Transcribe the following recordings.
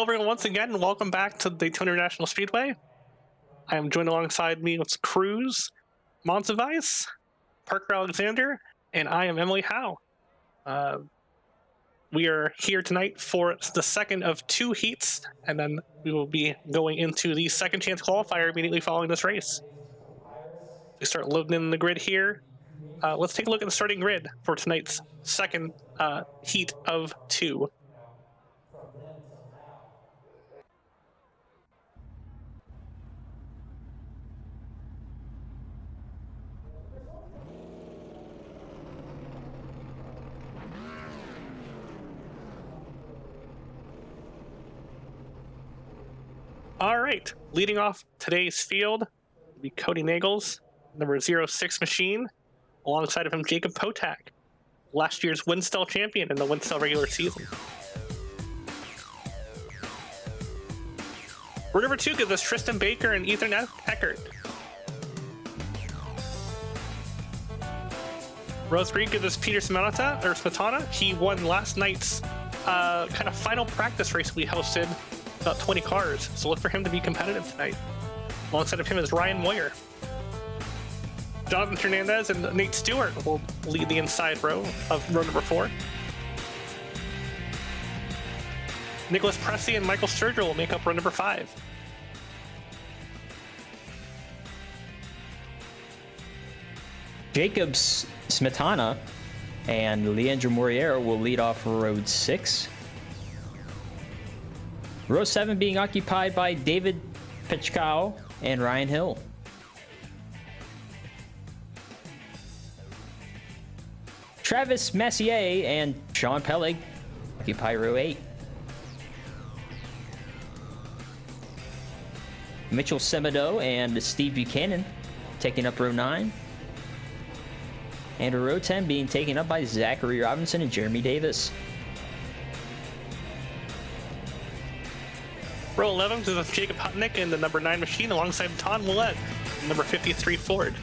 Hello, everyone, once again, and welcome back to Daytona International Speedway. I am joined alongside me with Cruz, Montevice, Parker Alexander, and I am Emily Howe. We are here tonight for the second of two heats, and then we will be going into the second chance qualifier immediately following this race. We start loading in the grid here. Let's take a look at the starting grid for tonight's second heat of two. All right, leading off today's field will be Cody Nagels, number 06 machine, alongside of him Jacob Potak, last year's Winstel champion in the Winstel regular season. Row number 2 gives us Tristan Baker and Ethan Eckert. Row 3 gives us Peter Smetana. He won last night's kind of final practice race we hosted, about 20 cars, so look for him to be competitive tonight. Alongside of him is Ryan Moyer. Jonathan Hernandez and Nate Stewart will lead the inside row of row number 4. Nicholas Pressey and Michael Sturgill will make up row number 5. Jacob Smetana and Leandro Moriero will lead off row 6. Row 7 being occupied by David Pechkow and Ryan Hill. Travis Massier and Sean Pellig occupy row 8. Mitchell Semedo and Steve Buchanan taking up row 9. And row 10 being taken up by Zachary Robinson and Jeremy Davis. Row 11 is with Jacob Hutnick in the number 9 machine alongside Ton Willett, number 53 Ford.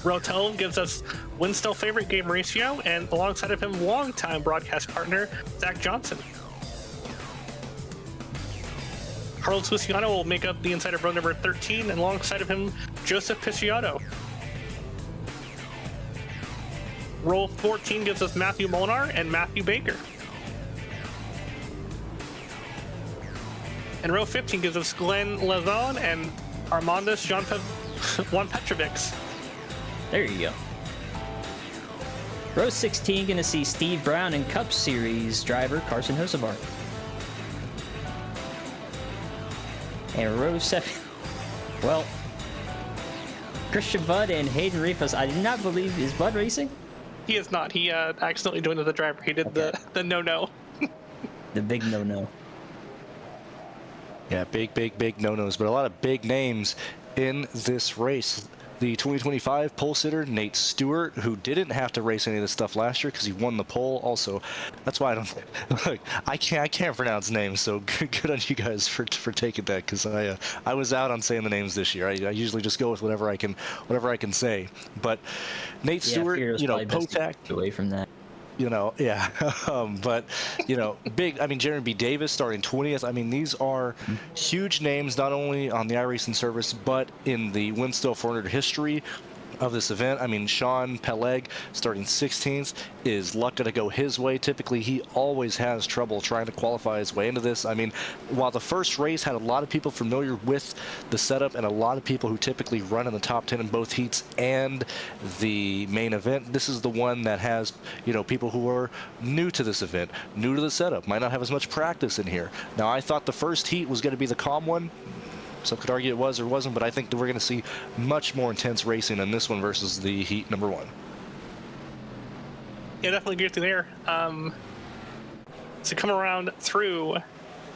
Row 12 gives us Winstel favorite Gabe Mauricio and alongside of him longtime broadcast partner Zach Johnson. Carlos Luciano will make up the inside of row number 13 and alongside of him Joseph Picciotto. Row 14 gives us Matthew Molinar and Matthew Baker. And row 15 gives us Glenn Lazon and Armandus Juan Petrovics. There you go. Row 16 going to see Steve Brown and Cup Series driver Carson Hosevar. And row 7, well, Christian Budd and Hayden Rifas. I do not believe, is Budd racing? He is not. He accidentally joined as a driver. He did the no-no. The big no-no. Yeah, big no-nos, but a lot of big names in this race. The 2025 pole sitter, Nate Stewart, who didn't have to race any of this stuff last year because he won the pole. Also, that's why I don't. Look, I can't pronounce names. So good on you guys for taking that because I was out on saying the names this year. I usually just go with whatever I can say. But Nate Stewart, Potak, away from that. Yeah, but, big, Jeremy B. Davis starting 20th. These are huge names, not only on the iRacing service, but in the Winstel 400 history of this event. Sean Pelleg starting 16th is lucky to go his way. Typically, he always has trouble trying to qualify his way into this. While the first race had a lot of people familiar with the setup and a lot of people who typically run in the top 10 in both heats and the main event, this is the one that has, people who are new to this event, new to the setup, might not have as much practice in here. Now, I thought the first heat was going to be the calm one. Some could argue it was or wasn't, but I think that we're going to see much more intense racing in this one versus the heat number 1. Yeah, definitely agree with you there. To come around through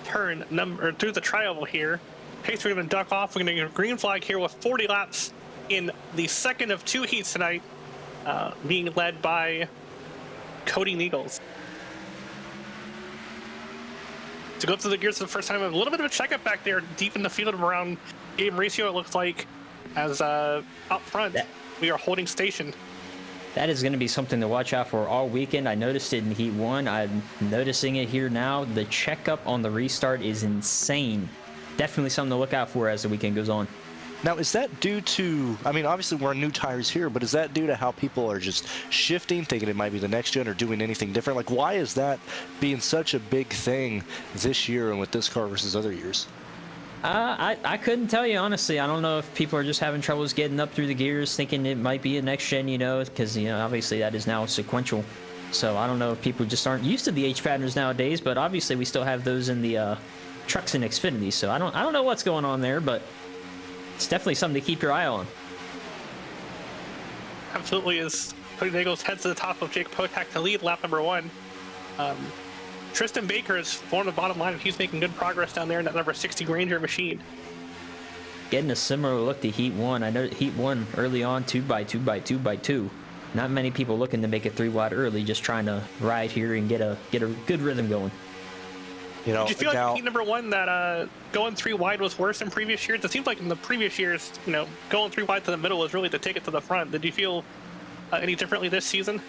through the tri-oval here, pace we're going to duck off. We're going to get a green flag here with 40 laps in the second of 2 heats tonight, being led by Cody Nagels. To go through the gears for the first time, a little bit of a checkup back there deep in the field around Gabe Mauricio, it looks like, as up front we are holding station. That is going to be something to watch out for all weekend. I noticed it in Heat 1. I'm noticing it here now. The checkup on the restart is insane. Definitely something to look out for as the weekend goes on. Now, is that due to, I mean, obviously we're on new tires here, but is that due to how people are just shifting, thinking it might be the next gen or doing anything different? Like, why is that being such a big thing this year and with this car versus other years? I couldn't tell you, honestly. I don't know if people are just having troubles getting up through the gears, thinking it might be a next gen, you know, because, you know, obviously that is now sequential. So I don't know if people just aren't used to the H patterns nowadays, but obviously we still have those in the trucks and Xfinity. So I don't know what's going on there, but it's definitely something to keep your eye on. Absolutely is. Cody Daigle heads to the top of Jake Potak to lead lap number 1. Tristan Baker is on the bottom line, and he's making good progress down there in that number 60 Granger machine. Getting a similar look to Heat 1. I know Heat 1 early on, 2x2x2x2. Not many people looking to make it 3 wide early, just trying to ride here and get a good rhythm going. You know, did you feel like Heat number 1 that going 3 wide was worse than previous years? It seems like in the previous years, you know, going 3 wide to the middle was really the ticket to the front. Did you feel any differently this season?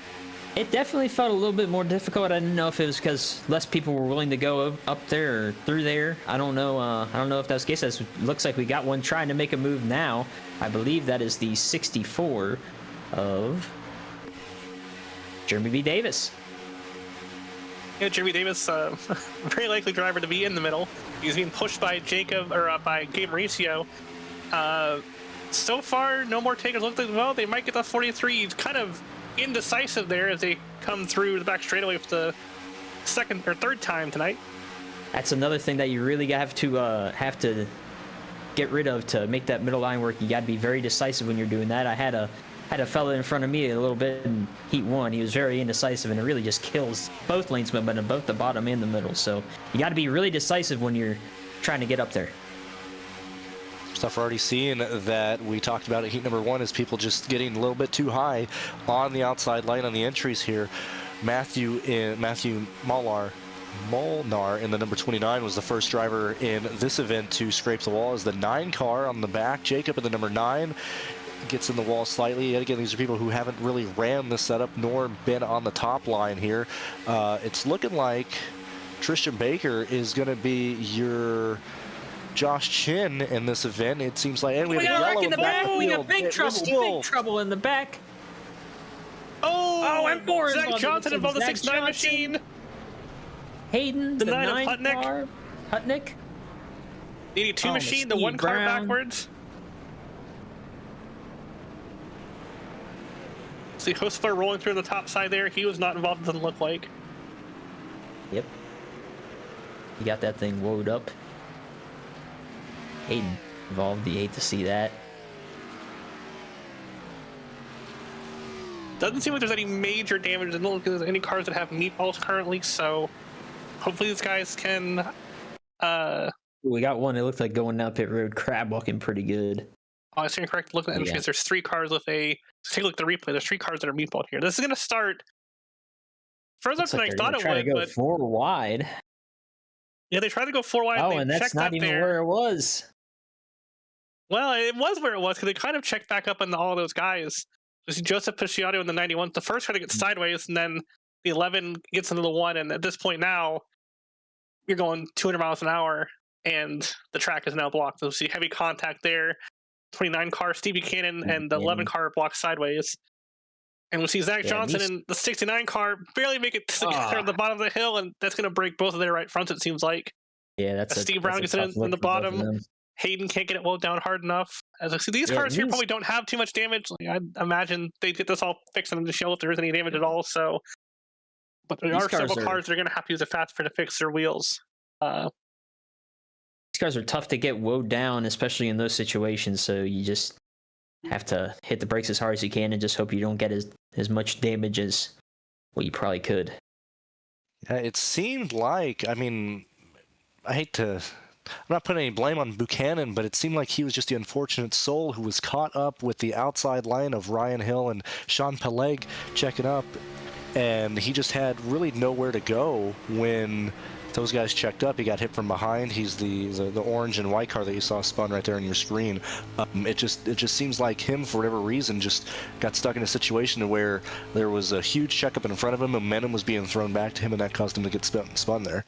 It definitely felt a little bit more difficult. I didn't know if it was because less people were willing to go up there or through there. I don't know. I don't know if that's the case. It looks like we got one trying to make a move now. I believe that is the 64 of Jeremy B. Davis. Yeah, Jeremy Davis, very likely driver to be in the middle. He's being pushed by Jacob or by Gabe Mauricio. So far, no more takers. Look like, well, they might get the 43. He's kind of indecisive there as they come through the back straightaway for the second or third time tonight. That's another thing that you really have to get rid of to make that middle line work. You got to be very decisive when you're doing that. I had a fella in front of me a little bit in Heat 1. He was very indecisive, and it really just kills both lanes momentum, both the bottom and the middle. So you got to be really decisive when you're trying to get up there. Stuff we're already seeing that we talked about at Heat number 1 is people just getting a little bit too high on the outside line on the entries here. Matthew Molnar in the number 29 was the first driver in this event to scrape the wall as the 9 car on the back. Jacob in the number 9 gets in the wall slightly. And again, these are people who haven't really ran the setup nor been on the top line here. It's looking like Tristan Baker is going to be your Josh Chin in this event. It seems like, and we have yellow in the back. We got big trouble in the back. Oh, M4 Zach Johnson involved the 6-9 machine. Hayden, the 9 Hutnick. car. Hutnick. 82 machine, the 1 car backwards. See Hostler rolling through the top side there. He was not involved, it doesn't look like. Yep. He got that thing woed up. Hayden involved. You hate to see that. Doesn't seem like there's any major damage. Doesn't look like there's any cars that have meatballs currently, so hopefully these guys can... We got one that looked like going down pit road, crab walking pretty good. Oh, I stand correct. Look at the entries. There's 3 cars with a... Take a look at the replay. There's 3 cars that are meatballed here. This is going to start further up than I thought it would, but... 4 wide. Yeah, they tried to go 4 wide. Oh, and that's not even where it was. Well, it was where it was, because they kind of checked back up on all those guys. You see Joseph Pisciotto in the 91. The first try to get sideways, and then the 11 gets into the 1, and at this point now, you're going 200 miles an hour, and the track is now blocked. So you see heavy contact there. 29 car, Stevie Cannon, and the 11 car blocked sideways. And we see Zach Johnson in the 69 car barely make it to the bottom of the hill, and that's going to break both of their right fronts, it seems like. Yeah, that's Steve Brown gets in the bottom. Hayden can't get it well down hard enough. As I see, these cars here probably don't have too much damage. Like, I imagine they'd get this all fixed and to show if there is any damage at all. So, but there are several cars that are going to have to use a fast spare to fix their wheels. These cars are tough to get woed down, especially in those situations. So you just have to hit the brakes as hard as you can and just hope you don't get as much damage as what you probably could. Yeah, it seemed like, I mean, I'm not putting any blame on Buchanan, but it seemed like he was just the unfortunate soul who was caught up with the outside line of Ryan Hill and Sean Peleg checking up, and he just had really nowhere to go when those guys checked up. He got hit from behind. He's the orange and white car that you saw spun right there on your screen. It just seems like him, for whatever reason, just got stuck in a situation where there was a huge checkup in front of him. Momentum was being thrown back to him, and that caused him to get spun there.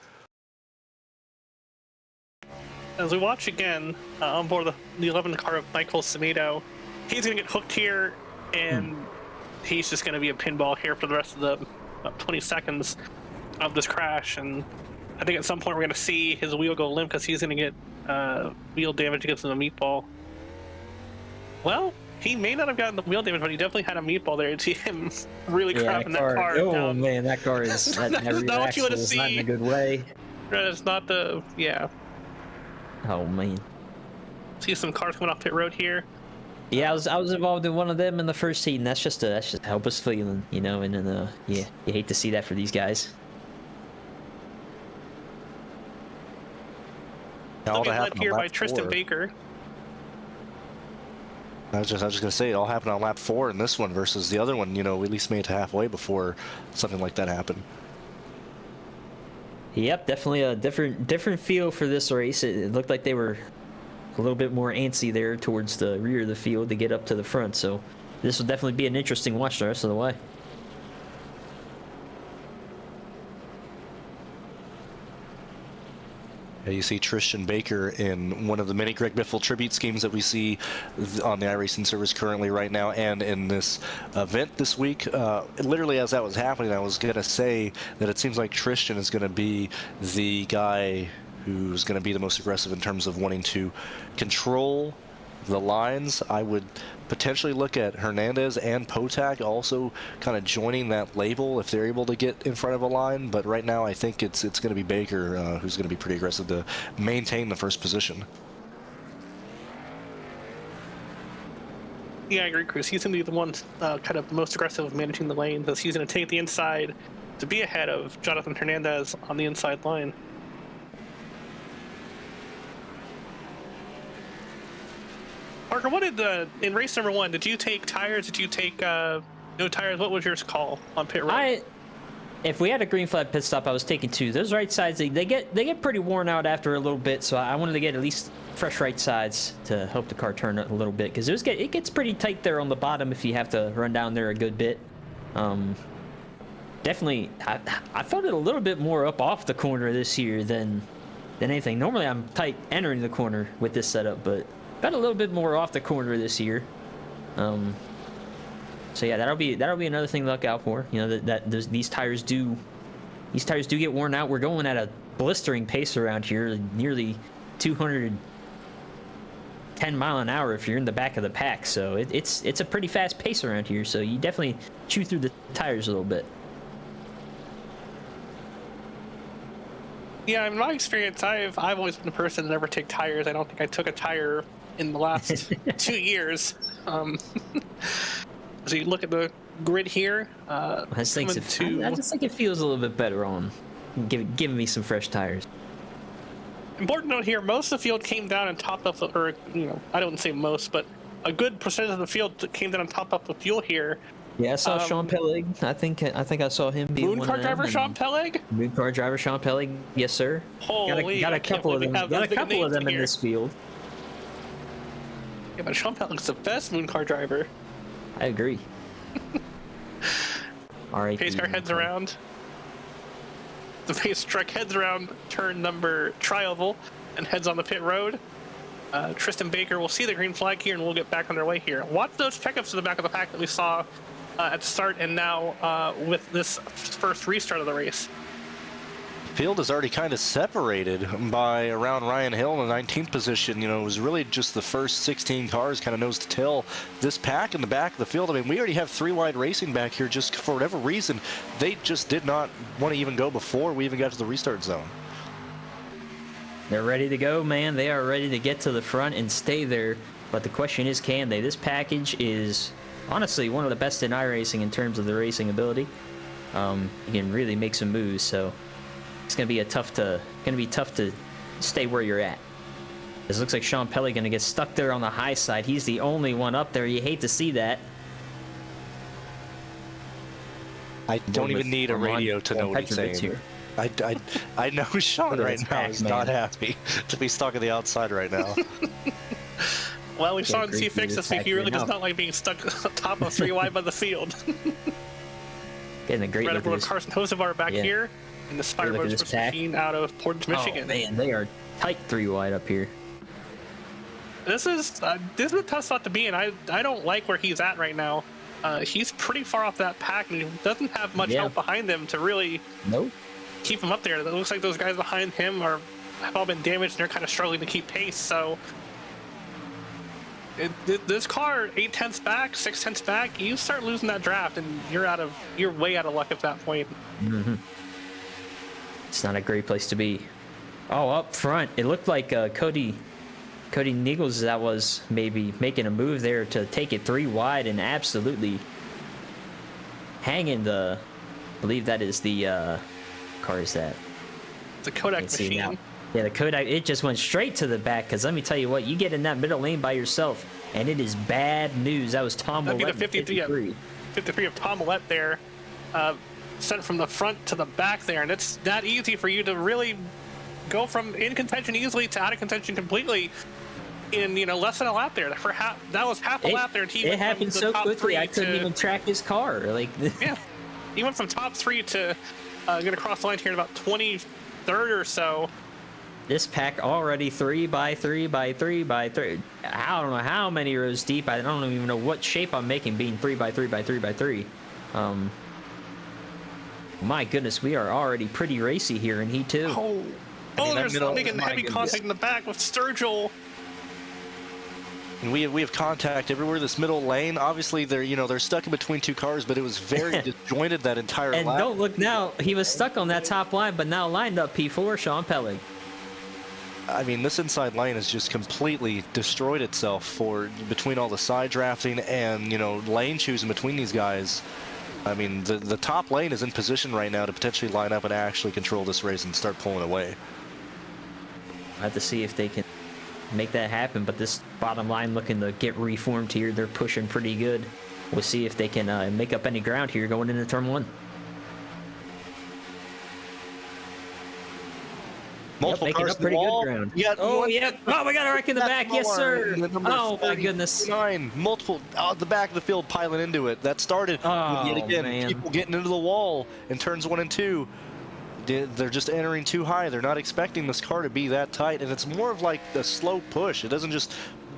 As we watch again on board the 11 car of Michael Semedo, he's going to get hooked here, and he's just going to be a pinball here for the rest of the 20 seconds of this crash. And I think at some point we're going to see his wheel go limp because he's going to get wheel damage against the meatball. Well, he may not have gotten the wheel damage, but he definitely had a meatball there. You see him really crapping that car. Oh man, that car is that not what you want to see. Not in a good way. It's not the Oh man. See some cars coming off pit road here. Yeah, I was involved in one of them in the first heat, and that's just a helpless feeling, you know. And then you hate to see that for these guys. All that led happened here on by lap Tristan 4. Baker. I was just gonna say, it all happened on lap 4 in this one versus the other one. You know, we at least made it to halfway before something like that happened. Yep, definitely a different feel for this race. It looked like they were a little bit more antsy there towards the rear of the field to get up to the front. So this will definitely be an interesting watch the rest of the way. You see Tristan Baker in one of the many Greg Biffle tribute schemes that we see on the iRacing service currently right now, and in this event this week. Literally as that was happening, I was going to say that it seems like Tristan is going to be the guy who's going to be the most aggressive in terms of wanting to control the lines. I would potentially look at Hernandez and Potak also kind of joining that label if they're able to get in front of a line, but right now I think it's going to be Baker who's going to be pretty aggressive to maintain the first position. Yeah, I agree, Chris. He's going to be the one kind of most aggressive of managing the lanes, as he's going to take the inside to be ahead of Jonathan Hernandez on the inside line. Parker, what did in race number 1? Did you take tires? Did you take no tires? What was your call on pit road? If we had a green flag pit stop, I was taking 2. Those right sides, they get pretty worn out after a little bit, so I wanted to get at least fresh right sides to help the car turn a little bit, because it gets pretty tight there on the bottom if you have to run down there a good bit. Definitely, I felt it a little bit more up off the corner this year than anything. Normally, I'm tight entering the corner with this setup, but got a little bit more off the corner this year. So yeah, that'll be another thing to look out for. You know, these tires do get worn out. We're going at a blistering pace around here, nearly 210 mile an hour if you're in the back of the pack. So it's a pretty fast pace around here. So you definitely chew through the tires a little bit. Yeah, in my experience, I've always been a person to never take tires. I don't think I took a tire in the last 2 years. So you look at the grid here. I just think it feels a little bit better on giving me some fresh tires. Important note here: most of the field came down and topped up, or I don't say most, but a good percentage of the field came down and topped up the fuel here. Yeah, I saw Sean Pellig. I think I saw him be Moon one car of them. driver Sean Pellig. Moon car driver Sean Pellig. Yes, sir. Holy! Got a couple of them. Got a couple of them in this field. Yeah, but Sean Pellig's the best moon car driver. I agree. All right. Pace car heads around. The pace truck heads around turn number tri-oval and heads on the pit road. Tristan Baker will see the green flag here, and we'll get back on their way here. Watch those checkups to the back of the pack that we saw at the start, and now with this first restart of the race. Field is already kind of separated by around Ryan Hill in the 19th position. You know, it was really just the first 16 cars kind of nose to tail. This pack in the back of the field, I mean, we already have 3 wide racing back here. Just for whatever reason, they just did not want to even go before we even got to the restart zone. They're ready to go, man. They are ready to get to the front and stay there. But the question is, can they? This package is honestly one of the best in iRacing in terms of the racing ability. You can really make some moves, so it's gonna be tough to stay where you're at. This looks like Sean Pellig gonna get stuck there on the high side. He's the only one up there. You hate to see that. I don't even need a radio to know what he's saying. Here. I know Sean Look at right this now pack, is man. not happy to be stuck on the outside right now. Well, we saw Yeah, in C great Fix for this the week. He pack really right does now. not like being stuck on top of 3 wide by the field. Getting a great Right look up at with this. Carson Hosevar back Yeah. here in the Spider Look at Motorsports this pack. machine out of Portage, Michigan. Oh man, they are tight 3 wide up here. This is a tough spot to be in. I don't like where he's at right now. He's pretty far off that pack, and he doesn't have much Yeah. help behind him to really Nope. keep him up there. It looks like those guys behind him have all been damaged, and they're kind of struggling to keep pace. So this car, 8/10ths back, 6/10ths back, you start losing that draft, and you're way out of luck at that point. It's not a great place to be. Oh, up front, it looked like Cody Nichols that was maybe making a move there to take it 3 wide and absolutely hanging the. I believe that is the car is that. It's a Kodak Can't see now. machine. Yeah, the Kodak, it just went straight to the back, because let me tell you what, you get in that middle lane by yourself, and it is bad news. That was Tom That'd be Willett, the 53. 53 of Tom Willett there, sent from the front to the back there, and it's not easy for you to really go from in contention easily to out of contention completely in less than a lap there. That was half a lap there, and he It went from happened the so top quickly, 3 I couldn't to, even track his car. Like, yeah, he went from top 3 to gonna cross the line here in about 23rd or so. this pack already 3 by 3 by 3 by 3. I don't know how many rows deep. I don't even know what shape I'm making being 3 by 3 by 3 by 3. My goodness, we are already pretty racy here in Heat 2. There's middle- making my heavy goodness. contact in the back with Sturgill. And we have contact everywhere. This middle lane, obviously they're stuck in between 2 cars, but it was very disjointed that entire And lap. don't look now, he was stuck on that top line, but now lined up P4, Sean Pellig. I mean, this inside lane has just completely destroyed itself for between all the side drafting and lane choosing between these guys. I mean, the top lane is in position right now to potentially line up and actually control this race and start pulling away. I have to see if they can make that happen, but this bottom line looking to get reformed here. They're pushing pretty good. We'll see if they can make up any ground here going into turn 1. Multiple making cars up to the pretty good wall. ground. Yeah. Oh, yeah. Oh, we got a wreck in the back. Yes, sir. Oh, my goodness. 9, multiple out the back of the field piling into it. That started Oh, yet again. man. People getting into the wall in turns 1 and 2. They're just entering too high. They're not expecting this car to be that tight, and it's more of like a slow push. It doesn't just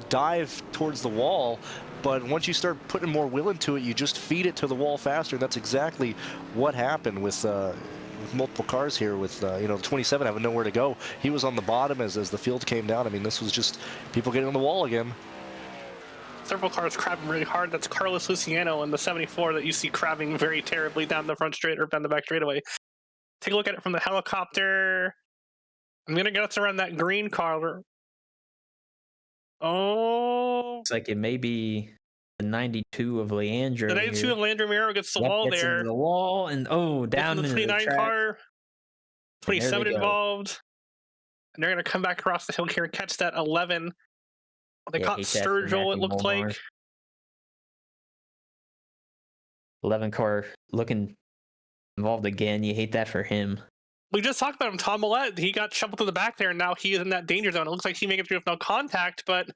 dive towards the wall, but once you start putting more will into it, you just feed it to the wall faster. And that's exactly what happened with multiple cars here. With the 27 having nowhere to go, he was on the bottom as the field came down. I mean, this was just people getting on the wall again. Several cars crabbing really hard. That's Carlos Luciano in the 74 that you see crabbing very terribly down the front straight or down the back straightaway. Take a look at it from the helicopter. I'm gonna guess around that green car. Oh, Looks like it may be the 92 of Leandro. the 92 of Landry Miro gets the Yep, wall gets there. into the wall, and down the into 29 the track. car, And there 27 they go. involved, and they're gonna come back across the hill here and catch that 11. They Yeah, caught hate that for Sturgill, Mac it looked and like. Molnar. 11 car looking involved again. You hate that for him. We just talked about him, Tom Millette. He got shoveled to the back there, and now he is in that danger zone. It looks like he made it through with no contact, but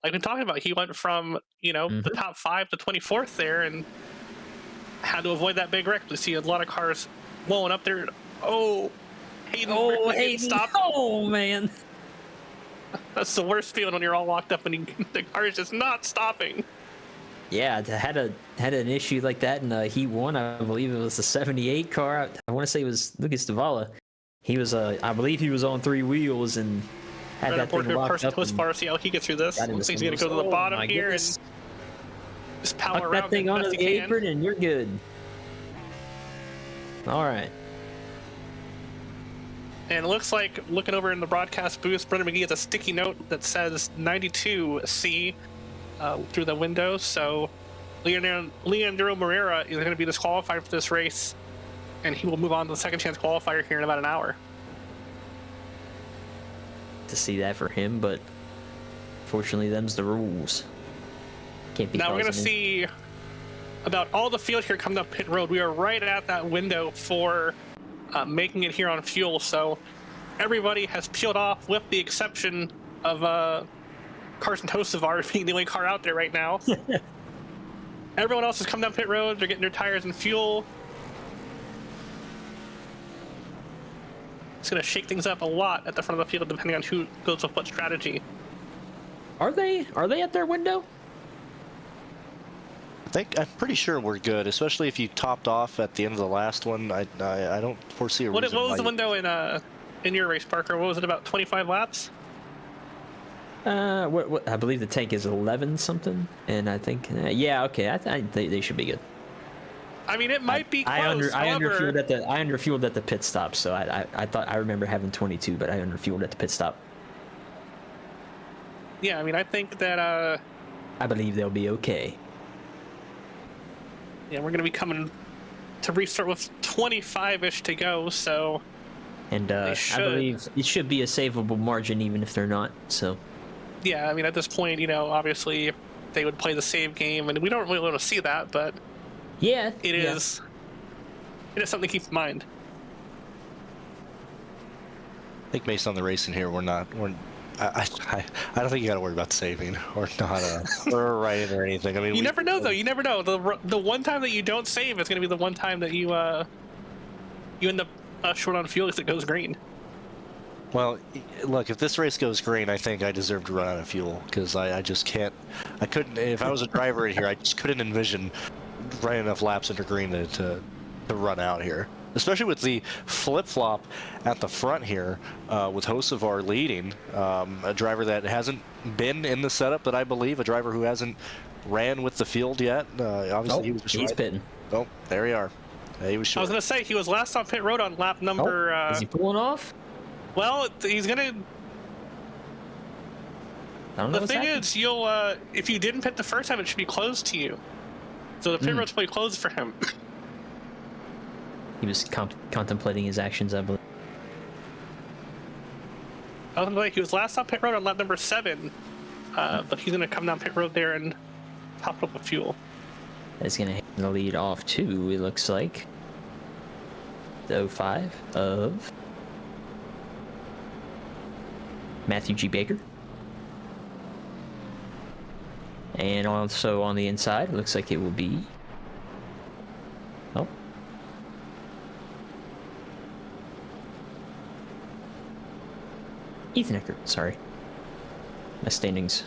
like we're talking about, he went from the top 5 to 24th there, and had to avoid that big wreck. We see a lot of cars blowing up there. Oh, Hayden! Hayden! Stop! Oh, man. That's the worst feeling when you're all locked up and the car is just not stopping. Yeah, had an issue like that in Heat 1. I believe it was the 78 car. I want to say it was Lucas Davala. He was, I believe he was on 3 wheels and had that thing locked up. As far as see how he gets through this. Looks like he's going to go to the bottom here and just power Tuck around. that thing onto the apron and you're good. All right. And it looks like, looking over in the broadcast booth, Brendan McGee has a sticky note that says 92C through the window. So Leandro Moreira is going to be disqualified for this race, and he will move on to the second chance qualifier here in about an hour. To see that for him, but fortunately, them's the rules. Can't be. Now we're going to causing it. see about all the field here coming up pit road. We are right at that window for making it here on fuel. So everybody has peeled off, with the exception of Carson Tosavar being the only car out there right now. Everyone else has come down pit road. They're getting their tires and fuel. It's going to shake things up a lot at the front of the field, depending on who goes with what strategy. Are they at their window? I'm pretty sure we're good, especially if you topped off at the end of the last one. I don't foresee a reason. What was the window in your race, Parker? What was it, about 25 laps? What I believe the tank is 11 something, and I think yeah, okay, they should be good. I mean, it might be close. I underfueled at the pit stop, so I thought I remember having 22, but I underfueled at the pit stop. Yeah, I mean, I think that I believe they'll be okay. Yeah, we're gonna be coming to restart with 25-ish to go, so. And I believe it should be a savable margin, even if they're not. So. Yeah, I mean, at this point, obviously they would play the save game, and we don't really want to see that, but yeah, it is something to keep in mind. I think based on the racing here, I don't think you got to worry about saving or not or writing or anything. I mean, you never know, though. You never know. The one time that you don't save is going to be the one time that you end up short on fuel if it goes green. Well, look, if this race goes green, I think I deserve to run out of fuel, because I just can't. I couldn't. If I was a driver in here, I just couldn't envision running enough laps into green to run out here. Especially with the flip-flop at the front here, with Hocevar leading, a driver that hasn't been in the setup, that I believe, a driver who hasn't ran with the field yet. Obviously, he's pitting. Oh, there we are. He was short. I was going to say, he was last on pit road on lap number... is he pulling off? Well, he's going to... I don't know. The thing is, you'll if you didn't pit the first time, it should be closed to you. So the pit road's probably closed for him. He was contemplating his actions, I believe. I was like, he was last on pit road on lap number 7, but he's gonna come down pit road there and top up with fuel. That's gonna hand the lead off too. It looks like the 05 of Matthew G. Baker. And also on the inside, it looks like it will be... Oh. Ethan Eckert, sorry. My standings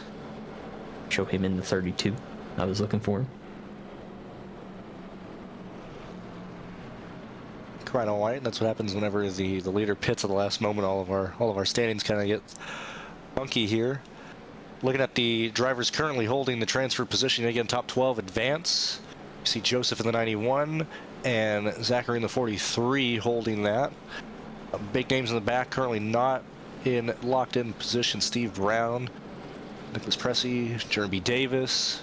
show him in the 32. I was looking for him. Right on white. That's what happens whenever the leader pits at the last moment. All of our standings kind of get funky here. Looking at the drivers currently holding the transfer position, again, top 12 advance. You see Joseph in the 91 and Zachary in the 43 holding that. Big names in the back currently not in locked in position. Steve Brown, Nicholas Pressey, Jeremy Davis,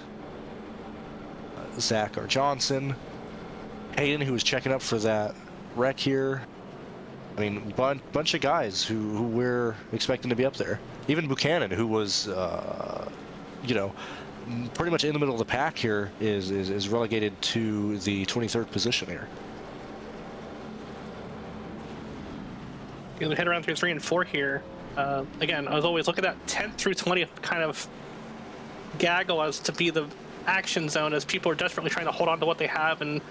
Zach R. Johnson, Hayden, who was checking up for that wreck here. I mean, bunch of guys who we're expecting to be up there. Even Buchanan, who was, pretty much in the middle of the pack here, is relegated to the 23rd position here. We head around through 3 and 4 here. Again, I was always looking at 10th through 20th kind of gaggle as to be the action zone, as people are desperately trying to hold on to what they have and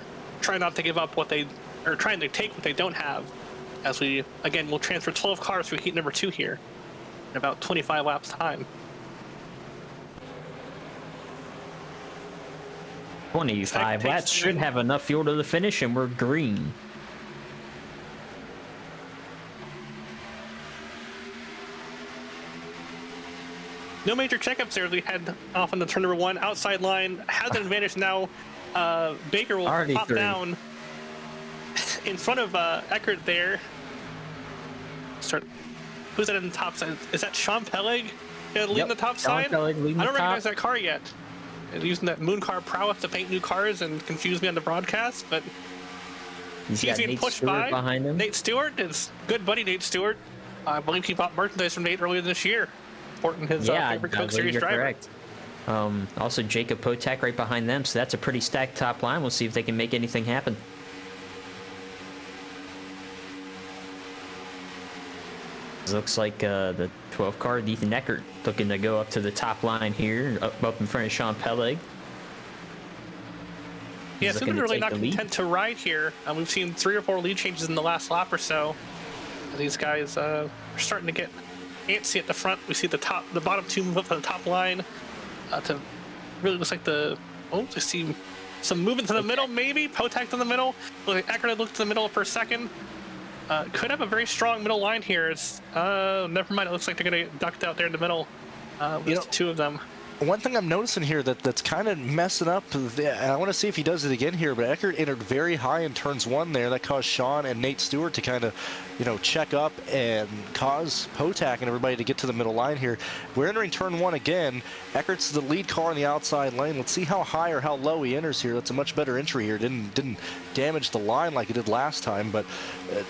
try not to give up what they, or trying to take what they don't have. As we, again, will transfer 12 cars through heat number 2 here in about 25 laps time. 25 laps should have enough fuel to the finish, and we're green. No major checkups there as we head off on the turn number 1. Outside line has an advantage now. Baker will pop down in front of Eckert there. Who's that in the top side? Is that Sean Pellig leading the top side? I don't recognize that car yet. And using that moon car prowess to paint new cars and confuse me on the broadcast, but he's being pushed by behind him. Nate Stewart, his good buddy Nate Stewart. I believe he bought merchandise from Nate earlier this year, supporting his favorite Coke Series driver. Correct. Also, Jacob Potak right behind them, so that's a pretty stacked top line. We'll see if they can make anything happen. It looks like the 12 car, Ethan Eckert, looking to go up to the top line here, up in front of Sean Pelleg. Yeah, Susan really not content to ride here. We've seen 3 or 4 lead changes in the last lap or so. These guys are starting to get antsy at the front. We see the bottom 2 move up to the top line. To really looks like I see some movement to the middle, maybe Potak to the middle. Look, Eckert looked to the middle for a second. Could have a very strong middle line here. Never mind. It looks like they're gonna get ducked out there in the middle. With 2 of them. One thing I'm noticing here that's kind of messing up, and I want to see if he does it again here, but Eckert entered very high in turns 1 there. That caused Sean and Nate Stewart to kind of, check up and cause Potak and everybody to get to the middle line here. We're entering turn 1 again. Eckert's the lead car in the outside lane. Let's see how high or how low he enters here. That's a much better entry here. Didn't damage the line like it did last time, but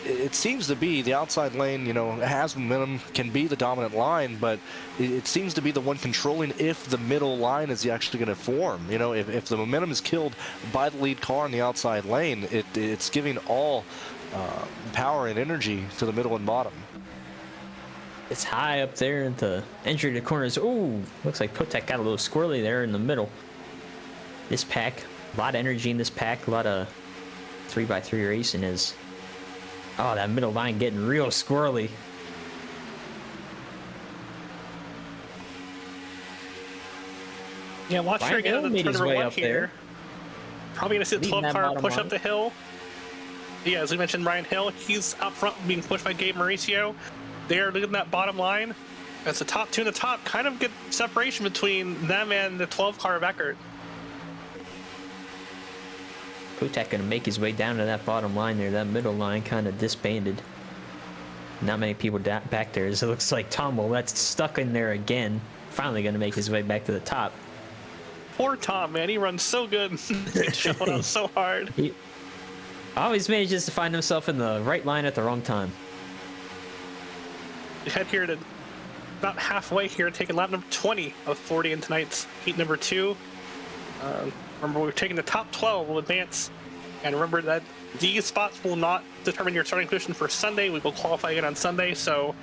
it seems to be the outside lane, has momentum, can be the dominant line, but it seems to be the one controlling if the middle line is actually going to form. If the momentum is killed by the lead car in the outside lane, it's giving all power and energy to the middle and bottom. It's high up there at the entry to the corners. Ooh, looks like Potak got a little squirrely there in the middle. This pack, a lot of energy in this pack, a lot of 3x3 racing is. Oh, that middle line getting real squirrely. Yeah, watch her get in the turn number 1 here. Probably gonna see the 12 car push up the hill. Yeah, as we mentioned, Ryan Hill, he's up front being pushed by Gabe Mauricio. They are leading that bottom line. As the top 2 in the top, kind of good separation between them and the 12 car of Eckert. Potak gonna make his way down to that bottom line there. That middle line kind of disbanded. Not many people back there. As it looks like Tom Willette's stuck in there again. Finally gonna make his way back to the top. Poor Tom, man. He runs so good. He shuffled out so hard. He always manages to find himself in the right line at the wrong time. We head here to about halfway here, taking lap number 20 of 40 in tonight's heat number 2. Remember, we're taking the top 12 will advance. And remember that these spots will not determine your starting position for Sunday. We will qualify again on Sunday. So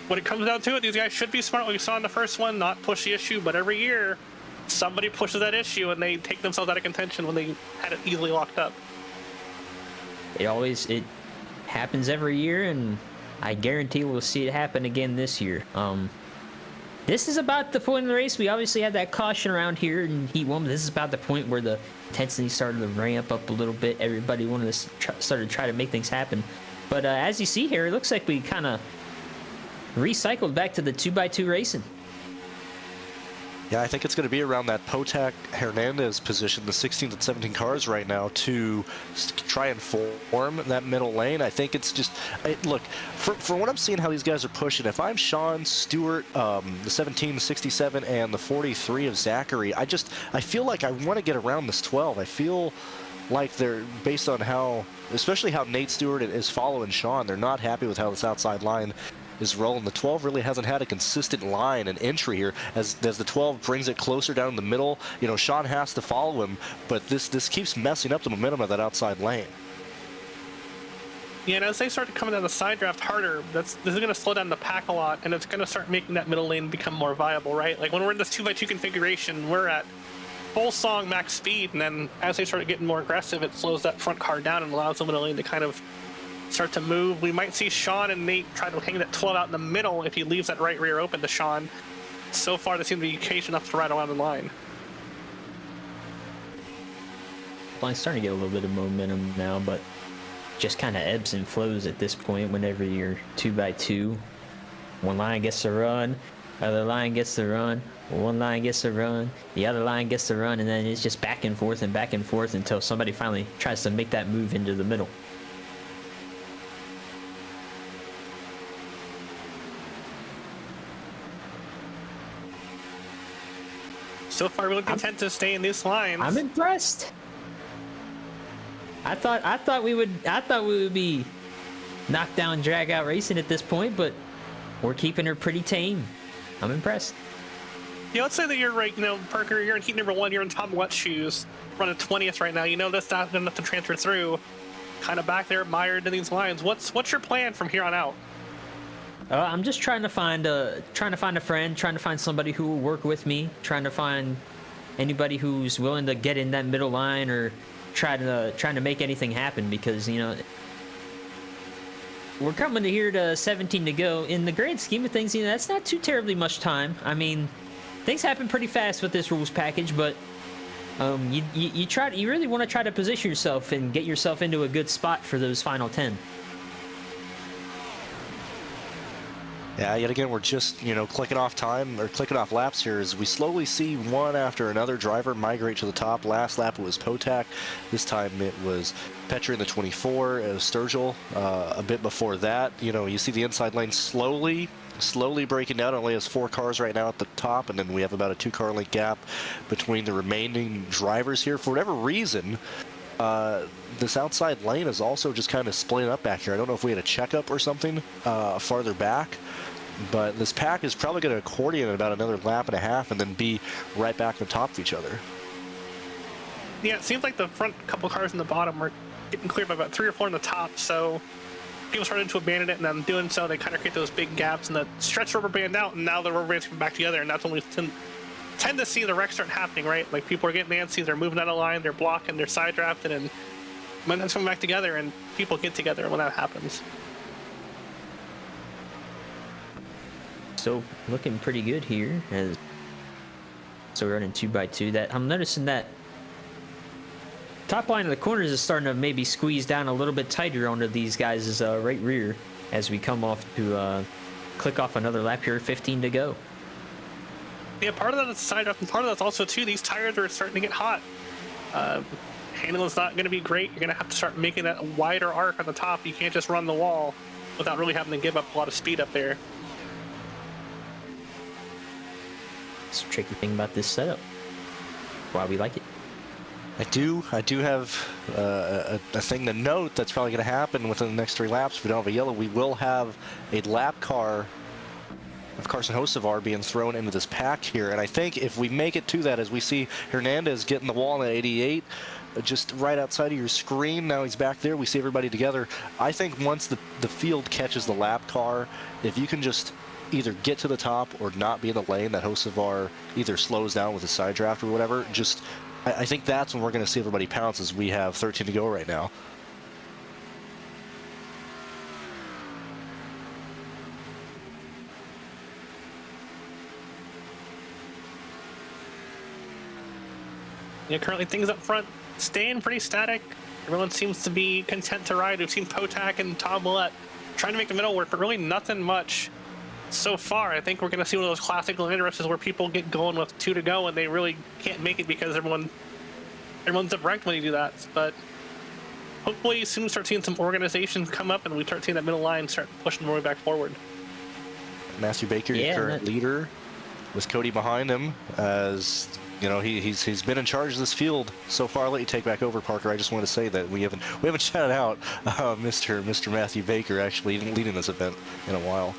when it comes down to it, these guys should be smart, like we saw in the first one, not push the issue. But every year, somebody pushes that issue and they take themselves out of contention when they had it easily locked up. It happens every year, and I guarantee we'll see it happen again this year. This is about the point in the race. We obviously had that caution around here in Heat 1, but this is about the point where the intensity started to ramp up a little bit. Everybody wanted to start to try to make things happen. But as you see here, it looks like we kind of recycled back to the 2x2 racing. Yeah, I think it's going to be around that Potak Hernandez position, the 16 and 17 cars right now, to try and form that middle lane. I think it's just, look, for what I'm seeing how these guys are pushing, if I'm Sean Stewart, the 17, the 67, and the 43 of Zachary, I feel like I want to get around this 12. I feel like they're, based on how, especially how Nate Stewart is following Sean, they're not happy with how this outside line is rolling. The 12 really hasn't had a consistent line and entry here. As the 12 brings it closer down in the middle, Sean has to follow him, but this keeps messing up the momentum of that outside lane. Yeah, and as they start to come down the side draft harder, this is going to slow down the pack a lot, and it's going to start making that middle lane become more viable, right? Like when we're in this 2x2 configuration, we're at full song max speed, and then as they start getting more aggressive, it slows that front car down and allows the middle lane to kind of start to move. We might see Sean and Nate try to hang that 12 out in the middle if he leaves that right rear open to Sean. So far, they seem to be patient enough to ride around the line. Line's starting to get a little bit of momentum now, but just kind of ebbs and flows at this point whenever you're 2x2. One line gets to run, other line gets to run, one line gets to run, the other line gets to run, and then it's just back and forth until somebody finally tries to make that move into the middle. So far, we're content to stay in these lines. I'm impressed. I thought we would be knockdown, drag out racing at this point, but we're keeping her pretty tame. I'm impressed. Yeah, let's say that you're right. Parker, you're in heat number 1. You're in Tom Wet shoes, running 20th right now. That's not enough to transfer through. Kind of back there, mired in these lines. What's your plan from here on out? I'm just trying to find a friend, trying to find somebody who will work with me, trying to find anybody who's willing to get in that middle line or trying to make anything happen, because we're coming to here to 17 to go. In the grand scheme of things, that's not too terribly much time. I mean, things happen pretty fast with this rules package, but you really want to try to position yourself and get yourself into a good spot for those final 10. Yeah, yet again, we're just, clicking off time or clicking off laps here as we slowly see one after another driver migrate to the top. Last lap it was Potak. This time it was Petri in the 24, it was Sturgill. A bit before that, you see the inside lane slowly breaking down. It only has 4 cars right now at the top, and then we have about a 2-car length gap between the remaining drivers here. For whatever reason, this outside lane is also just kind of splitting up back here. I don't know if we had a checkup or something farther back, but this pack is probably going to accordion in about another lap and a half and then be right back on top of each other. Yeah, it seems like the front couple cars in the bottom are getting cleared by about 3 or 4 in the top, so people started to abandon it, and then doing so, they kind of create those big gaps, and the stretch rubber band out, and now the rubber bands come back together, and that's when we tend to see the wrecks start happening, right? Like, people are getting antsy, they're moving out of line, they're blocking, they're side drafting, and when that's coming back together, and people get together when that happens. So looking pretty good here, so we're running 2x2. That I'm noticing that top line of the corners is starting to maybe squeeze down a little bit tighter onto these guys' right rear as we come off to click off another lap here. 15 to go. Yeah, part of that is side up, and part of that's also too, these tires are starting to get hot. Handling's not going to be great. You're going to have to start making that wider arc on the top. You can't just run the wall without really having to give up a lot of speed up there. It's a tricky thing about this setup. Why we like it. I do have a thing to note that's probably going to happen within the next 3 laps. If we don't have a yellow, we will have a lap car of Carson Hocevar being thrown into this pack here. And I think if we make it to that, as we see Hernandez getting the wall in the 88, just right outside of your screen, now he's back there, we see everybody together. I think once the field catches the lap car, if you can just either get to the top or not be in the lane that Hocevar either slows down with a side draft or whatever, just I think that's when we're going to see everybody pounce, as we have 13 to go right now. Yeah, currently things up front staying pretty static. Everyone seems to be content to ride. We've seen Potak and Tom Willett trying to make the middle work, but really nothing much so far. I think we're going to see one of those classic lane races where people get going with 2 to go and they really can't make it because everyone's up ranked when you do that. But hopefully soon we start seeing some organizations come up and we start seeing that middle line start pushing more back forward. Matthew Baker, your current leader, with Cody behind him, as he's been in charge of this field so far. I'll let you take back over, Parker. I just want to say that we haven't shouted out Mr. Matthew Baker actually leading this event in a while.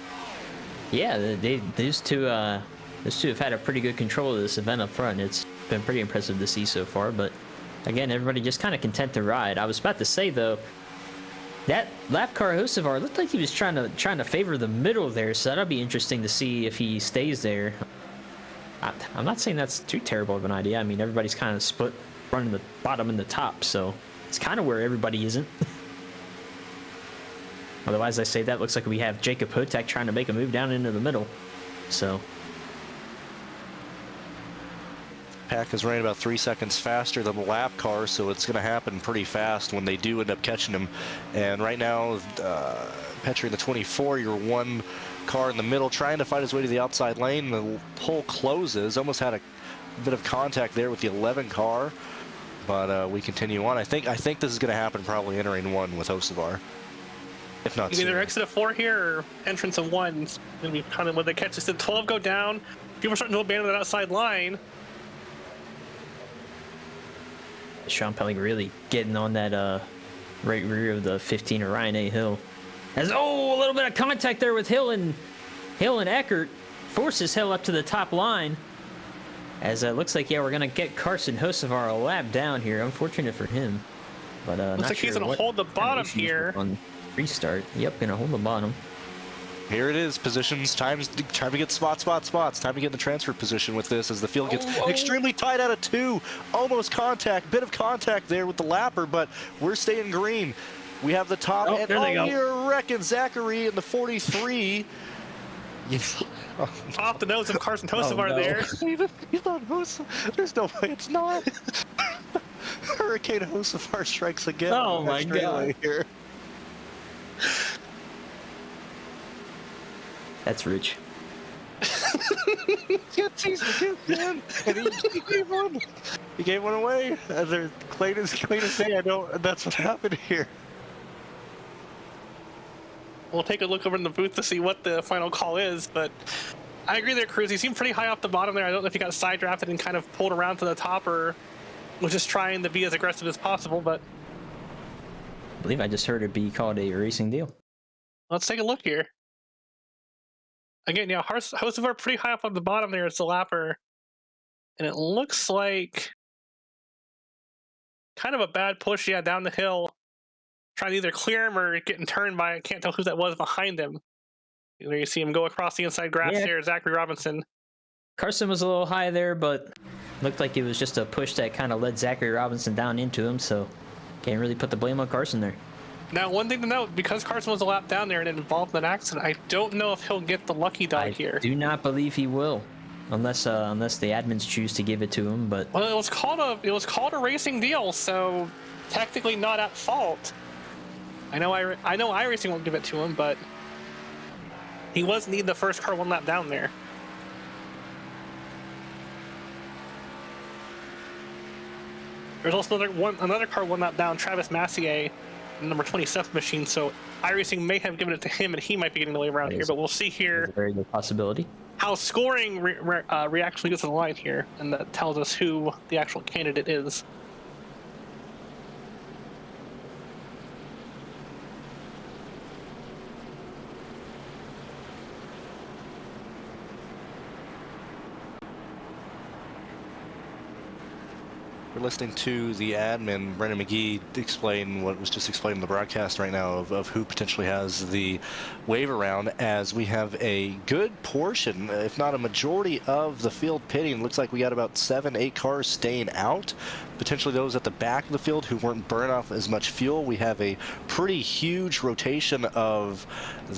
Yeah, these two have had a pretty good control of this event up front. It's been pretty impressive to see so far. But again, everybody just kind of content to ride. I was about to say though, that lap car Hocevar looked like he was trying to favor the middle there, so that'll be interesting to see if he stays there. I'm not saying that's too terrible of an idea. I mean, everybody's kind of split, running the bottom and the top, so it's kind of where everybody isn't. Otherwise, I say that looks like we have Jacob Potak trying to make a move down into the middle. So Pack is running about 3 seconds faster than the lap car, so it's going to happen pretty fast when they do end up catching him. And right now, Petri in the 24, you're 1 car in the middle, trying to fight his way to the outside lane. The pole closes, almost had a bit of contact there with the 11 car, but we continue on. I think this is going to happen probably entering 1 with Hocevar, if not sooner. Either exit of 4 here or entrance of 1 is going to be kind of when they catch us. The 12 go down. People are starting to abandon that outside line. Sean Pelling really getting on that right rear of the 15 of Ryan A. Hill. A little bit of contact there with Hill and Eckert forces Hill up to the top line. As it looks like, we're gonna get Carson Hocevar a lap down here. Unfortunate for him, but looks like he's gonna hold the bottom here on restart. Yep, gonna hold the bottom. Here it is, positions, time to get spots. Time to get in the transfer position with this as the field gets extremely tight out of 2. Almost contact, bit of contact there with the lapper, but we're staying green. We have the top, and there they go. you're wrecking Zachary in the 43. Off the nose of Carson Tosavar there. He's on Hosa. There's no way it's not. Hurricane Hosavar strikes again. Oh my God. Here. That's rich. Can't seize the gift, man. And he gave one. He gave one away. They're clean as day. That's what happened here. We'll take a look over in the booth to see what the final call is, but I agree there, Cruz. He seemed pretty high off the bottom there. I don't know if he got side drafted and kind of pulled around to the top or was just trying to be as aggressive as possible, but I believe I just heard it be called a racing deal. let's take a look here. Again, yeah, Hosavar pretty high up on the bottom there as the lapper, and it looks like kind of a bad push, yeah, down the hill. Trying to either clear him or getting turned by, I can't tell who that was behind him. There you see him go across the inside grass there, Zachary Robinson. Carson was a little high there, but looked like it was just a push that kind of led Zachary Robinson down into him, so can't really put the blame on Carson there. Now, one thing to note, because Carson was a lap down there and it involved an accident, I don't know if he'll get the lucky dog here. I do not believe he will, unless the admins choose to give it to him. But well, it was called a racing deal, so technically not at fault. I know iRacing won't give it to him, but he was needing the first car one lap down there. There's also another car one lap down, Travis Massier, number 27 machine. So iRacing may have given it to him, and he might be getting the way around here. But we'll see here. A very good possibility. How scoring actually gets on the line here, and that tells us who the actual candidate is. We're listening to the admin, Brendan McGee, explain what was just explained in the broadcast right now of who potentially has the wave around, as we have a good portion, if not a majority, of the field pitting. Looks like we got about 7-8 cars staying out. Potentially those at the back of the field who weren't burning off as much fuel. We have a pretty huge rotation of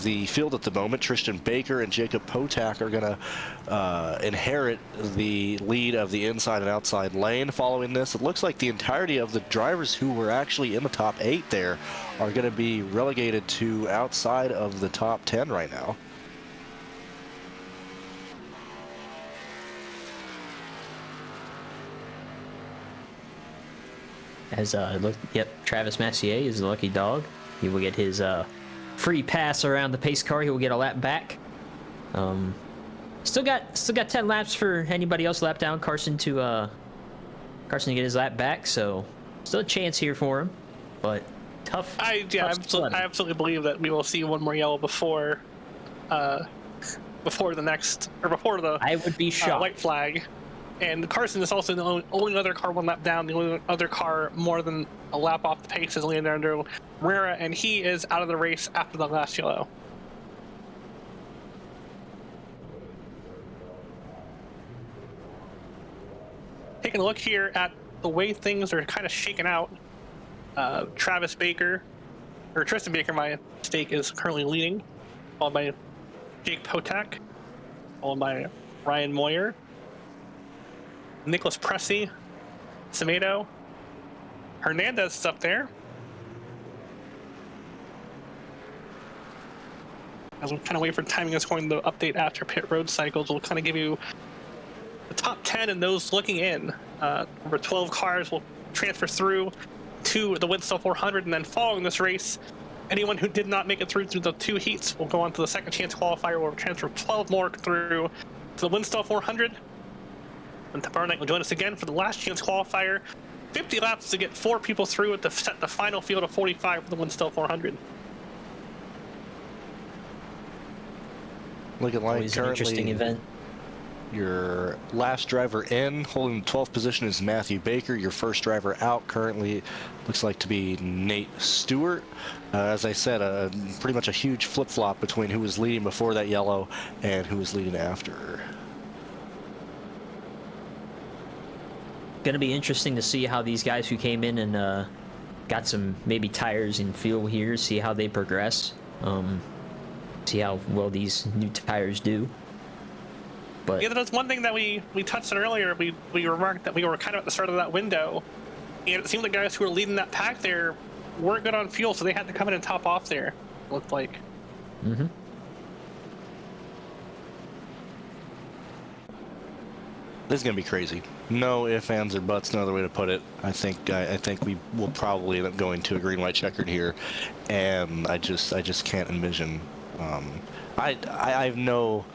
the field at the moment. Tristan Baker and Jacob Potak are going to inherit the lead of the inside and outside lane. Following this, it looks like the entirety of the drivers who were actually in the top 8 there are going to be relegated to outside of the top 10 right now. As Travis Massier is the lucky dog. He will get his free pass around the pace car. He will get a lap back. Still got 10 laps for anybody else lap down. Carson to get his lap back. So still a chance here for him, but tough. I absolutely believe that we will see one more yellow before the I would be shocked. White flag. And Carson is also the only other car one lap down. The only other car more than a lap off the pace is Leonardo Herrera, and he is out of the race after the last yellow. Taking a look here at the way things are kind of shaken out, Tristan Baker, my mistake, is currently leading, followed by Jake Potak, followed by Ryan Moyer, Nicholas Pressey, Semedo, Hernandez is up there. As we kind of wait for timing and scoring the update after pit road cycles, we'll kind of give you the top 10 and those looking in. Over 12 cars will transfer through to the Winstel 400, and then following this race, anyone who did not make it through the 2 heats will go on to the second chance qualifier, where we'll transfer 12 more through to the Winstel 400. And tomorrow night will join us again for the last chance qualifier. 50 laps to get 4 people through to set the final field of 45 for the Winstel 400. Looking like Always an interesting event. Your last driver in, holding the 12th position, is Matthew Baker. Your first driver out currently looks like to be Nate Stewart. As I said, pretty much a huge flip-flop between who was leading before that yellow and who was leading after. Going to be interesting to see how these guys who came in and got some maybe tires and fuel here, see how they progress. See how well these new tires do. But yeah, that's one thing that we touched on earlier. We remarked that we were kind of at the start of that window, and it seemed like guys who were leading that pack there weren't good on fuel, so they had to come in and top off there. It looked like. Mm-hmm. This is gonna be crazy. No ifs, ands, or buts. No other way to put it. I think we will probably end up going to a green-white checkered here, and I just can't envision. I have no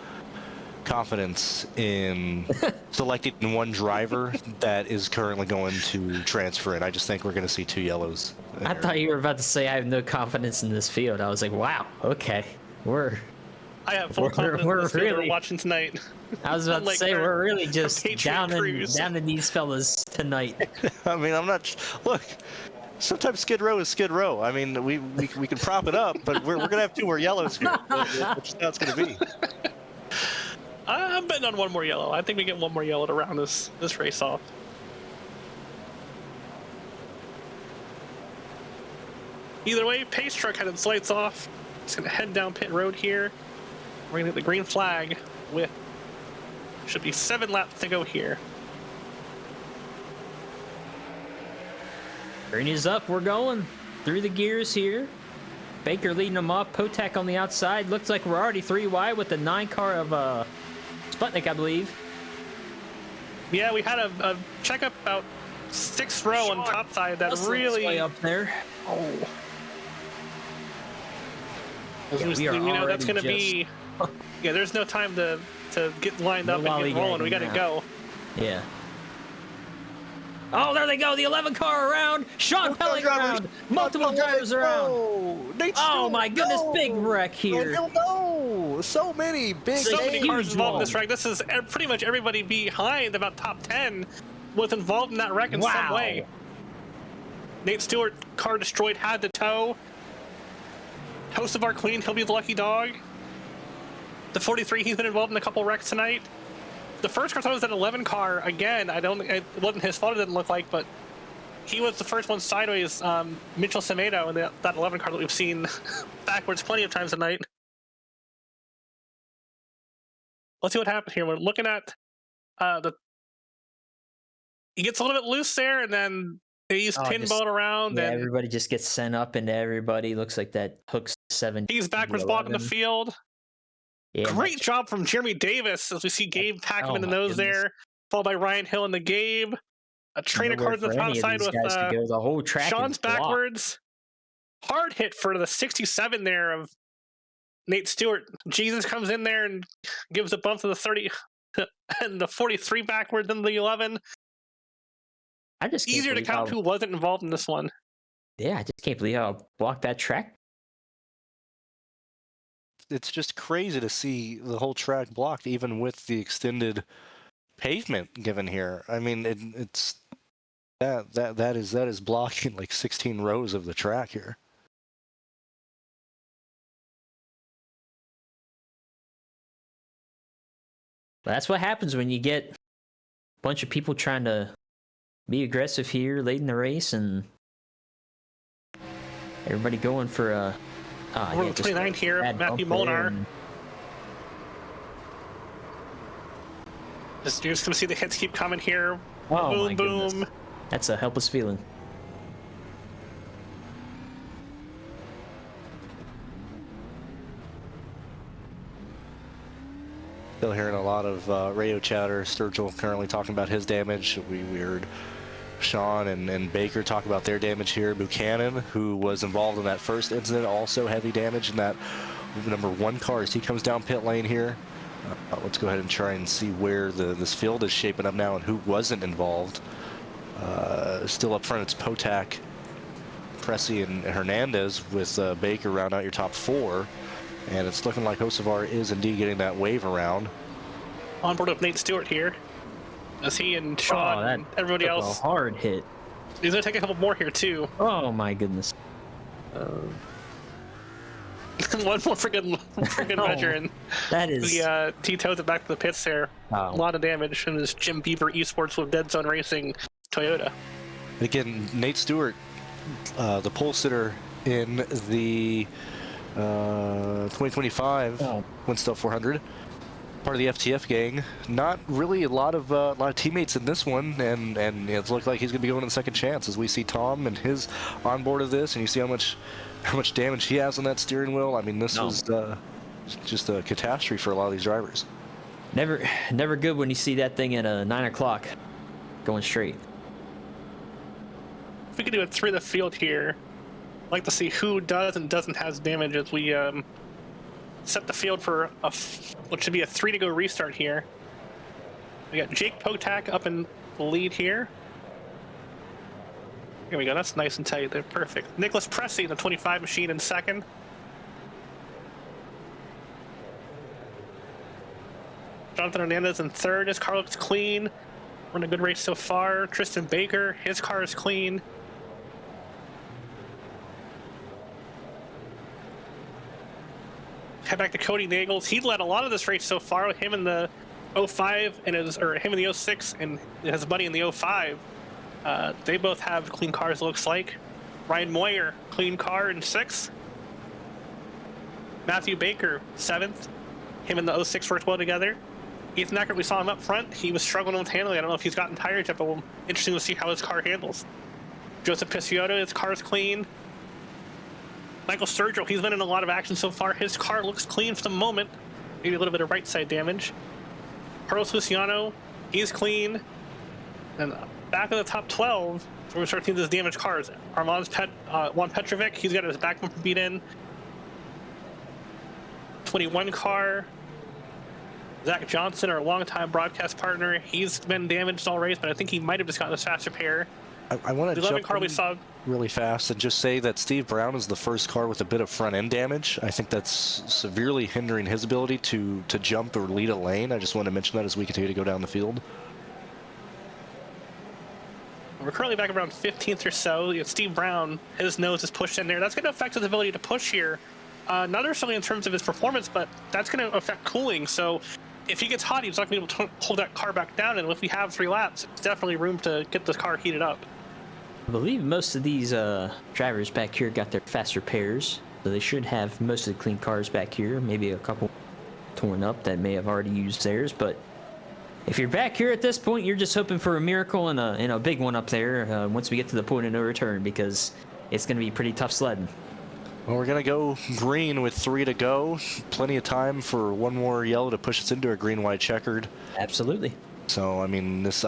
confidence in selecting one driver that is currently going to transfer in. I just think we're going to see two yellows. I thought you were about to say I have no confidence in this field. I was like, wow, okay, I have full confidence in this field really we're watching tonight. I was about to say we're really just down Cruise. in these fellas tonight. I mean, I'm not. Look, sometimes Skid Row is Skid Row. I mean, we can prop it up, but we're gonna have two more yellows here. Which is how it's gonna be. I'm betting on one more yellow. I think we get one more yellow to round this race off. Either way, Pace Truck had its lights off. It's gonna head down pit road here. We're gonna get the green flag with should be 7 laps to go here. Green is up. We're going through the gears here. Baker leading them off. Potak on the outside. Looks like we're already 3 wide with the 9 car of Sputnik, I believe. Yeah, we had a checkup about 6th row on top side that really way up there. Oh. Yeah, we are that's going to be. Yeah, there's no time to get lined up and get rolling. We got to go. Yeah. Oh, there they go. The 11 car around. Sean Pelling around. Multiple drivers around. Oh my goodness, big wreck here. No, so many cars involved in this wreck. This is pretty much everybody behind about top 10 was involved in that wreck in some way. Nate Stewart, car destroyed, had to tow. Host of our Queen, he'll be the lucky dog. The 43, he's been involved in a couple wrecks tonight. The first car was an 11 car. Again, it wasn't his fault, it didn't look like, but he was the first one sideways. Mitchell Semedo in that 11 car that we've seen backwards plenty of times tonight. Let's see what happens here. We're looking at he gets a little bit loose there, and then they use pinball around. Yeah, and everybody just gets sent up into everybody. Looks like that hooks 7. He's backwards blocking the field. Yeah, Great job from Jeremy Davis as we see Gabe pack him in the nose there, followed by Ryan Hill and the Gabe. A train of cars on the front side with the whole track. Sean's backwards. Hard hit for the 67 there of Nate Stewart. Jesus comes in there and gives a bump to the 30 and the 43 backwards in the 11. I just easier to count who wasn't involved in this one. Yeah, I just can't believe how I blocked that track. It's just crazy to see the whole track blocked, even with the extended pavement given here. I mean, it's that is blocking like 16 rows of the track here. That's what happens when you get a bunch of people trying to be aggressive here late in the race, and everybody going for a. We're 29 here, Matthew Molnar. You're just going to see the hits keep coming here. Oh, boom, boom. Goodness. That's a helpless feeling. Still hearing a lot of radio chatter. Sturgill currently talking about his damage. We heard Sean and Baker talk about their damage here. Buchanan, who was involved in that first incident, also heavy damage in that number 1 car as he comes down pit lane here. Let's go ahead and try and see where this field is shaping up now and who wasn't involved. Still up front, it's Potak, Pressy, and Hernandez with Baker round out your top 4. And it's looking like Hocevar is indeed getting that wave around. On board with Nate Stewart here. As he and Sean and everybody else. A hard hit. He's going to take a couple more here, too. Oh, my goodness. One more freaking measure, and that is... he T-toes it back to the pits there. Oh. A lot of damage from this Jim Beaver Esports with Dead Zone Racing Toyota. Again, Nate Stewart, the pole sitter in the 2025 Winstel 400, part of the FTF gang. Not really a lot of teammates in this one, and it looks like he's going to be going to the second chance as we see Tom and his onboard of this, and you see how much damage he has on that steering wheel. I mean, this was just a catastrophe for a lot of these drivers. Never good when you see that thing at 9 o'clock going straight. If we could do it through the field here, I'd like to see who does and doesn't have damage as we set the field for what should be a 3 to go restart here. We got Jake Potak up in the lead here. Here we go. That's nice and tight. They're perfect. Nicholas Pressey, the 25 machine, in second. Jonathan Hernandez in third. His car looks clean. We're in a good race so far. Tristan Baker, his car is clean. Head back to Cody Nagels. He led a lot of this race so far. Him in the 05 and him in the 06 and his buddy in the 05. They both have clean cars, looks like. Ryan Moyer, clean car in 6th. Matthew Baker, 7th. Him and the 06 worked well together. Ethan Eckert, we saw him up front. He was struggling with handling. I don't know if he's gotten tired yet, but interesting to see how his car handles. Joseph Picciotto, his car's clean. Michael Sturgill, he's been in a lot of action so far. His car looks clean for the moment. Maybe a little bit of right side damage. Carlos Luciano, he's clean. And back of the top 12, we're going to start seeing those damaged cars. Juan Petrovic, he's got his back bumper beat in. 21 car. Zach Johnson, our longtime broadcast partner, he's been damaged all race, but I think he might have just gotten his fast repair. I want to jump car we saw really fast and just say that Steve Brown is the first car with a bit of front end damage. I think that's severely hindering his ability to jump or lead a lane. I just want to mention that as we continue to go down the field. We're currently back around 15th or so. You have Steve Brown, his nose is pushed in there. That's going to affect his ability to push here. Not necessarily in terms of his performance, but that's going to affect cooling. So if he gets hot, he's not going to be able to hold that car back down. And if we have 3 laps, it's definitely room to get this car heated up. I believe most of these drivers back here got their fast repairs, so they should have most of the clean cars back here. Maybe a couple torn up that may have already used theirs, but if you're back here at this point, you're just hoping for a miracle and a big one up there once we get to the point of no return, because it's going to be pretty tough sledding. Well, we're going to go green with 3 to go. Plenty of time for one more yellow to push us into a green-white checkered. Absolutely. So I mean, this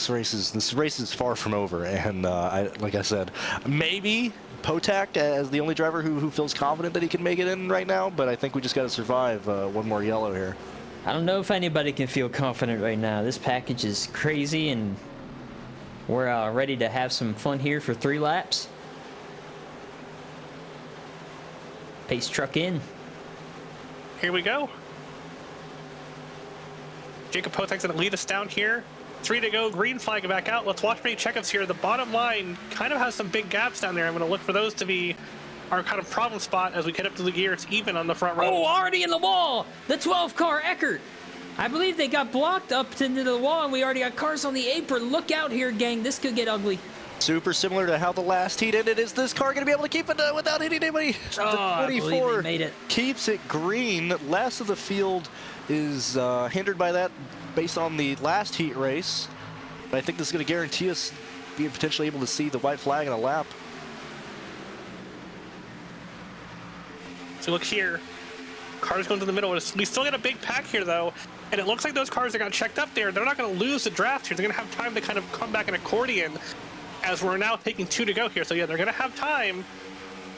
race is far from over, and like I said, maybe Potak as the only driver who feels confident that he can make it in right now, but I think we just got to survive one more yellow here. I don't know if anybody can feel confident right now. This package is crazy, and we're ready to have some fun here for 3 laps. Pace truck in. Here we go. Jacob Potak's going to lead us down here. 3 to go, green flag back out. Let's watch many checkups here. The bottom line kind of has some big gaps down there. I'm going to look for those to be our kind of problem spot as we get up to the gear. It's even on the front row. Oh, already in the wall. The 12 car Eckert. I believe they got blocked up into the wall, and we already got cars on the apron. Look out here, gang. This could get ugly. Super similar to how the last heat ended. Is this car going to be able to keep it without hitting anybody? Oh, I believe they made it. Keeps it green. Last of the field is hindered by that based on the last heat race. But I think this is going to guarantee us being potentially able to see the white flag in a lap. So look here. Cars going to the middle. We still got a big pack here, though. And it looks like those cars that got checked up there, they're not going to lose the draft here. They're going to have time to kind of come back in accordion as we're now taking 2 to go here. So yeah, they're going to have time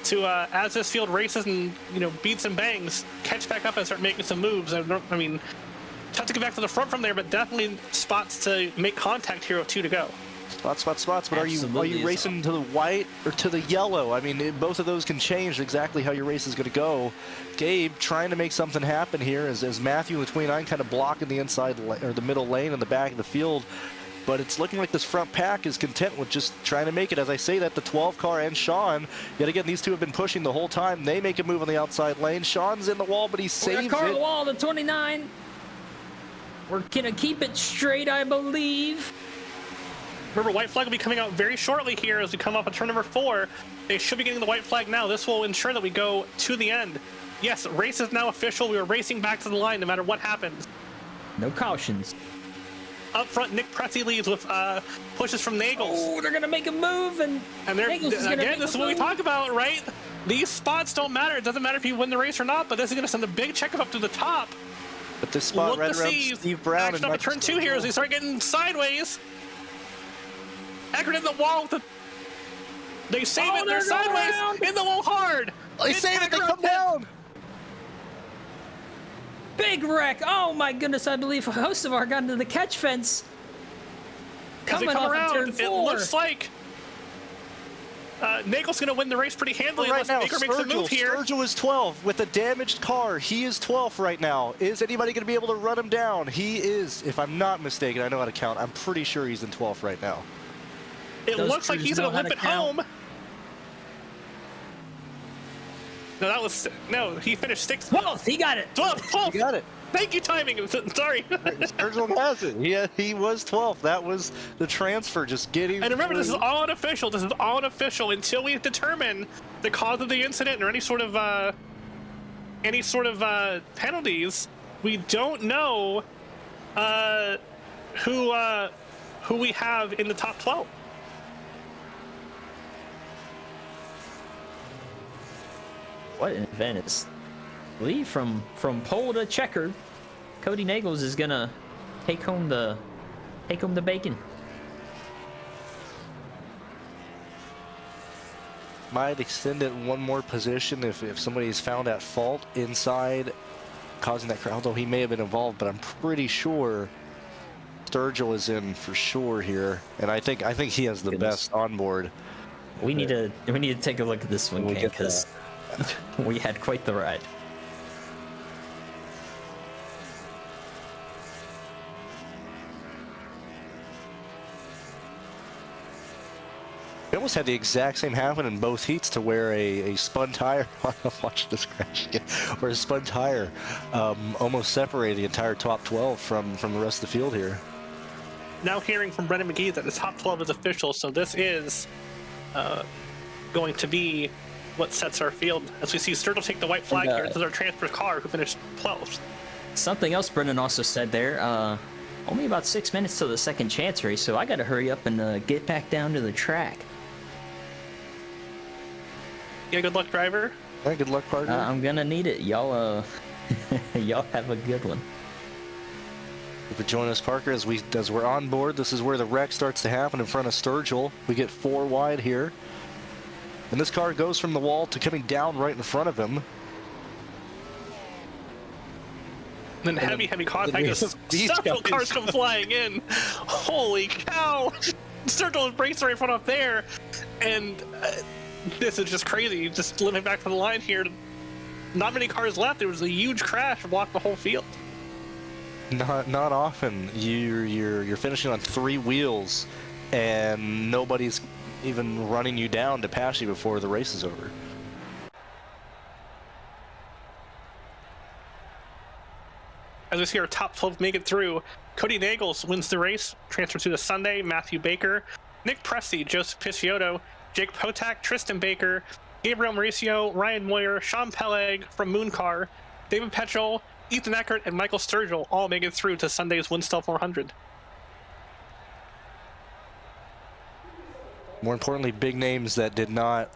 to, as this field races and, beats and bangs, catch back up and start making some moves. I mean, tough to get back to the front from there, but definitely spots to make contact here with 2 to go. Spots. But are you Absolutely racing to the white or to the yellow? I mean, both of those can change exactly how your race is going to go. Gabe trying to make something happen here as Matthew and the 29 kind of blocking the inside or the middle lane in the back of the field. But it's looking like this front pack is content with just trying to make it. As I say that, the 12 car and Sean, yet again, these two have been pushing the whole time. They make a move on the outside lane. Sean's in the wall, but he saves car it. the wall, the 29. We're gonna keep it straight, I believe. Remember, white flag will be coming out very shortly here as we come up on turn number 4. They should be getting the white flag now. This will ensure that we go to the end. Yes, race is now official. We are racing back to the line no matter what happens. No cautions. Up front, Nick Pressey leads with pushes from Nagels. Oh, they're gonna make a move, and they're Nagels is gonna again, make this is a what we move. talk about, right? These spots don't matter. It doesn't matter if you win the race or not, but this is going to send a big checkup up to the top. But this spot Look right to around see Steve Brown action and up at turn 2 here as they start getting sideways. Eckert in the wall. They save it. They're sideways around. in the wall hard. They save it. They come down. Big wreck. Oh my goodness, I believe host of our got into the catch fence. As they Coming come off around, of turn 4. it looks like Nagel's going to win the race pretty handily Right unless now, Baker makes a move here. Sturgill is 12 with a damaged car. He is 12th right now. Is anybody going to be able to run him down? He is, if I'm not mistaken, I know how to count. I'm pretty sure he's in 12th right now. It Those looks like crews he's going know to how limp to it count. home. No, he finished 6th. 12th, he got it. 12th. You got it. Thank you, timing. Sorry. Sturgill has it. He was 12th. That was the transfer, just getting. And remember, this is through. all unofficial. This is all unofficial until we determine the cause of the incident or any sort of penalties. We don't know who we have in the top 12. What an event is. Lee from pole to checker. Cody Nagels is gonna take home the bacon. Might extend it one more position if somebody's found at fault inside, causing that crowd. Although he may have been involved, but I'm pretty sure Sturgill is in for sure here, and I think he has the best on board. We need to take a look at this one, We'll Ken, get because we had quite the ride. We almost had the exact same happen in both heats to where a spun tire, watch this crash again, where a spun tire almost separated the entire top 12 from the rest of the field here. Now hearing from Brendan McGee that the top 12 is official, so this is going to be what sets our field. As we see Sturgill take the white flag here, this is our transfer car who finished 12th. Something else Brendan also said there, only about 6 minutes till the second chance race, so I gotta hurry up and get back down to the track. Yeah, good luck, driver. Yeah, good luck, partner. I'm gonna need it. Y'all y'all have a good one. If you join us, Parker, as we're on board, this is where the wreck starts to happen in front of Sturgill. We get 4 wide here. And this car goes from the wall to coming down right in front of him. And then heavy contact as several cars come flying in. Holy cow! Sturgill is braced right in front of there. And this is just crazy. Just living back to the line here. Not many cars left. There was a huge crash that blocked the whole field. Not often. You're finishing on 3 wheels, and nobody's even running you down to pass you before the race is over. As we see our top 12 make it through, Cody Nagels wins the race, transfers to the Sunday, Matthew Baker, Nick Pressey, Joseph Picciotto, Jake Potak, Tristan Baker, Gabriel Mauricio, Ryan Moyer, Sean Peleg from Mooncar, David Petrol, Ethan Eckert, and Michael Sturgill all make it through to Sunday's Winstel 400. More importantly, big names that did not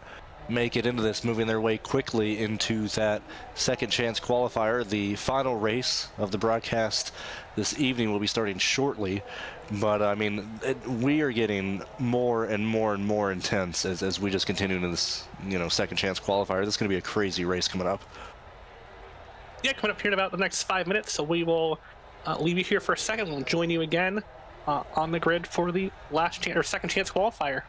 make it into this, moving their way quickly into that second chance qualifier. The final race of the broadcast this evening will be starting shortly, but I mean, we are getting more and more and more intense as we just continue into this, second chance qualifier. This is going to be a crazy race coming up. Yeah, coming up here in about the next 5 minutes, so we will leave you here for a second. We'll join you again on the grid for the last chance or second chance qualifier.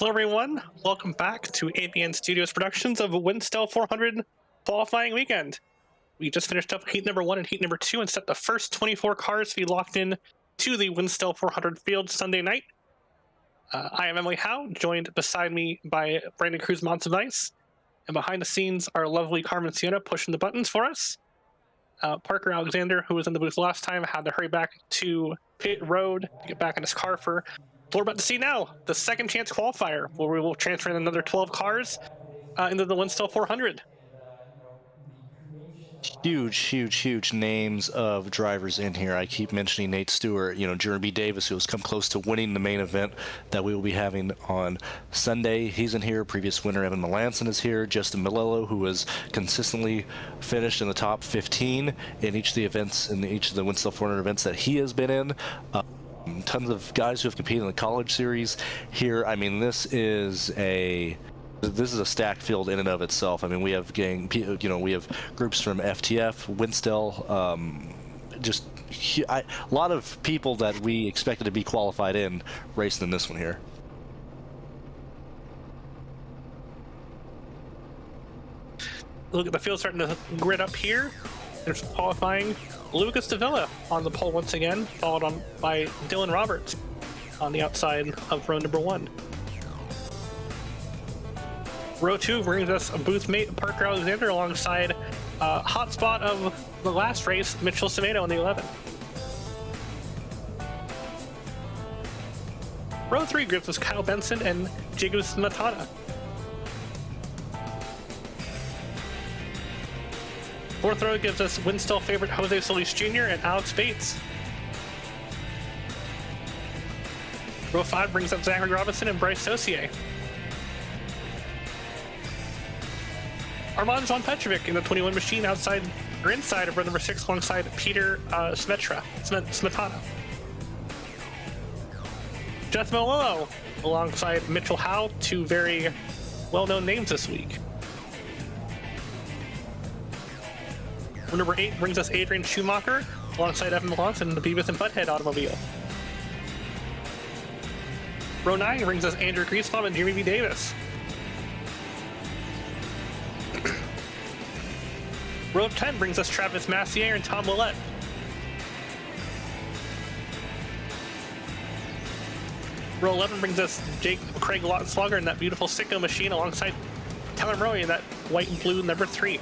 Hello everyone, welcome back to ABN Studios productions of Winstel 400 qualifying weekend. We just finished up heat number 1 and heat number 2 and set the first 24 cars to be locked in to the Winstel 400 field Sunday night. I am Emily Howe, joined beside me by Brandon Cruz Monsivice, and behind the scenes our lovely Carmen and Sienna pushing the buttons for us. Parker Alexander, who was in the booth last time, had to hurry back to pit road to get back in his car for what we're about to see now, the second chance qualifier, where we will transfer in another 12 cars into the Winstel 400. Huge names of drivers in here. I keep mentioning Nate Stewart, Jeremy B. Davis, who has come close to winning the main event that we will be having on Sunday. He's in here. Previous winner Evan Melanson is here. Justin Malello, who has consistently finished in the top 15 in each of the events, in each of the Winstel 400 events that he has been in. Tons of guys who have competed in the college series here. I mean, this is a stacked field in and of itself. I mean, we have we have groups from FTF, Winstel, a lot of people that we expected to be qualified in racing in this one here. Look at the field starting to grid up here. There's qualifying. Lucas Davila on the pole once again, followed on by Dylan Roberts on the outside of row number 1. Row 2 brings us a booth mate Parker Alexander alongside hotspot of the last race, Mitchell Semedo in the 11. Row 3 gives us Kyle Benson and Jacob Smetana. Fourth row gives us Winstel favorite Jose Solis Jr. and Alex Bates. Row 5 brings up Zachary Robinson and Bryce Saucier. Armand John Petrovic in the 21 machine inside of row number 6 alongside Peter Smetana. Jeff Malillo alongside Mitchell Howe, two very well-known names this week. Row number 8 brings us Adrian Schumacher alongside Evan Melanson in the Beavis and Butthead automobile. Row 9 brings us Andrew Griesbaum and Jeremy B. Davis. Row 10 brings us Travis Massier and Tom Willett. Row 11 brings us Craig Slogger in that beautiful Sicko machine alongside Tyler Murray in that white and blue number 3.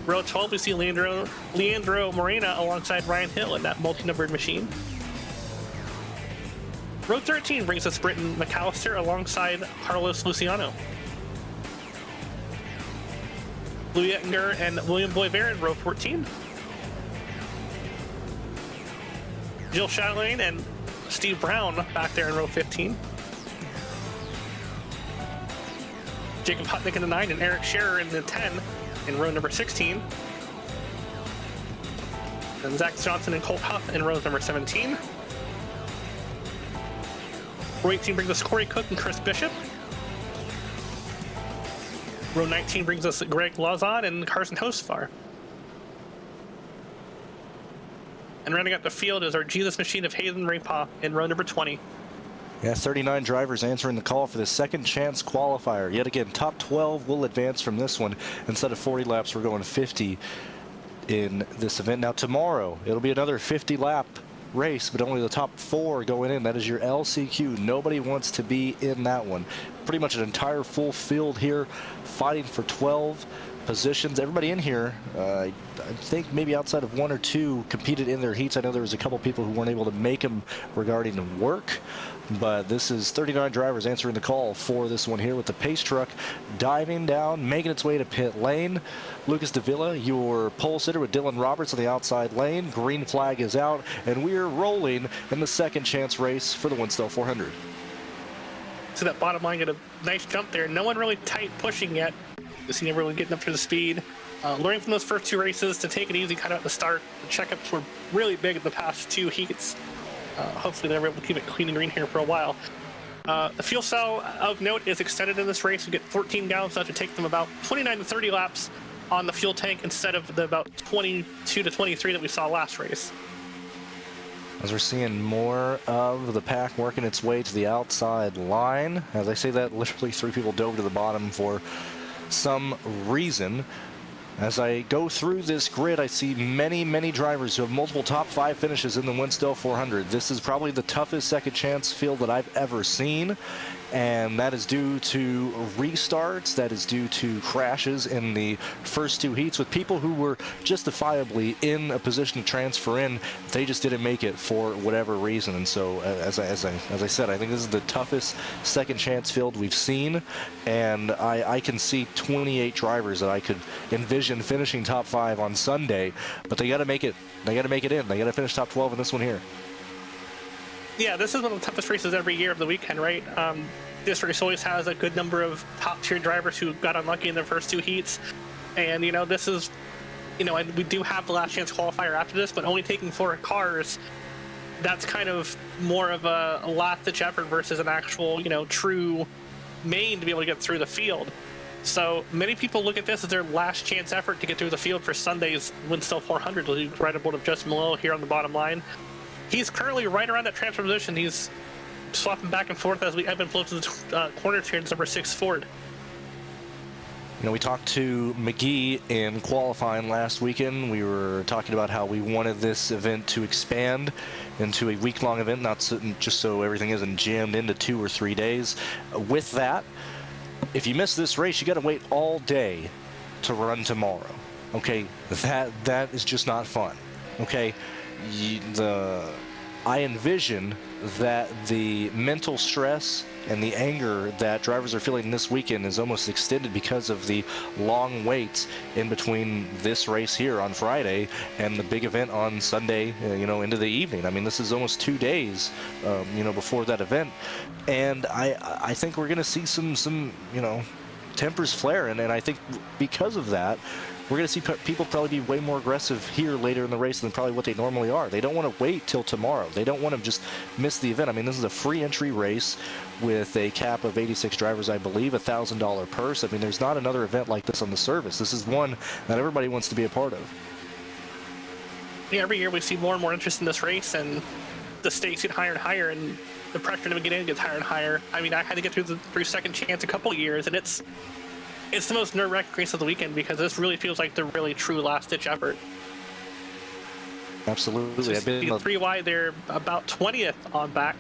Row 12 we see Leandro Morena alongside Ryan Hill in that multi-numbered machine. Row 13 brings us Britton McAllister alongside Carlos Luciano. Lou Yettinger and William Boisvert in row 14. Jill Chatelaine and Steve Brown back there in row 15. Jacob Hutnick in the 9 and Eric Scherer in the 10 in row number 16. And Zach Johnson and Colt Huff in row number 17. Row 18 brings us Corey Cook and Chris Bishop. Row 19 brings us Greg Lauzon and Carson Hostfar. And rounding out the field is our Jesus Machine of Hayden Raypaw in row number 20. Yeah, 39 drivers answering the call for the second chance qualifier. Yet again, top 12 will advance from this one. Instead of 40 laps, we're going 50 in this event. Now tomorrow, it'll be another 50-lap race, but only the top 4 going in. That is your LCQ. Nobody wants to be in that one. Pretty much an entire full field here fighting for 12 positions. Everybody in here, I think maybe outside of 1 or 2 competed in their heats. I know there was a couple people who weren't able to make them regarding work, but this is 39 drivers answering the call for this one here with the pace truck diving down, making its way to pit lane. Lucas Davila, your pole sitter with Dylan Roberts on the outside lane. Green flag is out, and we're rolling in the second chance race for the Winstel 400. So that bottom line got a nice jump there. No one really tight pushing yet. You see everyone getting up to the speed. Learning from those first 2 races to take it easy kind of at the start. The checkups were really big in the past 2 heats. Hopefully they're able to keep it clean and green here for a while. The fuel cell of note is extended in this race. We get 14 gallons. That should take them about 29 to 30 laps on the fuel tank instead of the about 22 to 23 that we saw last race. as we're seeing more of the pack working its way to the outside line. As I say that, literally 3 people dove to the bottom for some reason. As I go through this grid, I see many, many drivers who have multiple top 5 finishes in the Winstel 400. This is probably the toughest second chance field that I've ever seen, and that is due to restarts, that is due to crashes in the first 2 heats with people who were justifiably in a position to transfer in. They just didn't make it for whatever reason. And so, as I said, I think this is the toughest second chance field we've seen, and I can see 28 drivers that I could envision finishing top 5 on Sunday, but they got to make it. They got to make it in. They got to finish top 12 in this one here. Yeah, this is one of the toughest races every year of the weekend, right? This race always has a good number of top-tier drivers who got unlucky in their first 2 heats, and this is, and we do have the last chance qualifier after this, but only taking 4 cars. That's kind of more of a last-ditch effort versus an actual, true main to be able to get through the field. So many people look at this as their last chance effort to get through the field for Sunday's Winstel 400. Right aboard of Justin Malone here on the bottom line. He's currently right around that transfer position. He's swapping back and forth as we ebb and flow to the corners here in number 6 Ford. We talked to McGee in qualifying last weekend. We were talking about how we wanted this event to expand into a week-long event, not just so everything isn't jammed into 2 or 3 days. With that, if you miss this race, you got to wait all day to run tomorrow. Okay, that is just not fun. Okay, I envision that the mental stress and the anger that drivers are feeling this weekend is almost extended because of the long waits in between this race here on Friday and the big event on Sunday, into the evening. I mean, this is almost 2 days, before that event. And I think we're going to see some tempers flare. And I think because of that, we're going to see people probably be way more aggressive here later in the race than probably what they normally are. They don't want to wait till tomorrow. They don't want to just miss the event. I mean, this is a free entry race with a cap of 86 drivers, I believe, $1,000 purse. I mean, there's not another event like this on the service. This is one that everybody wants to be a part of. Yeah, every year we see more and more interest in this race, and the stakes get higher and higher, and the pressure to get in gets higher and higher. I mean, I had to get through second chance a couple years, and it's the most nerve-wracking race of the weekend because this really feels like the really true last-ditch effort. Absolutely. I've been 3 wide. They're about 20th on back.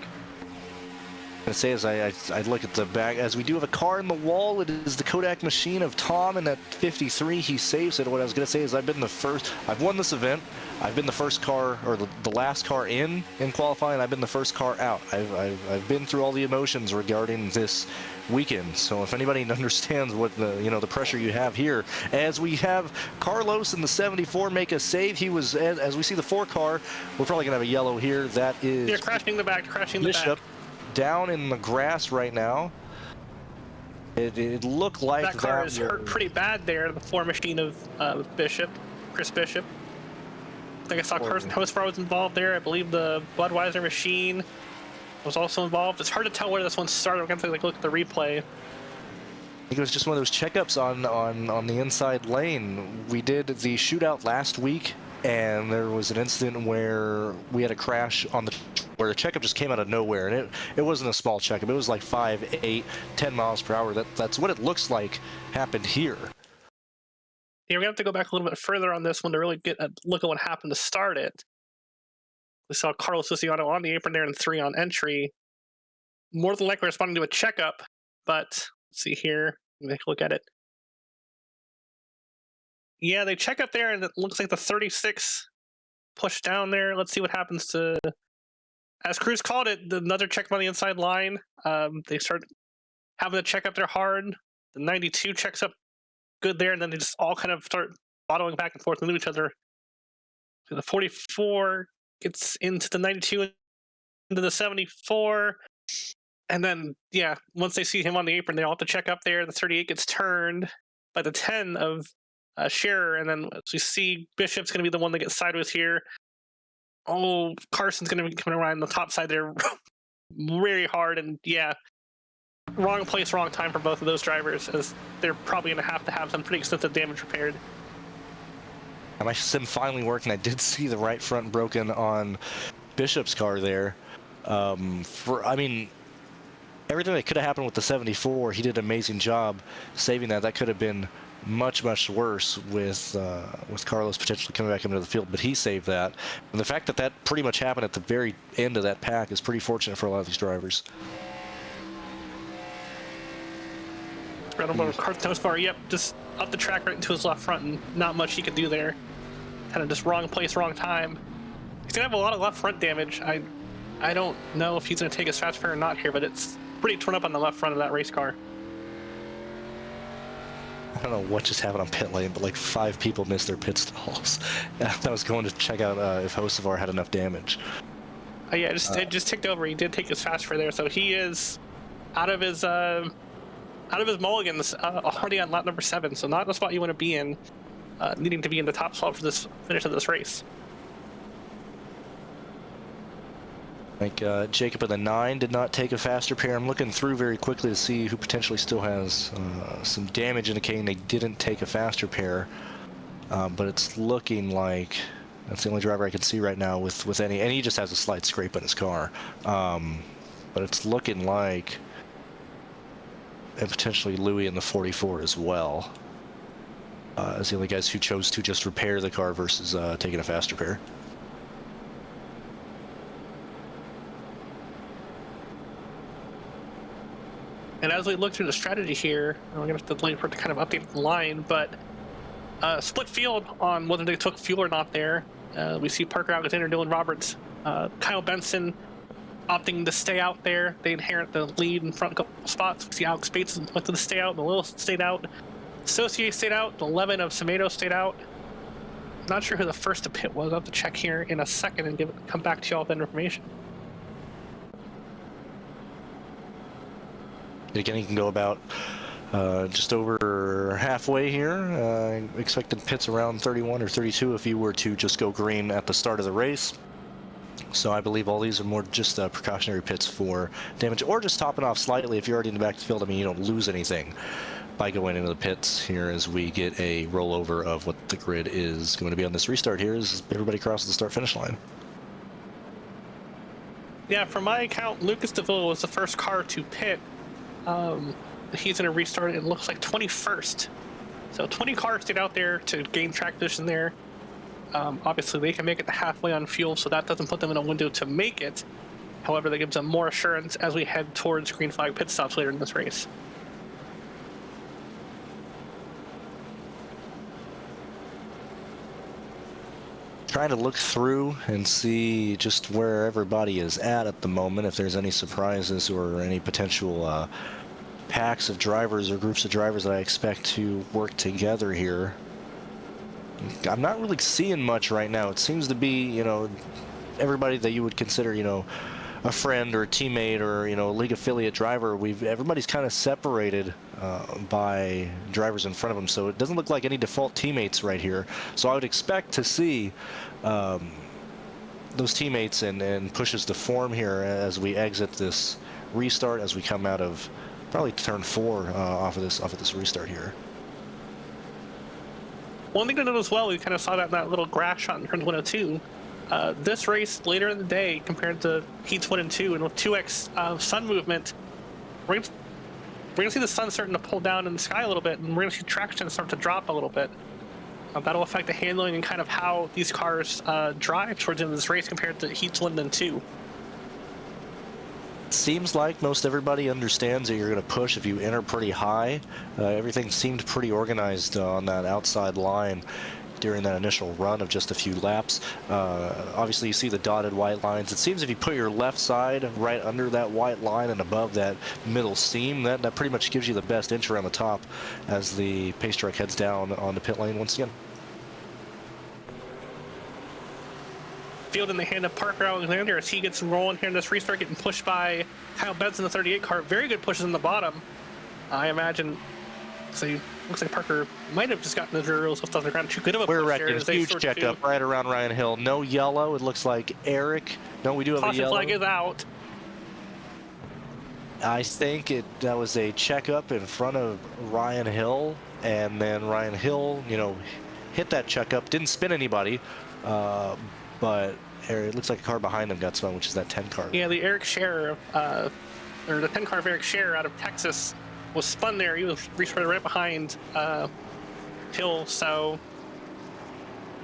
I say as I look at the back, as we do have a car in the wall, it is the Kodak machine of Tom in that 53. He saves it. What I was going to say is I've won this event. I've been the first car, or the last car in qualifying. I've been the first car out. I've been through all the emotions regarding this weekend. So if anybody understands what the pressure you have here, as we have Carlos in the 74 make a save. He was, as we see the 4 car, we're probably going to have a yellow here. That is... You're crashing the back, Bishop down in the grass right now. It looked like that car is hurt pretty bad there. The 4 machine of Chris Bishop. I think I saw Carson Hosfar was involved there. I believe the Budweiser machine was also involved. It's hard to tell where this one started. We're going to look at the replay. I think it was just one of those checkups on the inside lane. We did the shootout last week, and there was an incident where we had a crash where the checkup just came out of nowhere, and it wasn't a small checkup. It was like 5, 8, 10 miles per hour. That's what it looks like happened here. Yeah, we're going to have to go back a little bit further on this one to really get a look at what happened to start it. We saw Carlos Luciano on the apron there and 3 on entry. More than likely responding to a checkup, but let's see here. Let me take a look at it. Yeah, they check up there, and it looks like the 36 pushed down there. Let's see what happens to... As Cruz called it, another checkup on the inside line. They start having to check up there hard. The 92 checks up good there, and then they just all kind of start bottling back and forth into each other. So the 44 gets into the 92, into the 74, and then, yeah, once they see him on the apron, they all have to check up there. The 38 gets turned by the 10 of Scherer, and then as we see Bishop's going to be the one that gets sideways here. Oh, Carson's going to be coming around the top side there very hard, and yeah, wrong place, wrong time for both of those drivers, as they're probably going to have some pretty extensive damage repaired. My sim finally working. I did see the right front broken on Bishop's car there. I mean, everything that could have happened with the 74, he did an amazing job saving that. That could have been much worse with Carlos potentially coming back into the field, but he saved that. And the fact that that pretty much happened at the very end of that pack is pretty fortunate for a lot of these drivers. Right over Cart's nose bar. Yep, just up the track right into his left front, and not much he could do there. Kind of just wrong place, wrong time. He's gonna have a lot of left front damage. I don't know if he's gonna take his fast pair or not here, but it's pretty torn up on the left front of that race car. I don't know what just happened on pit lane, but like 5 people missed their pit stalls. I was going to check out if Hocevar had enough damage. Yeah, it just ticked over. He did take his fast pair there, so he is out of his mulligans already on lap number 7. So not the spot you want to be in, needing to be in the top spot for this finish of this race. Like Jacob in the 9 did not take a faster pair. I'm looking through very quickly to see who potentially still has some damage indicating they didn't take a faster pair. But it's looking like that's the only driver I can see right now with any, and he just has a slight scrape on his car. But it's looking like, and potentially Louis in the 44 as well, as the only guys who chose to just repair the car versus taking a faster pair. And as we look through the strategy here, we're going to have to wait for it to kind of update the line, but split field on whether they took fuel or not there. We see Parker Alexander, Dylan Roberts, Kyle Benson opting to stay out there. They inherit the lead in front a couple spots. We see Alex Bates elected to stay out, the Lewis stayed out, Saucier stayed out, the 11 of Semedo stayed out. Not sure who the first to pit was. I'll have to check here in a second and come back to y'all with that information. Again, he can go about just over halfway here. Expected pits around 31 or 32 if he were to just go green at the start of the race. So I believe all these are more just precautionary pits for damage, or just topping off slightly if you're already in the back of the field. I mean, you don't lose anything by going into the pits here as we get a rollover of what the grid is going to be on this restart here as everybody crosses the start-finish line. Yeah, from my account, Lucas DeVille was the first car to pit. He's going to restart it. It looks like 21st. So 20 cars stayed out there to gain track position there. Obviously, they can make it to halfway on fuel, so that doesn't put them in a window to make it. However, that gives them more assurance as we head towards green flag pit stops later in this race. Trying to look through and see just where everybody is at the moment, if there's any surprises or any potential packs of drivers or groups of drivers that I expect to work together here. I'm not really seeing much right now. It seems to be, you know, everybody that you would consider, you know, a friend or a teammate or, you know, a league affiliate driver. Everybody's kind of separated by drivers in front of them, so it doesn't look like any default teammates right here. So I would expect to see those teammates and pushes to form here as we exit this restart, as we come out of probably turn 4 off of this restart here. One thing to note as well, we kind of saw that in that little grass shot in turn 1 and 2. This race later in the day compared to heats 1 and 2, and with 2x sun movement, we're gonna see the sun starting to pull down in the sky a little bit, and we're gonna see traction start to drop a little bit. That'll affect the handling and kind of how these cars drive towards the end of this race compared to heats 1 and 2. Seems like most everybody understands that you're going to push if you enter pretty high. Everything seemed pretty organized on that outside line during that initial run of just a few laps. Obviously, you see the dotted white lines. It seems if you put your left side right under that white line and above that middle seam, that pretty much gives you the best inch around the top as the pace truck heads down on the pit lane once again. Field in the hand of Parker Alexander as he gets rolling here in this restart, getting pushed by Kyle Benson, the 38 car. Very good pushes in the bottom. I imagine. So looks like Parker might have just gotten the drills lift off the ground. Too good of a We're push wrecking. Huge checkup right around Ryan Hill. No yellow. It looks like Eric. No, we do have caution a yellow. flag is out. I think that was a checkup in front of Ryan Hill, and then Ryan Hill, you know, hit that checkup. Didn't spin anybody, but area. It looks like a car behind them got spun, which is that 10 car. Yeah, the Eric Scherer, or the 10 car of Eric Scherer out of Texas was spun there. He was restarted right behind Hill, so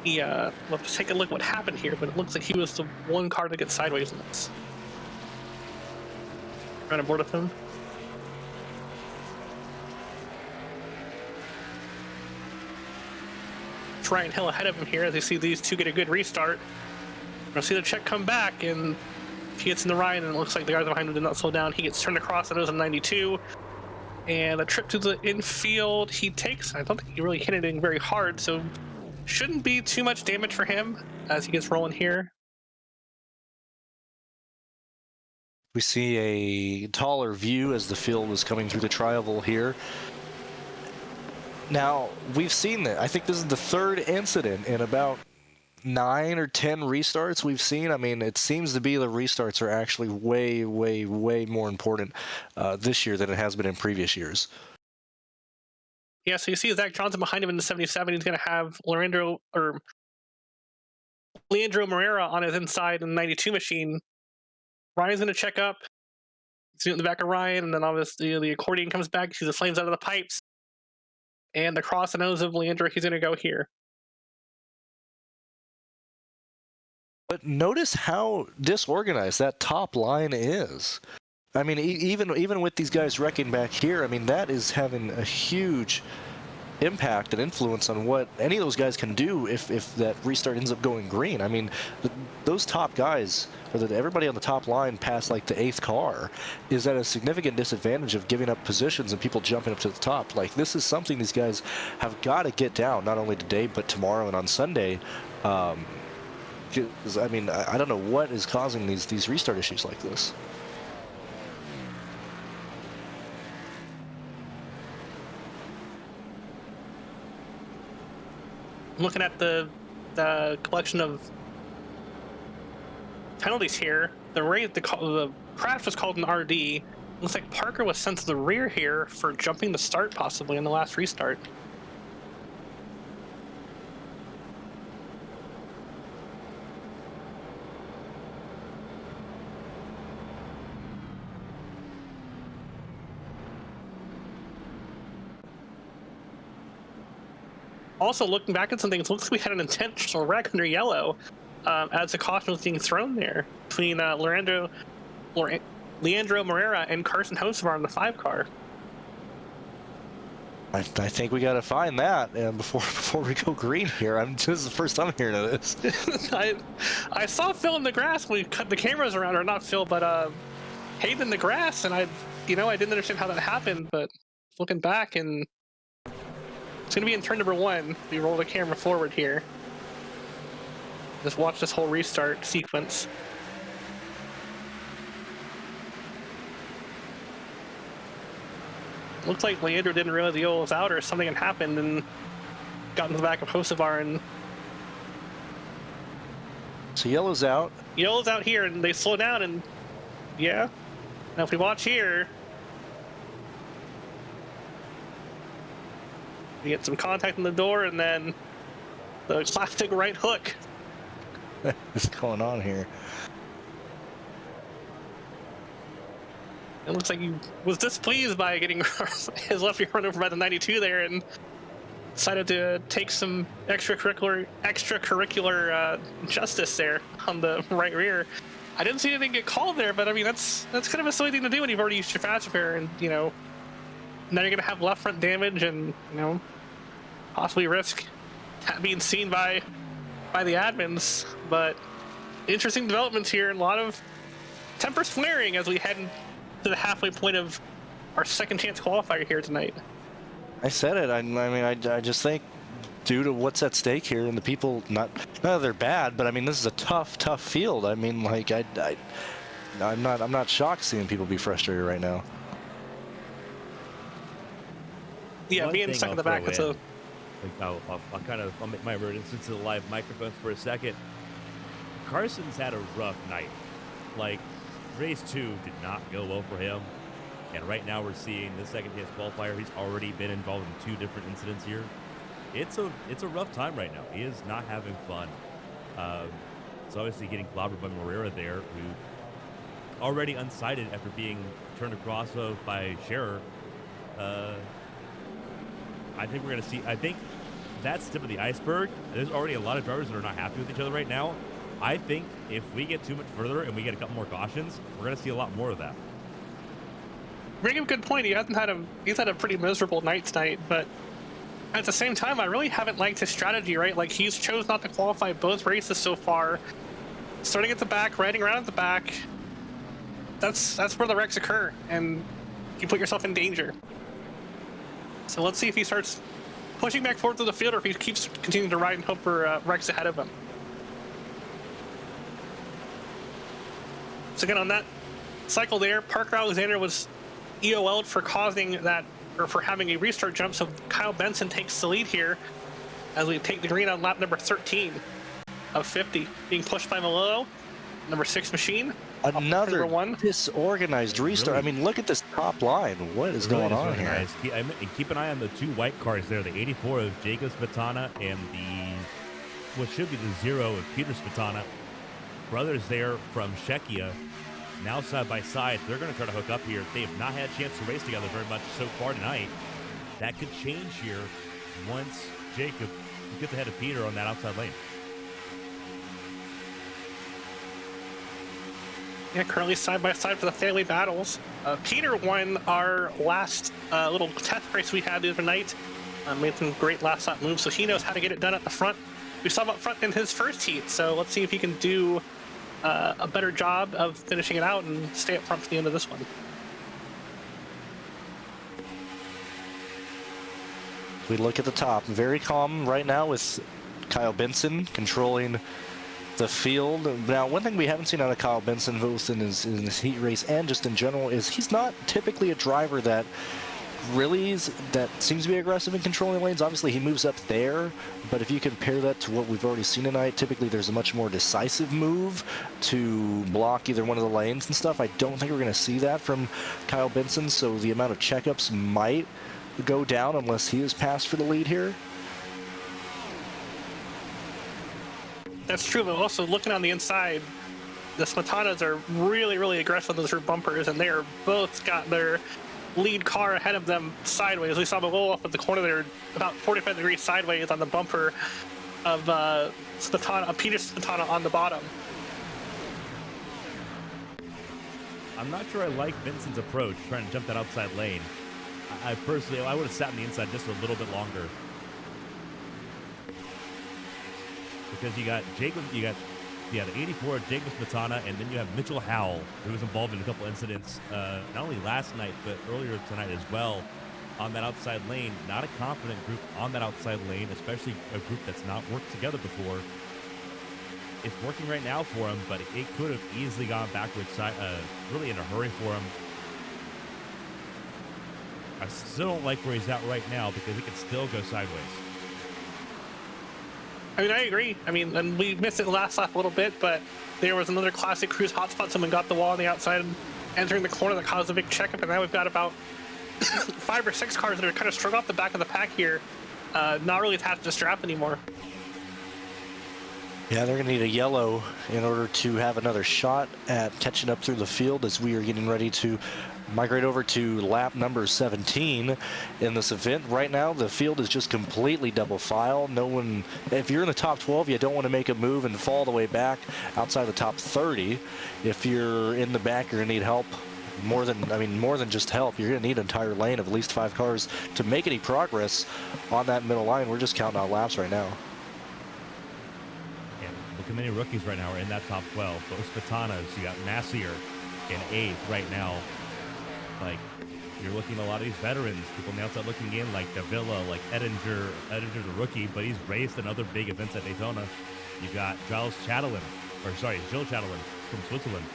he, we'll have to take a look what happened here, but it looks like he was the one car to get sideways in this. Right on board with him. It's Ryan Hill ahead of him here as you see these two get a good restart. We'll see the check come back, and he gets into Ryan, and it looks like the guys behind him did not slow down. He gets turned across, and it was a 92. And a trip to the infield, he takes. I don't think he really hit anything very hard, so shouldn't be too much damage for him as he gets rolling here. We see a taller view as the field is coming through the tri-oval here. Now, we've seen that. I think this is the third incident in about 9 or 10 restarts we've seen. I mean, it seems to be the restarts are actually way, way, way more important this year than it has been in previous years. Yeah, so you see Zach Johnson behind him in the 77. He's going to have Leandro Moreira on his inside in the 92 machine. Ryan's going to check up. See it in the back of Ryan, and then obviously the accordion comes back. You see the flames out of the pipes. And across the nose of Leandro, he's going to go here. But notice how disorganized that top line is. I mean, even with these guys wrecking back here, I mean, that is having a huge impact and influence on what any of those guys can do if that restart ends up going green. I mean, those top guys, or everybody on the top line past like the 8th car, is at a significant disadvantage of giving up positions and people jumping up to the top. Like, this is something these guys have got to get down, not only today, but tomorrow and on Sunday. I mean, I don't know what is causing these restart issues like this. Looking at the collection of penalties here, the crash was called an RD. Looks like Parker was sent to the rear here for jumping the start, possibly in the last restart. Also, looking back at some things, it looks like we had an intentional wreck under yellow as the caution was being thrown there between Leandro Moreira and Carson Hocevar in the 5 car. I think we got to find that before we go green here. This is the first time I'm hearing of this. I saw Phil in the grass when we cut the cameras around, or not Phil, but Hayden in the grass, and I didn't understand how that happened, but looking back, and it's going to be in turn number 1. We roll the camera forward here. Just watch this whole restart sequence. Looks like Leandro didn't realize the yellow was out, or something had happened and got in the back of Hocevar. And so yellow's out. Yellow's out here, and they slow down, and yeah. Now if we watch here, we get some contact in the door, and then the classic right hook. What's going on here? It looks like he was displeased by getting his left rear run over by the 92 there, and decided to take some extracurricular justice there on the right rear. I didn't see anything get called there, but I mean that's kind of a silly thing to do when you've already used your fast repair, and now you're gonna have left front damage, and possibly risk that being seen by the admins. But interesting developments here, and a lot of tempers flaring as we head to the halfway point of our second chance qualifier here tonight. I said it. I mean, I just think due to what's at stake here, and the people, not that they're bad, but I mean, this is a tough field. I mean, like I'm not shocked seeing people be frustrated right now. Yeah, being stuck in the back. That's a. I'll make my word into the live microphones for a second. Carson's had a rough night. Like, race 2 did not go well for him, and right now we're seeing the second chance qualifier. He's already been involved in 2 different incidents here. It's a rough time right now. He is not having fun. It's obviously getting clobbered by Moreira there, who already unsighted after being turned across of by Scherer. I think we're going to see, I think that's tip of the iceberg. There's already a lot of drivers that are not happy with each other right now. I think if we get too much further and we get a couple more cautions, we're going to see a lot more of that. Bring up a good point. He's had a pretty miserable night tonight, but at the same time, I really haven't liked his strategy, right? Like, he's chose not to qualify both races so far. Starting at the back, riding around at the back. That's where the wrecks occur, and you put yourself in danger. So let's see if he starts pushing back forward through the field, or if he keeps continuing to ride and hope for wrecks ahead of him. So again, on that cycle there, Parker Alexander was EOL'd for causing that, or for having a restart jump. So Kyle Benson takes the lead here as we take the green on lap number 13 of 50, being pushed by Malillo, number 6 machine. Another number 1 disorganized restart. Really? I mean, look at this top line. What is going on here? And keep an eye on the 2 white cars there, the 84 of Jacob Spatana and what should be the 0 of Peter Spatana. Brothers there from Czechia, now side by side. They're going to try to hook up here. They have not had a chance to race together very much so far tonight. That could change here once Jacob gets ahead of Peter on that outside lane. Yeah, currently side by side for the family battles. Peter won our last little test race we had the other night. Made some great last lap moves, so he knows how to get it done at the front. We saw him up front in his first heat, so let's see if he can do a better job of finishing it out and stay up front for the end of this one. We look at the top, very calm right now with Kyle Benson controlling the field. Now, one thing we haven't seen out of Kyle Benson, both in his heat race and just in general, is he's not typically a driver that seems to be aggressive in controlling lanes. Obviously, he moves up there, but if you compare that to what we've already seen tonight, typically there's a much more decisive move to block either one of the lanes and stuff. I don't think we're going to see that from Kyle Benson, so the amount of checkups might go down unless he is passed for the lead here. That's true, but also looking on the inside, the Smatanas are really, really aggressive on those rear bumpers, and they are both got their lead car ahead of them sideways. We saw the roll off at the corner there, about 45 degrees sideways on the bumper of Peter Spatana on the bottom. I'm not sure I like Vincent's approach, trying to jump that outside lane. I personally would have sat on the inside just a little bit longer. Because you got Jacob, the 84 of Jacob Spatana, and then you have Mitchell Howell, who was involved in a couple incidents, not only last night, but earlier tonight as well, on that outside lane. Not a confident group on that outside lane, especially a group that's not worked together before. It's working right now for him, but it could have easily gone backwards, really in a hurry for him. I still don't like where he's at right now because it could still go sideways. I mean, I agree. I mean, and we missed it last lap a little bit, but there was another classic cruise hotspot. Someone got the wall on the outside, entering the corner that caused a big checkup, and now we've got about 5 or 6 cars that are kind of strung off the back of the pack here, not really attached to the strap anymore. Yeah, they're going to need a yellow in order to have another shot at catching up through the field as we are getting ready to migrate over to lap number 17 in this event. Right now, the field is just completely double file. No one, if you're in the top 12, you don't want to make a move and fall the way back outside the top 30. If you're in the back, you're going to need help. More than just help. You're going to need an entire lane of at least 5 cars to make any progress on that middle line. We're just counting out laps right now. Look how many rookies right now are in that top 12. Both Spatanas, you got Massier in 8th right now. Like, you're looking at a lot of these veterans, people on the outside looking in, like Davila, like Edinger the rookie, but he's raced in other big events at Daytona. You got Gilles Chatelain from Switzerland.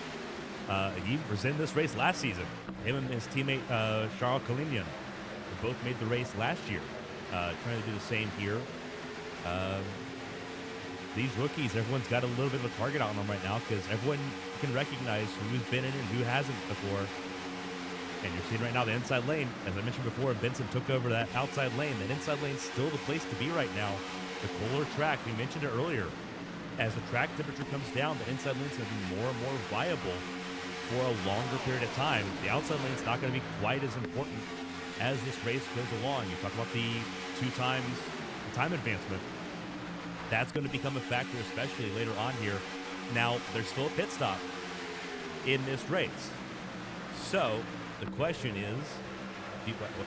He was in this race last season. Him and his teammate Charles Collignon both made the race last year. Trying to do the same here. These rookies, everyone's got a little bit of a target on them right now because everyone can recognize who's been in and who hasn't before. And you're seeing right now the inside lane, as I mentioned before, Benson took over that outside lane. That inside lane's still the place to be right now. The Kohler track, we mentioned it earlier. as the track temperature comes down, the inside lane's going to be more and more viable for a longer period of time. The outside lane's not going to be quite as important as this race goes along. You talk about the 2 times the time advancement. That's going to become a factor, especially later on here. Now, there's still a pit stop in this race. So the question is,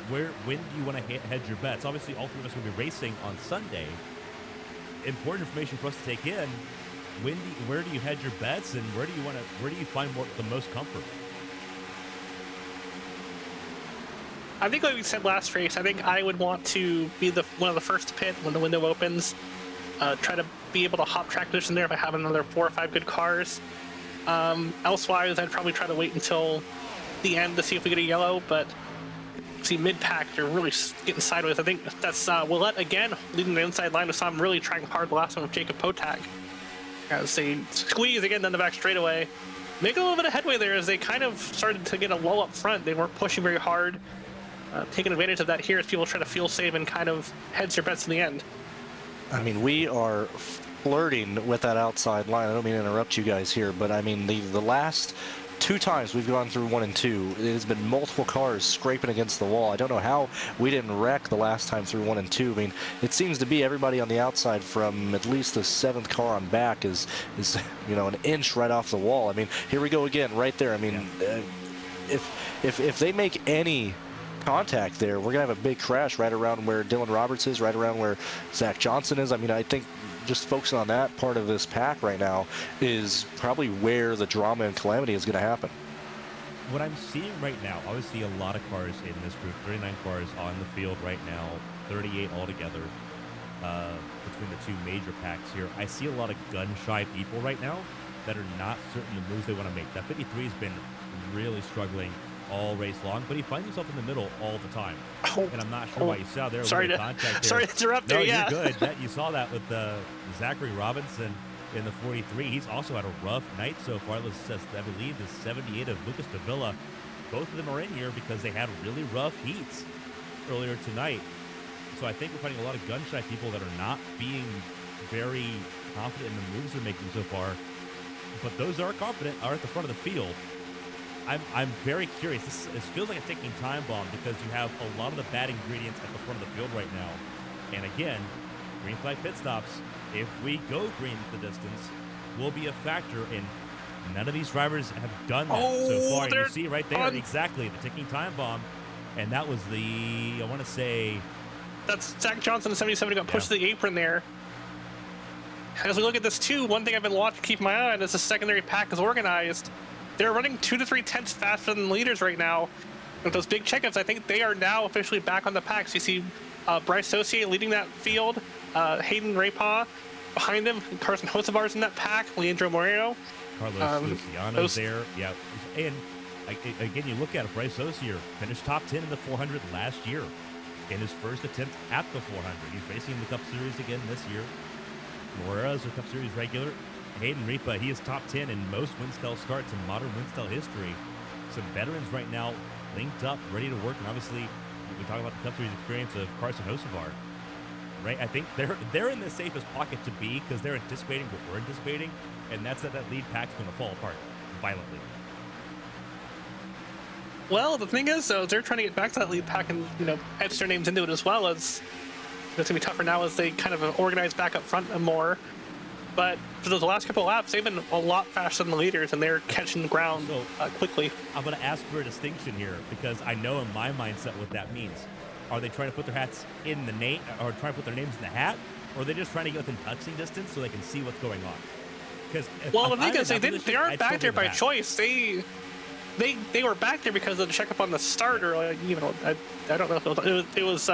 when do you want to hedge your bets? Obviously, all 3 of us will be racing on Sunday. Important information for us to take in. Where do you hedge your bets, and where do you find the most comfort? I think like we said last race, I think I would want to be one of the first to pit when the window opens. Try to be able to hop track position there if I have another 4 or 5 good cars. Elsewise, I'd probably try to wait until the end to see if we get a yellow, but see mid-pack, they're really getting sideways. I think that's Willette again leading the inside line with Sam really trying hard the last one with Jacob Potak. As they squeeze again down the back straightaway. Make a little bit of headway there as they kind of started to get a lull up front. They weren't pushing very hard. Taking advantage of that here as people try to feel safe and kind of hedge their bets in the end. I mean, we are flirting with that outside line. I don't mean to interrupt you guys here, but I mean, the last 2 times we've gone through 1 and 2, it has been multiple cars scraping against the wall. I don't know how we didn't wreck the last time through 1 and 2. I mean, it seems to be everybody on the outside from at least the 7th car on back is an inch right off the wall. I mean, here we go again, right there. I mean, if they make any contact there, we're gonna have a big crash right around where Dylan Roberts is, right around where Zach Johnson is. I mean, I think just focusing on that part of this pack right now is probably where the drama and calamity is going to happen. What I'm seeing right now, obviously a lot of cars in this group, 39 cars on the field right now, 38 altogether between the 2 major packs here. I see a lot of gun-shy people right now that are not certain the moves they want to make. That 53 has been really struggling all race long, but he finds himself in the middle all the time. And I'm not sure why you saw there. Sorry to interrupt there. No, yeah. You're good. You saw that with Zachary Robinson in the 43. He's also had a rough night so far. I believe the 78 of Lucas Davila. Both of them are in here because they had really rough heats earlier tonight. So I think we're finding a lot of gun-shy people that are not being very confident in the moves they're making so far. But those that are confident are at the front of the field. I'm very curious. This feels like a ticking time bomb because you have a lot of the bad ingredients at the front of the field right now. And again, green flag pit stops, if we go green the distance, will be a factor. And none of these drivers have done that so far. And you see right there, exactly, the ticking time bomb. And that was I want to say... That's Zach Johnson in 77 got pushed to the apron there. As we look at this too, one thing I've been watching, keep my eye on, is the secondary pack is organized. They're running 2 to 3 tenths faster than the leaders right now. With those big checkups, I think they are now officially back on the packs. You see Bryce Saucier leading that field, Hayden Rapaw behind him, Carson Hocevar's in that pack, Leandro Moreno. Carlos Luciano's there. Yeah. And again, you look at it, Bryce Saucier finished top 10 in the 400 last year in his first attempt at the 400. He's racing in the Cup Series again this year. Morera's a Cup Series regular. Hayden Ripa, he is top 10 in most Winstel starts in modern Winstel history. Some veterans right now linked up, ready to work, and obviously we talk about the Cup Series experience of Carson Hocevar. Right, I think they're in the safest pocket to be because they're anticipating what we're anticipating, and that's that lead pack's going to fall apart violently. Well, the thing is, though, they're trying to get back to that lead pack and etch their names into it as well. As it's gonna be tougher now as they kind of organize back up front more. But for those last couple of laps, they've been a lot faster than the leaders, and they're catching the ground quickly. I'm going to ask for a distinction here because I know in my mindset what that means. Are they trying to put their hats in the name, or trying to put their names in the hat, or are they just trying to get within touching distance so they can see what's going on? Because the thing is, they aren't back there by choice. They were back there because of the checkup on the start, or I don't know if it was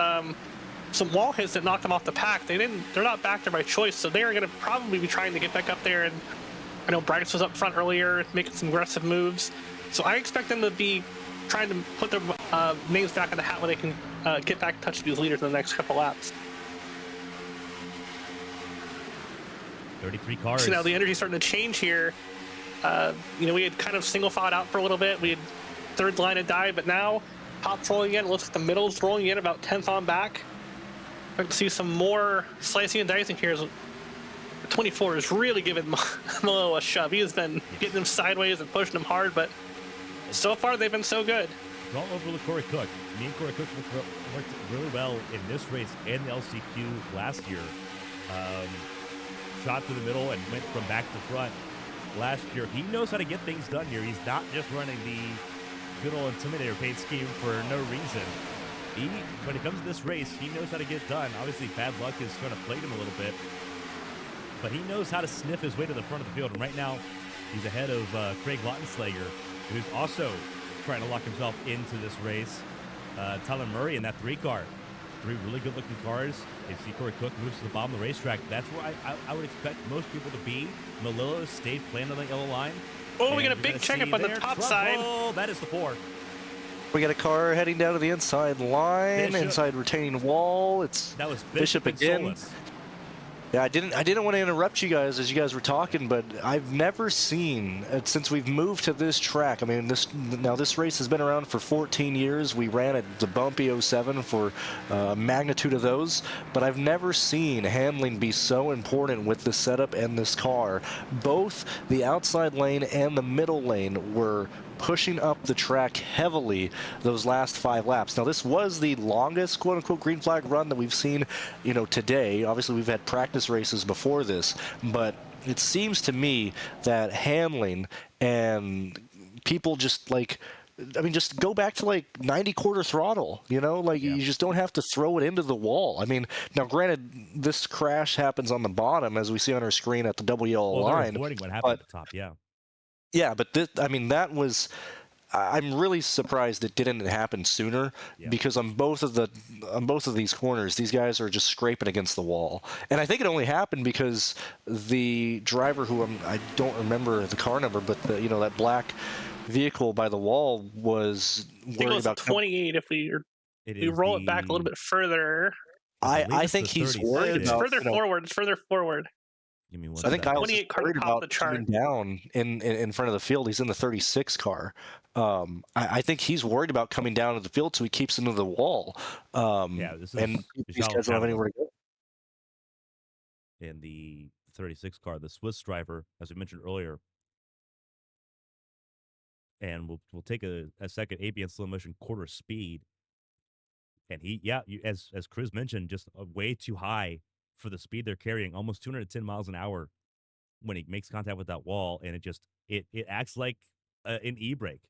some wall hits that knocked them off the pack. They're not back there by choice, so they're going to probably be trying to get back up there. And I know Bryce was up front earlier, making some aggressive moves. So I expect them to be trying to put their names back in the hat where they can get back in touch with these leaders in the next couple laps. 33 cars. So now the energy's starting to change here. We had kind of single filed out for a little bit. We had third line had died, but now Pop's rolling in. It looks like the middle's rolling in about 10th on back. I can see some more slicing and dicing here. 20 24 is really giving Malo a shove. He has been getting him sideways and pushing him hard, but so far they've been so good. Don't overlook Corey Cook. Me and Corey Cook worked really well in this race and the LCQ last year. Shot to the middle and went from back to front last year. He knows how to get things done here. He's not just running the good old Intimidator paint scheme for no reason. When it comes to this race, he knows how to get it done. Obviously, bad luck is going to plate him a little bit, but he knows how to sniff his way to the front of the field. And right now, he's ahead of Craig Lautenslager, who's also trying to lock himself into this race. Tyler Murray in that 3 car. 3 really good-looking cars. You see Corey Cook moves to the bottom of the racetrack. That's where I would expect most people to be. Malillo stayed playing on the yellow line. Oh, we got a big checkup on the top side. Oh, that is the 4. We got a car heading down to the inside line, Bishop. inside retaining wall. That was Bishop and again. Solis. Yeah, I didn't want to interrupt you guys as you guys were talking, but I've never seen since we've moved to this track. I mean, this race has been around for 14 years. We ran at the bumpy 07 for magnitude of those, but I've never seen handling be so important with the setup and this car. Both the outside lane and the middle lane were pushing up the track heavily those last 5 laps. Now, this was the longest quote-unquote green flag run that we've seen, today. Obviously, we've had practice races before this, but it seems to me that handling and people just just go back to 90 quarter throttle, you just don't have to throw it into the wall. I mean, now granted, this crash happens on the bottom as we see on our screen at the double yellow line. Avoiding what happened at the top, yeah. Yeah, but that was. I'm really surprised it didn't happen sooner because on both of these corners, these guys are just scraping against the wall, and I think it only happened because the driver I don't remember the car number, but that black vehicle by the wall was worried about 28. If we roll it back a little bit further, I think he's worried it's about further forward. It's further forward. Give me one. So I think I was 28 car worried top about the chart. coming down in front of the field. He's in the 36 car. I think he's worried about coming down to the field, so he keeps into the wall. This is and these guys don't have anywhere to go. In the 36 car, the Swiss driver, as we mentioned earlier, and we'll take a second. AB in slow motion, quarter speed, and as Chris mentioned, just way too high for the speed they're carrying, almost 210 miles an hour when he makes contact with that wall, and it acts like an e-brake,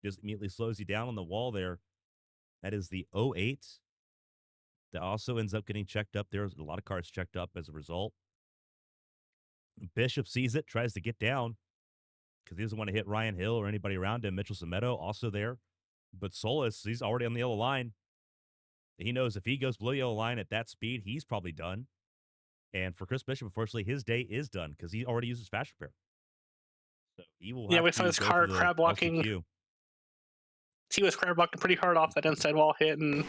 just immediately slows you down on the wall there. That is the 08 that also ends up getting checked up. There's a lot of cars checked up as a result. Bishop sees it, tries to get down because he doesn't want to hit Ryan Hill or anybody around him. Mitchell Sameto also there, but Solis, he's already on the yellow line. He knows if he goes below the yellow line at that speed, he's probably done. And for Chris Bishop, unfortunately, his day is done because he already uses fast repair. So he will. We saw his car crab walking. He was crab walking pretty hard off that inside wall hit, and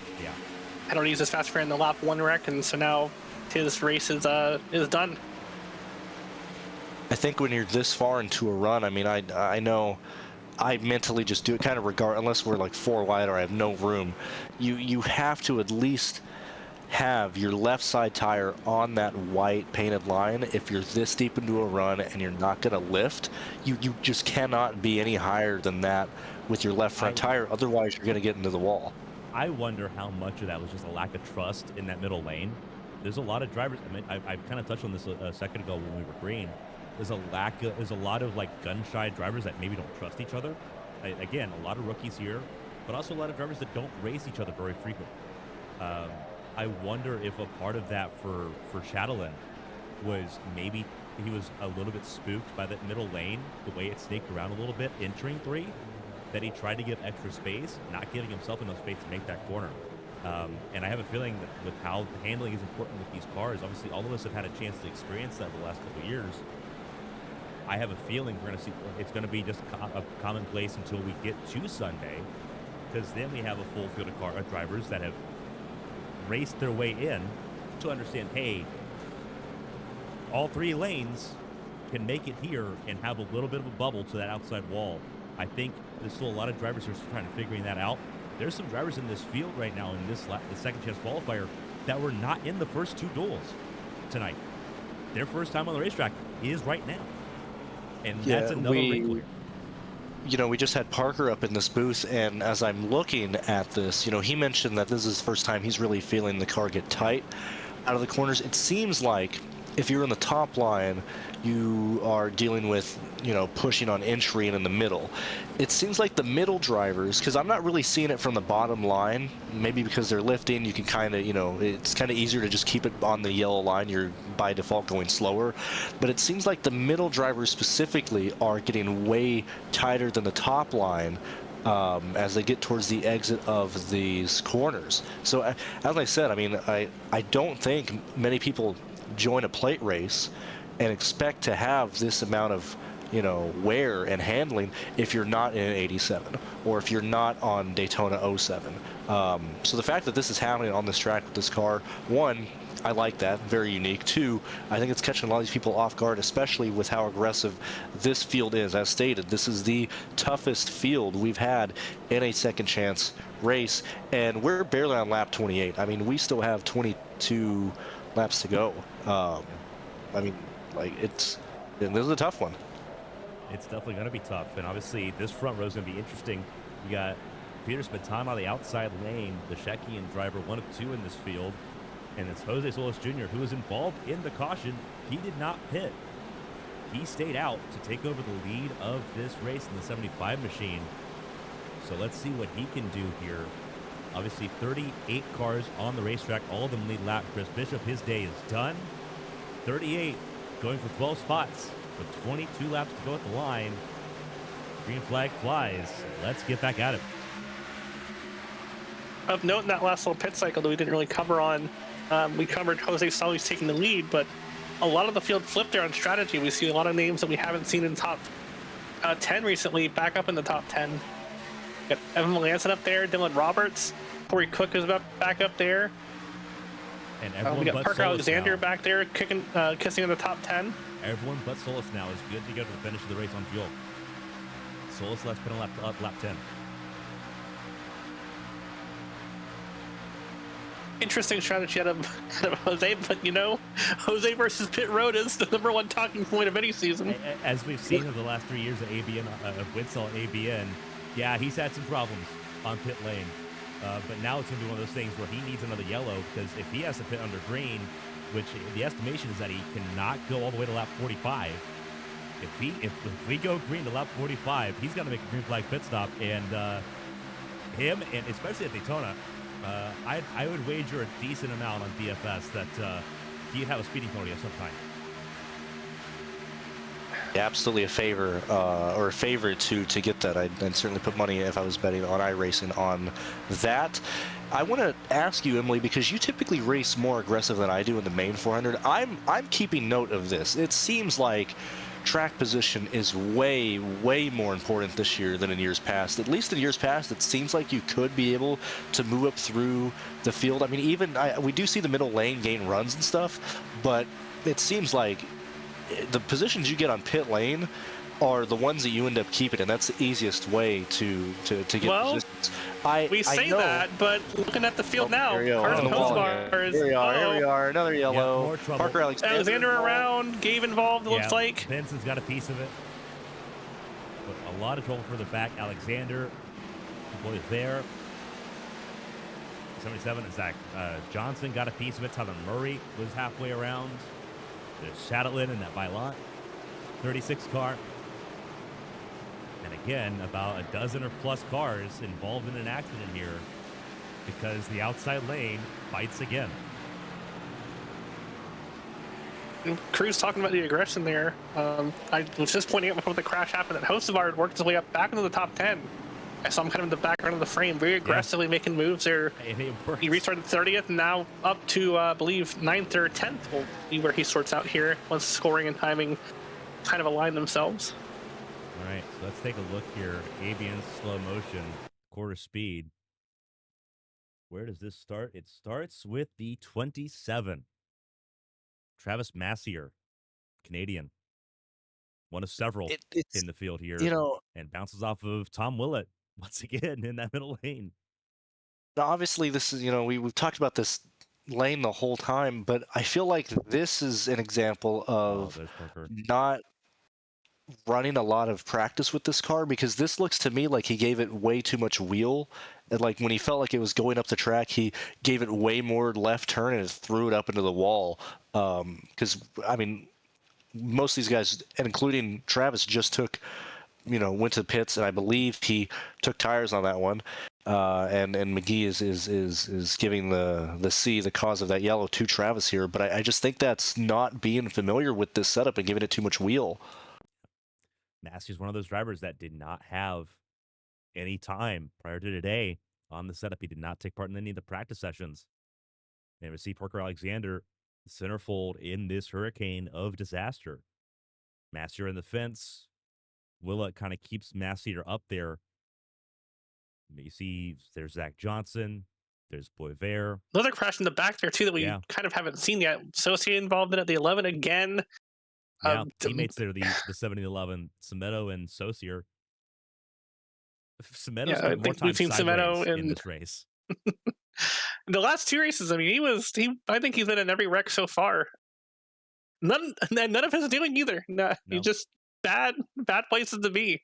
had already used his fast repair in the lap 1 wreck, and so now his race is done. I think when you're this far into a run, I mean, I know. I mentally just do it kind of unless we're 4 wide or I have no room. You have to at least have your left side tire on that white painted line. If you're this deep into a run and you're not going to lift, you just cannot be any higher than that with your left front tire. Otherwise, you're going to get into the wall. I wonder how much of that was just a lack of trust in that middle lane. There's a lot of drivers. I mean, I kind of touched on this a second ago when we were green. There's a lot of gun-shy drivers that maybe don't trust each other. Again, a lot of rookies here, but also a lot of drivers that don't race each other very frequently. I wonder if a part of that for Chatelain was maybe he was a little bit spooked by that middle lane, the way it snaked around a little bit entering 3, that he tried to give extra space, not giving himself enough space to make that corner. And I have a feeling that with how handling is important with these cars, obviously all of us have had a chance to experience that the last couple of years. I have a feeling we're going to see it's going to be just a commonplace until we get to Sunday, because then we have a full field of drivers that have raced their way in to understand, hey, all 3 lanes can make it here and have a little bit of a bubble to that outside wall. I think there's still a lot of drivers who are trying to figuring that out. There's some drivers in this field right now in the second chance qualifier that were not in the first 2 duels tonight. their first time on the racetrack is right now. And Yeah, that's another ring clear. You know, we just had Parker up in this booth, and as I'm looking at this, you know, he mentioned that this is his first time he's really feeling the car get tight out of the corners. It seems like if you're in the top line, you are dealing with, you know, pushing on entry and in the middle. It seems like the middle drivers, because I'm not really seeing it from the bottom line, maybe because they're lifting, you can kind of, you know, it's kind of easier to just keep it on the yellow line. You're by default going slower. But it seems like the middle drivers specifically are getting way tighter than the top line as they get towards the exit of these corners. So as I said, I mean, I don't think many people join a plate race and expect to have this amount of, you know, wear and handling if you're not in an 87 or if you're not on Daytona 07. So the fact that this is happening on this track with this car, one, I like that, very unique. Two, I think it's catching a lot of these people off guard, especially with how aggressive this field is. As stated, this is the toughest field we've had in a second chance race, and we're barely on lap 28. I mean, we still have 22 laps to go. I mean, like, this is a tough one. It's definitely going to be tough, and obviously this front row is going to be interesting. You got Peter Spatana on the outside lane, the Shekian driver, 1 of 2 in this field, and it's Jose Solis Jr., who was involved in the caution. He did not pit. He stayed out to take over the lead of this race in the 75 machine. So let's see what he can do here. Obviously, 38 cars on the racetrack, all of them lead lap. Chris Bishop, his day is done. 38, going for 12 spots, with 22 laps to go at the line. Green flag flies. Let's get back at it. Of note in that last little pit cycle that we didn't really cover on, we covered Jose Solis taking the lead, but a lot of the field flipped there on strategy. We see a lot of names that we haven't seen in top 10 recently back up in the top 10. Got Evan Melanson up there, Dylan Roberts, Corey Cook is back up there. And everyone we got but Parker Solis Alexander now. back there kissing in the top 10. Everyone but Solis now is good to go to the finish of the race on fuel. Solis left pit on lap 10. Interesting strategy out of Jose, but you know, Jose versus pit road is the #1 talking point of any season. As we've seen over the last 3 years of ABN, of Winstel ABN, yeah, he's had some problems on pit lane. But now it's going to be one of those things where he needs another yellow, because if he has to pit under green, which the estimation is that he cannot go all the way to lap 45. If we go green to lap 45, he's got to make a green flag pit stop, and him, and especially at Daytona, I would wager a decent amount on DFS that he'd have a speeding penalty of some kind. Absolutely a favor or a favorite to get that. I'd certainly put money if I was betting on iRacing on that. I want to ask you, Emily, because you typically race more aggressive than I do in the main 400. I'm keeping note of this. It seems like track position is way more important this year than in years past. At least in years past, it seems like you could be able to move up through the field. I mean, even we do see the middle lane gain runs and stuff, but it seems like the positions you get on pit lane are the ones that you end up keeping, and that's the easiest way to get Well, positions. We say that, but looking at the field now, Carson Hosbar is. Here we are, another yellow. More trouble. Parker Alexander around, Gabe involved, it looks like. Benson's got a piece of it. But a lot of trouble further back. Alexander, boy, there. 77 is Zach Johnson got a piece of it. Tyler Murray was halfway around. There's Shadowlin and that Vailant 36 car. And again, about a dozen or plus cars involved in an accident here because the outside lane fights again. Cruz talking about the aggression there. I was just pointing out before the crash happened that Hocevar had worked his way up back into the top 10. I saw him kind of in the background of the frame, very aggressively making moves there. He restarted 30th, and now up to, I believe, 9th or 10th. We'll see where he sorts out here once scoring and timing kind of align themselves. All right, so let's take a look here. Avian slow motion, quarter speed. Where does this start? It starts with the 27. Travis Massier, Canadian. One of several in the field here. You know, and bounces off of Tom Willett once again in that middle lane. obviously this is, you know, we've talked about this lane the whole time, but I feel like this is an example of there's Parker. not running a lot of practice with this car, because this looks to me like he gave it way too much wheel. And like when he felt like it was going up the track, he gave it way more left turn and threw it up into the wall. Because I mean, most of these guys, and including Travis, just went to the pits, and I believe he took tires on that one. And McGee is giving the cause of that yellow to Travis here. But I just think that's not being familiar with this setup and giving it too much wheel. Massey's one of those drivers that did not have any time prior to today on the setup. He did not take part in any of the practice sessions. And we see Parker Alexander centerfold in this hurricane of disaster. Massey in the fence. Willa kind of keeps Massey up there. You see there's Zach Johnson. There's Boisvert. Another crash in the back there, too, that we kind of haven't seen yet. Socia involved in it, the 11 again. Yeah, teammates there, the 70-11, Semedo and Saucier. Semedo's I think we've seen Semedo in this race. The last two races, I mean, I think he's been in every wreck so far. None of his doing either. No. He's just bad places to be.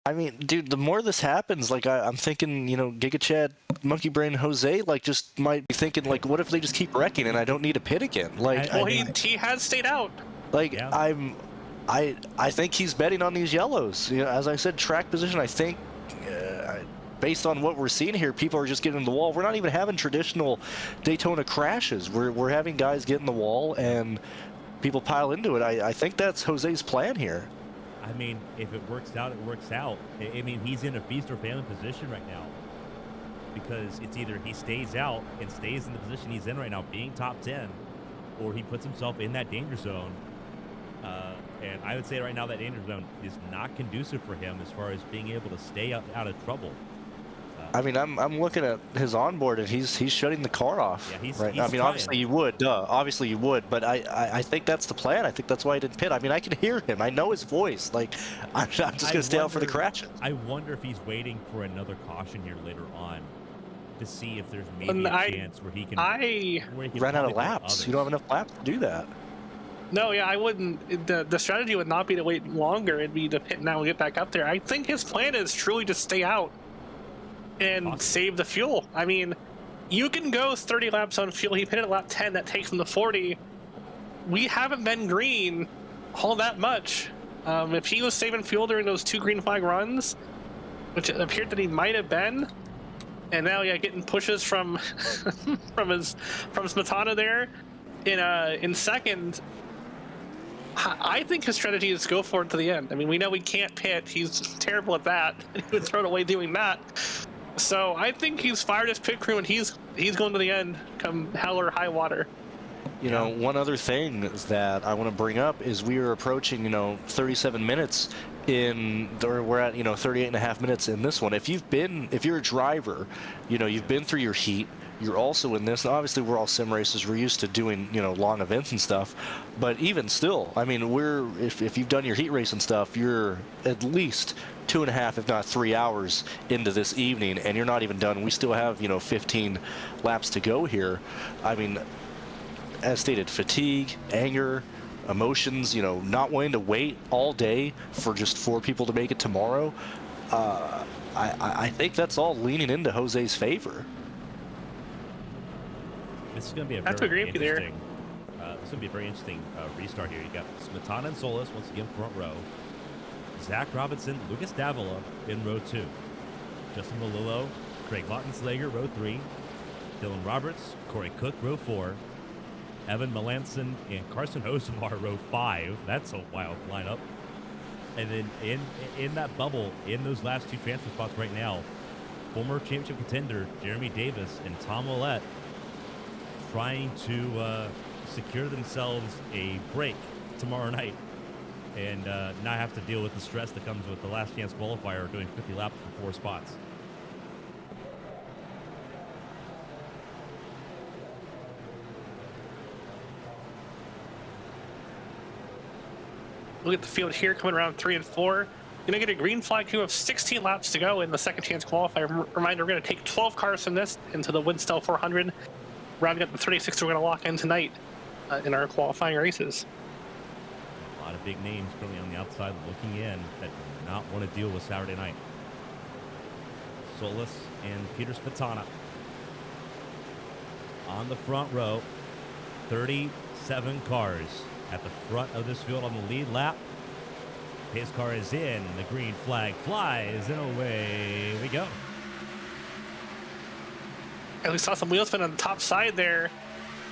I mean, dude, the more this happens, like I'm thinking, Giga Chad, Monkey Brain, Jose, like just might be thinking, like, what if they just keep wrecking and I don't need to pit again? Like, he has stayed out. Like, I think he's betting on these yellows. As I said, track position. I think, based on what we're seeing here, people are just getting in the wall. We're not even having traditional Daytona crashes. We're having guys get in the wall and people pile into it. I think that's Jose's plan here. I mean, if it works out, it works out. I mean, he's in a feast or famine position right now, because it's either he stays out and stays in the position he's in right now, being top 10, or he puts himself in that danger zone. And I would say right now that danger zone is not conducive for him as far as being able to stay out of trouble. I mean, I'm looking at his onboard, and he's shutting the car off. Yeah, he's I mean, trying. obviously you would. Obviously you would. But I think that's the plan. I think that's why he didn't pit. I mean, I can hear him. I know his voice. Like, I'm just going to stay out for the crashes. I wonder if he's waiting for another caution here later on to see if there's maybe a chance where he can run out of laps. You don't have enough laps to do that. No, I wouldn't. The strategy would not be to wait longer. It'd be to pit now and get back up there. I think his plan is truly to stay out and save the fuel. I mean, you can go 30 laps on fuel. He pitted at lap 10. That takes him to 40. We haven't been green all that much. If he was saving fuel during those 2 green flag runs, which it appeared that he might have been, and now getting pushes from from Smetana there in second. I think his strategy is go for it to the end. I mean, we know he can't pit. He's terrible at that. He would throw it away doing that. So I think he's fired his pit crew, and he's going to the end, come hell or high water. One other thing that I want to bring up is we are approaching, 37 minutes we're at, 38 and a half minutes in this one. If you're a driver, you've been through your heat, you're also in this. Obviously, we're all sim racers. We're used to doing, long events and stuff. But even still, I mean, if you've done your heat race and stuff, you're at least 2.5, if not 3 hours into this evening, and you're not even done. We still have, 15 laps to go here. I mean, as stated, fatigue, anger, emotions, not wanting to wait all day for just 4 people to make it tomorrow. I think that's all leaning into Jose's favor. This is going to be a very interesting restart here. You got Smetana and Solis once again front row. Zach Robinson, Lucas Davila in row 2. Justin Malillo, Craig Lautenslager, row 3. Dylan Roberts, Corey Cook, row 4. Evan Melanson and Carson Hosevar, row 5. That's a wild lineup. And then in that bubble, in those last 2 transfer spots right now, former championship contender Jeremy Davis and Tom Willett trying to secure themselves a break tomorrow night and not have to deal with the stress that comes with the last chance qualifier doing 50 laps for 4 spots. Look at the field here coming around 3 and 4. Gonna get a green flag here with 16 laps to go in the second chance qualifier. Reminder, we're gonna take 12 cars from this into the Winstel 400, rounding up the 36 we're gonna lock in tonight in our qualifying races. A lot of big names currently on the outside looking in that do not want to deal with Saturday night. Solis and Peter Spatana on the front row. 37 cars at the front of this field on the lead lap. His car is in. The green flag flies, and away we go. And we saw some wheel spin on the top side there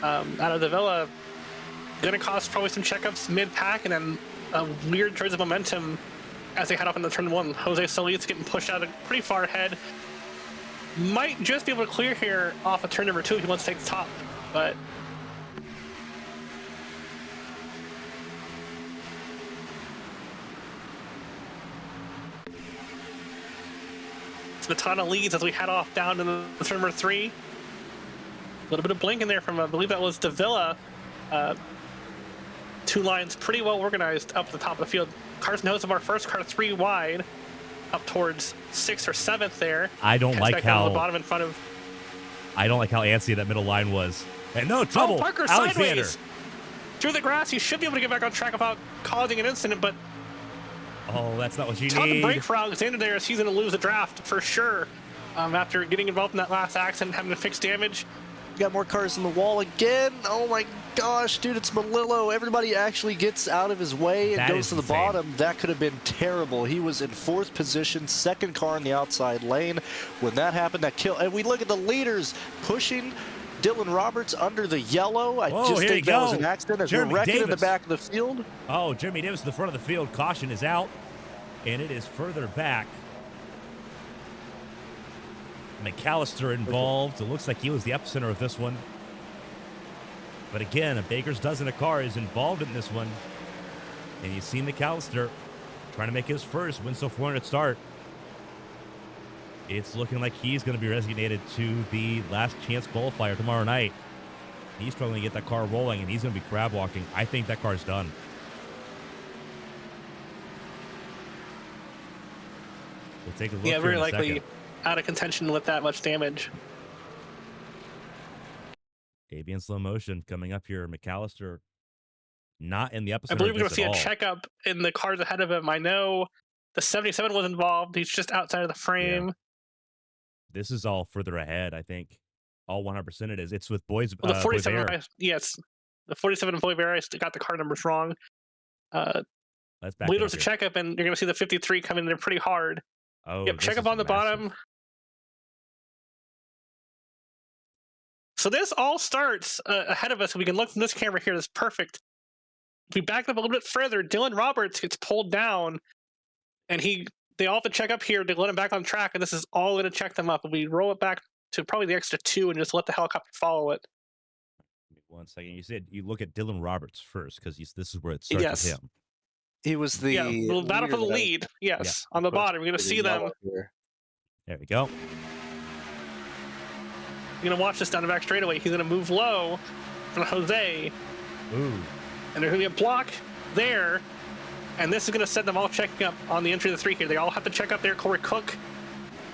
out of the Villa. Gonna cause probably some checkups mid-pack, and then a weird turns of momentum as they head off into turn one. Jose Solis getting pushed out pretty far ahead. Might just be able to clear here off of turn number 2 if he wants to take the top, but Spatana leads as we head off down to the turn number 3. A little bit of blink in there from, I believe that was Davila. 2 lines pretty well organized up the top of the field. Carson knows of our first car 3 wide, up towards 6th or 7th there. I don't like how the bottom in front of. I don't like how antsy that middle line was. And no trouble, Parker Alexander. Sideways through the grass. He should be able to get back on track without causing an incident, but Oh, that's not what you tough need. break for Alexander there, as he's going to lose the draft for sure. After getting involved in that last accident, having to fix damage. Got more cars in the wall again. Oh my gosh, dude, it's Melillo. Everybody actually gets out of his way and That goes is to the insane. bottom. That could have been terrible. He was in 4th position, 2nd car in the outside lane. When that happened, that killed. And we look at the leaders pushing Dylan Roberts under the yellow. I Whoa, just here think you that go. was an accident as Jeremy we're wrecking in the Davis. back of the field. Oh, Jeremy Davis in the front of the field. Caution is out, and it is further back. McAllister involved. It looks like he was the epicenter of this one. But again, a baker's dozen of cars involved in this one. And you see McAllister trying to make his first Winstel 400 start. It's looking like he's going to be designated to the last chance qualifier tomorrow night. He's struggling to get that car rolling, and he's going to be crab walking. I think that car's done. We'll take a look. Yeah, here very in a likely second. out of contention with that much damage. AB in slow motion coming up here. McAllister not in the epicenter I believe we're going of to this see a at all. checkup in the cars ahead of him. I know the 77 was involved. He's just outside of the frame. This is all further ahead, I think. All 100% it is. It's with Boys. Well, the 47, Boisvert. yes, the 47 in Boisvert, I got the car numbers wrong. Let's back believe it there was up a here. checkup, and you're going to see the 53 come in there pretty hard. Oh, Yep, this checkup is on the massive. bottom. So this all starts ahead of us. We can look from this camera here. That's perfect. If we back up a little bit further, Dylan Roberts gets pulled down, and they all have to check up here to let him back on track, and this is all going to check them up. And we roll it back to probably the extra 2 and just let the helicopter follow it. Give me 1 second. You said you look at Dylan Roberts first because this is where it starts Yes. with him. He was the Yeah, battle for the leader that lead. Yes, Yeah, on the pushed bottom. You're going to the see them. yellow here. There we go. You're going to watch this down the back straightaway. He's going to move low from Jose, Ooh. and there's going to be a block there. And this is going to set them all checking up on the entry of the 3 here. They all have to check up there. Corey Cook,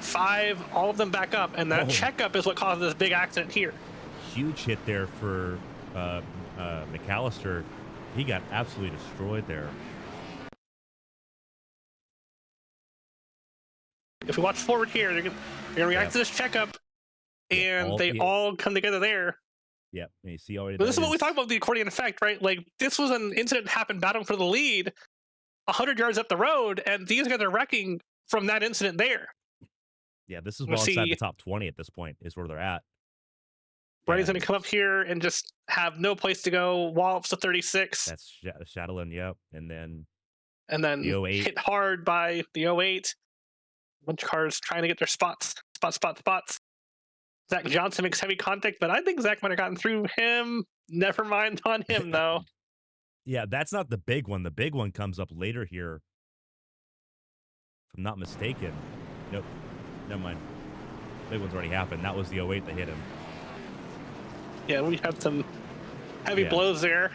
5, all of them back up. And that Oh. checkup is what caused this big accident here. Huge hit there for McAllister. He got absolutely destroyed there. If we watch forward here, they're going to react to this checkup, and all- they yeah. all come together there. Yep. And you see already. But this that is what we talk about the accordion effect, right? Like, this was an incident that happened battling for the lead 100 yards up the road, and these guys are wrecking from that incident there. Yeah, this is We'll well inside see- the top 20 at this point is where they're at. Brady's And going to come up here and just have no place to go, wallops to 36, That's Shadowland, yep. And then and then the 08. hit hard by the 08. A bunch of cars trying to get their spots. Zach Johnson makes heavy contact, but I think Zach might have gotten through him. Never mind on him, though. yeah, that's not the big one. The big one comes up later here. If I'm not mistaken. Nope. Never mind. Big one's already happened. That was the 08 that hit him. Yeah, we had some heavy Yeah. blows there.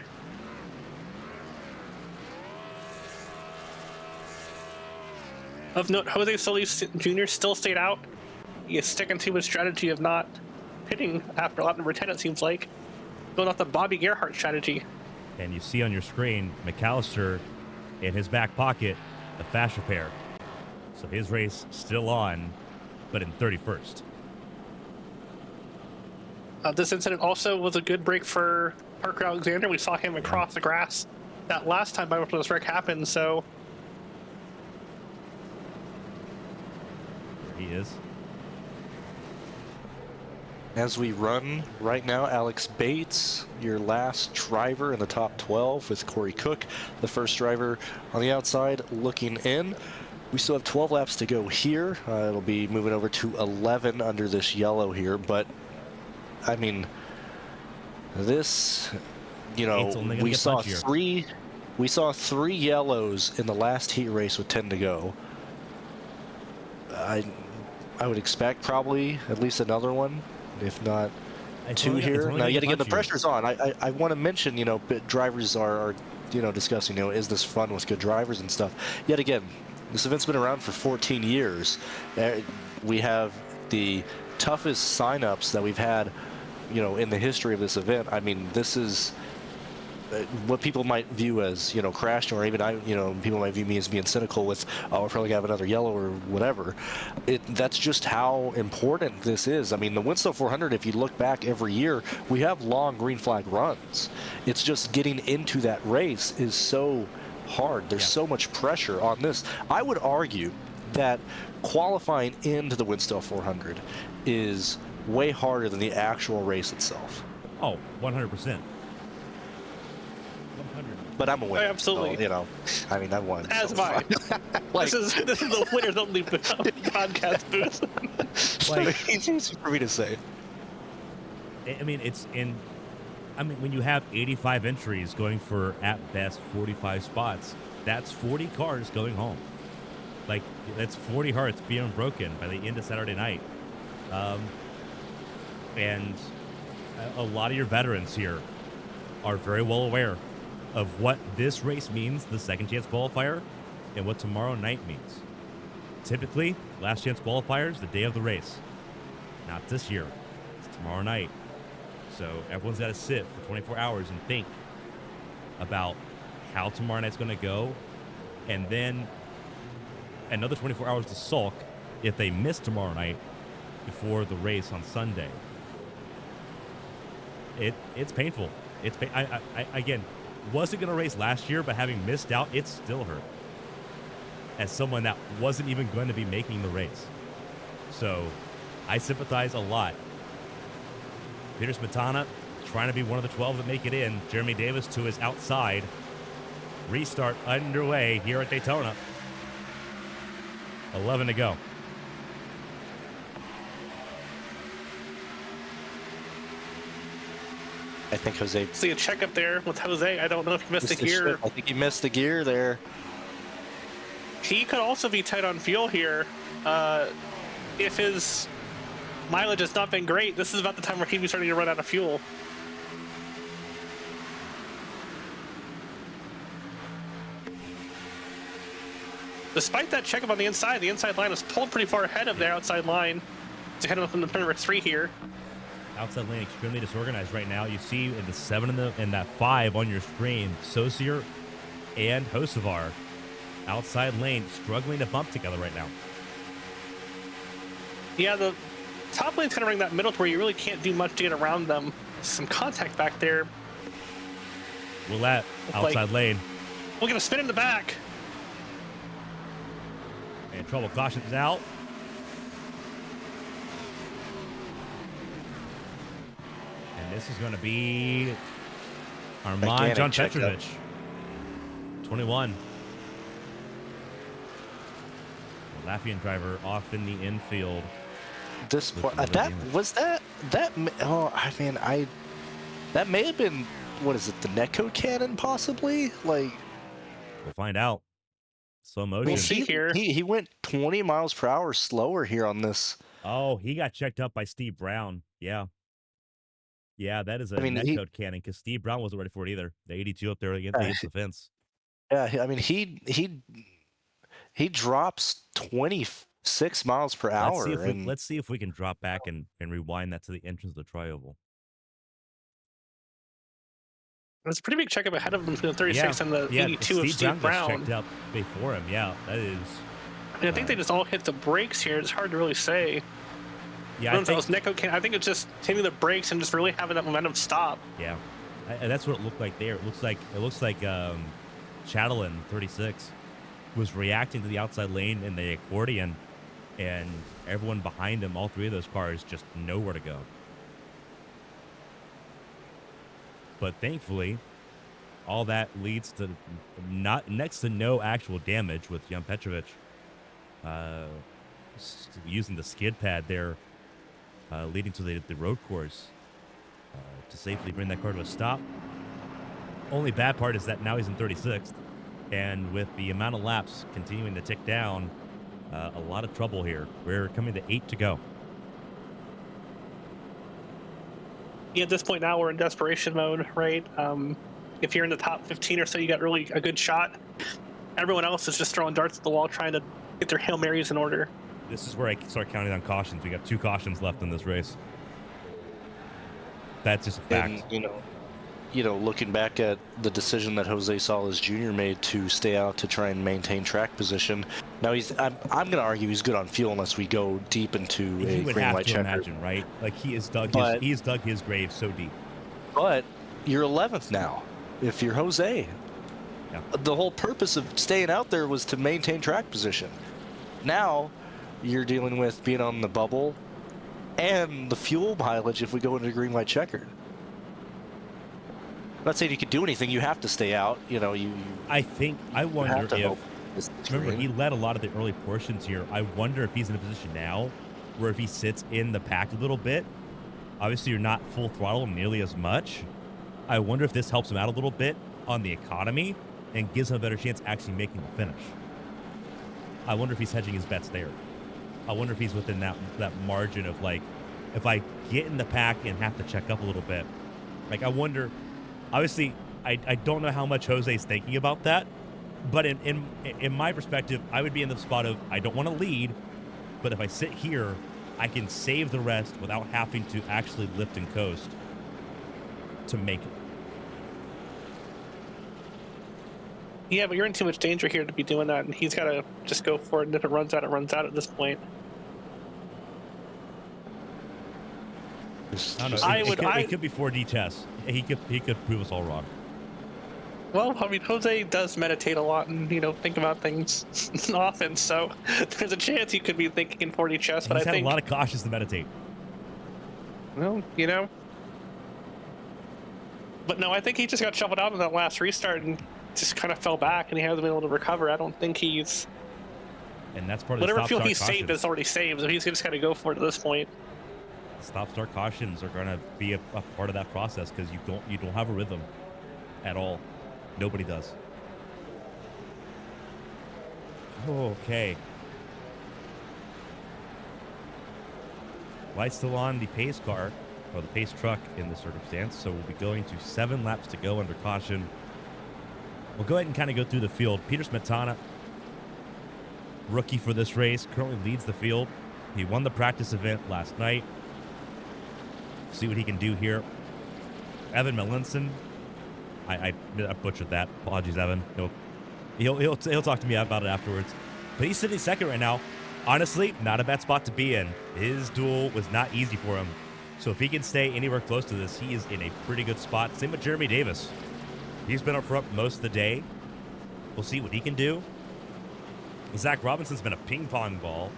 Of note, Jose Solis Jr. still stayed out. He is sticking to his strategy of not pitting after lap number 10, it seems like. Going off the Bobby Gerhart strategy. And you see on your screen, McAllister in his back pocket, the fast repair. So his race still on, but in 31st. This incident also was a good break for Parker Alexander. We saw him across the grass that last time before this wreck happened, so... There he is. As we run right now, Alex Bates, your last driver in the top 12 with Corey Cook, the first driver on the outside looking in. We still have 12 laps to go here. It'll be moving over to 11 under this yellow here, but I mean, this, you know, we saw three yellows in the last heat race with 10 to go. I would expect probably at least another one, if not two here. Now, yet again, the pressure's on. I want to mention, you know, drivers are, you know, discussing, you know, is this fun with good drivers and stuff. Yet again, this event's been around for 14 years. We have the toughest signups that we've had, you know, in the history of this event. I mean, this is what people might view as, you know, crashing, or even you know, people might view me as being cynical with, oh, we're probably gonna have another yellow or whatever. That's just how important this is. I mean, the Winstel 400, if you look back every year, we have long green flag runs. It's just getting into that race is so hard. There's so much pressure on this. I would argue that qualifying into the Winstel 400 is way harder than the actual race itself. Oh, 100%. But I'm a winner. Absolutely. So, you know, I mean, I won. As so mine. like, this is the winners only podcast booth. Like, it's easy for me to say. I mean, when you have 85 entries going for, at best, 45 spots, that's 40 cars going home. Like, that's 40 hearts being broken by the end of Saturday night. And a lot of your veterans here are very well aware of what this race means, the second chance qualifier, and what tomorrow night means. Typically, last chance qualifiers the day of the race. Not this year. It's tomorrow night. So everyone's got to sit for 24 hours and think about how tomorrow night's going to go, and then another 24 hours to sulk if they miss tomorrow night before the race on Sunday. It's painful. I again, wasn't going to race last year, but having missed out, it still hurt. As someone that wasn't even going to be making the race. So I sympathize a lot. Peter Smetana trying to be one of the 12 that make it in. Jeremy Davis to his outside. Restart underway here at Daytona. 11 to go. I think Jose... See a check up there with Jose. I don't know if he missed the gear. I think he missed the gear there. He could also be tight on fuel here. If his mileage has not been great, this is about the time where he'd be starting to run out of fuel. Despite that checkup on the inside line is pulled pretty far ahead of their outside line. To head up from the number 3 here. Outside lane extremely disorganized right now. You see in the 7 and that 5 on your screen, Saucier and Hocevar. Outside lane struggling to bump together right now. Yeah, the top lane's kind of running that middle to where you really can't do much to get around them. Some contact back there. Willette, outside lane. We're going to spin in the back. And trouble cautions out. And this is going to be Armand John Petrovich. 21. Latvian driver off in the infield. This point, that may have been, what is it, the netcode cannon possibly? Like, we'll find out. Slow motion. We'll see here. He went 20 miles per hour slower here on this. Oh, he got checked up by Steve Brown. Yeah. Yeah, that is a netcode cannon because Steve Brown wasn't ready for it either. The 82 up there against the fence. Yeah, I mean, he he drops 26 miles per hour. Let's see if we can drop back and rewind that to the entrance of the tri-oval. It's a pretty big checkup ahead of him between the 36 and the 82 of Steve Brown. Checked up before him. Yeah, that is. I think they just all hit the brakes here. It's hard to really say. Yeah, I think it's just hitting the brakes and just really having that momentum stop. Yeah, and that's what it looked like there. It looks like Chatelain 36 was reacting to the outside lane in the accordion, and everyone behind him, all three of those cars, just nowhere to go. But thankfully, all that leads to next to no actual damage with Jan Petrovic using the skid pad there, leading to the road course to safely bring that car to a stop. Only bad part is that now he's in 36th, and with the amount of laps continuing to tick down, a lot of trouble here. We're coming to 8 to go. Yeah, at this point now we're in desperation mode, right? If you're in the top 15 or so, you got really a good shot. Everyone else is just throwing darts at the wall trying to get their Hail Marys in order. This is where I start counting on cautions. We got 2 cautions left in this race. That's just a fact. And, looking back at the decision that Jose Salas Jr. made to stay out to try and maintain track position, now I'm going to argue he's good on fuel unless we go deep into a green light checker. Imagine, right? Like he has dug his grave so deep. But you're 11th now. If you're Jose, the whole purpose of staying out there was to maintain track position. Now you're dealing with being on the bubble and the fuel mileage if we go into green light checkered. I'm not saying you could do anything. You have to stay out. I wonder if. Remember, he led a lot of the early portions here. I wonder if he's in a position now where if he sits in the pack a little bit, obviously you're not full throttle nearly as much. I wonder if this helps him out a little bit on the economy and gives him a better chance actually making the finish. I wonder if he's hedging his bets there. I wonder if he's within that margin of like, if I get in the pack and have to check up a little bit, like I wonder. Obviously, I don't know how much Jose's thinking about that, but in my perspective, I would be in the spot of I don't want to lead, but if I sit here, I can save the rest without having to actually lift and coast to make it. Yeah, but you're in too much danger here to be doing that, and he's got to just go for it, and if it runs out, it runs out at this point. I don't know. It could be 4D chess. He could prove us all wrong. Well, I mean, Jose does meditate a lot and think about things often, so there's a chance he could be thinking in 4D chess. But he's I think had a lot of cautions to meditate. Well, but no, I think he just got shoveled out in that last restart and just kind of fell back, and he hasn't been able to recover. I don't think he's. And that's part of whatever the fuel he's saved is already saved, so he's just got to go for it at this point. Stop-start cautions are going to be a part of that process because you don't have a rhythm at all. Nobody does. Okay. Lights still on the pace car, or the pace truck in this circumstance, so we'll be going to 7 laps to go under caution. We'll go ahead and kind of go through the field. Peter Smetana, rookie for this race, currently leads the field. He won the practice event last night. See what he can do here. Evan Melinson. I butchered that. Apologies, Evan. He'll talk to me about it afterwards. But he's sitting second right now. Honestly, not a bad spot to be in. His duel was not easy for him. So if he can stay anywhere close to this, he is in a pretty good spot. Same with Jeremy Davis. He's been up front most of the day. We'll see what he can do. Zach Robinson's been a ping pong ball.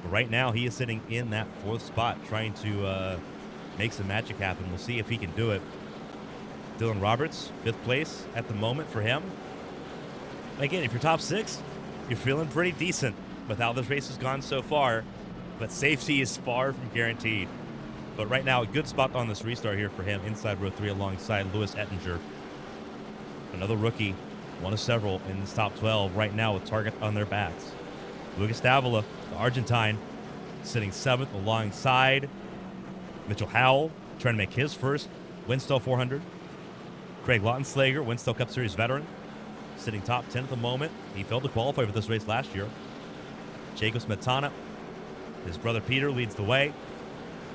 But right now, he is sitting in that 4th spot, trying to make some magic happen. We'll see if he can do it. Dylan Roberts, 5th place at the moment for him. Again, if you're top 6, you're feeling pretty decent with how this race has gone so far, but safety is far from guaranteed. But right now, a good spot on this restart here for him inside row 3 alongside Lewis Ettinger. Another rookie, one of several in this top 12 right now with target on their backs. Lucas Davila, the Argentine, sitting 7th alongside Mitchell Howell, trying to make his first Winstel 400. Craig Lautenslager, Winstel Cup Series veteran, sitting top 10 at the moment. He failed to qualify for this race last year. Jacob Smetana, his brother Peter, leads the way,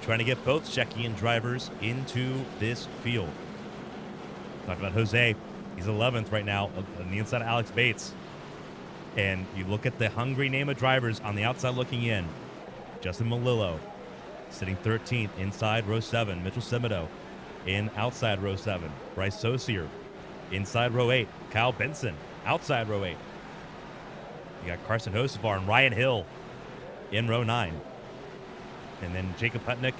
trying to get both Czechian drivers into this field. Talked about Jose. He's 11th right now on the inside of Alex Bates. And you look at the hungry name of drivers on the outside looking in. Justin Malillo sitting 13th inside row 7. Mitchell Simodo in outside row 7. Bryce Saucier inside row 8. Kyle Benson outside row 8. You got Carson Hocevar and Ryan Hill in row 9. And then Jacob Hutnick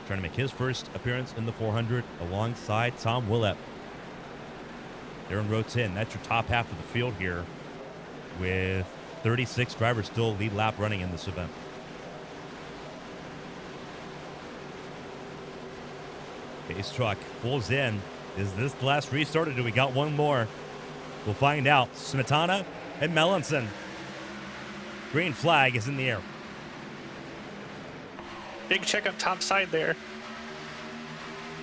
trying to make his first appearance in the 400 alongside Tom Willett. They're in row 10. That's your top half of the field here with 36 drivers still lead lap running in this event. Base truck pulls in. Is this the last restart or do we got one more? We'll find out. Smetana and Melanson. Green flag is in the air. Big check up top side there.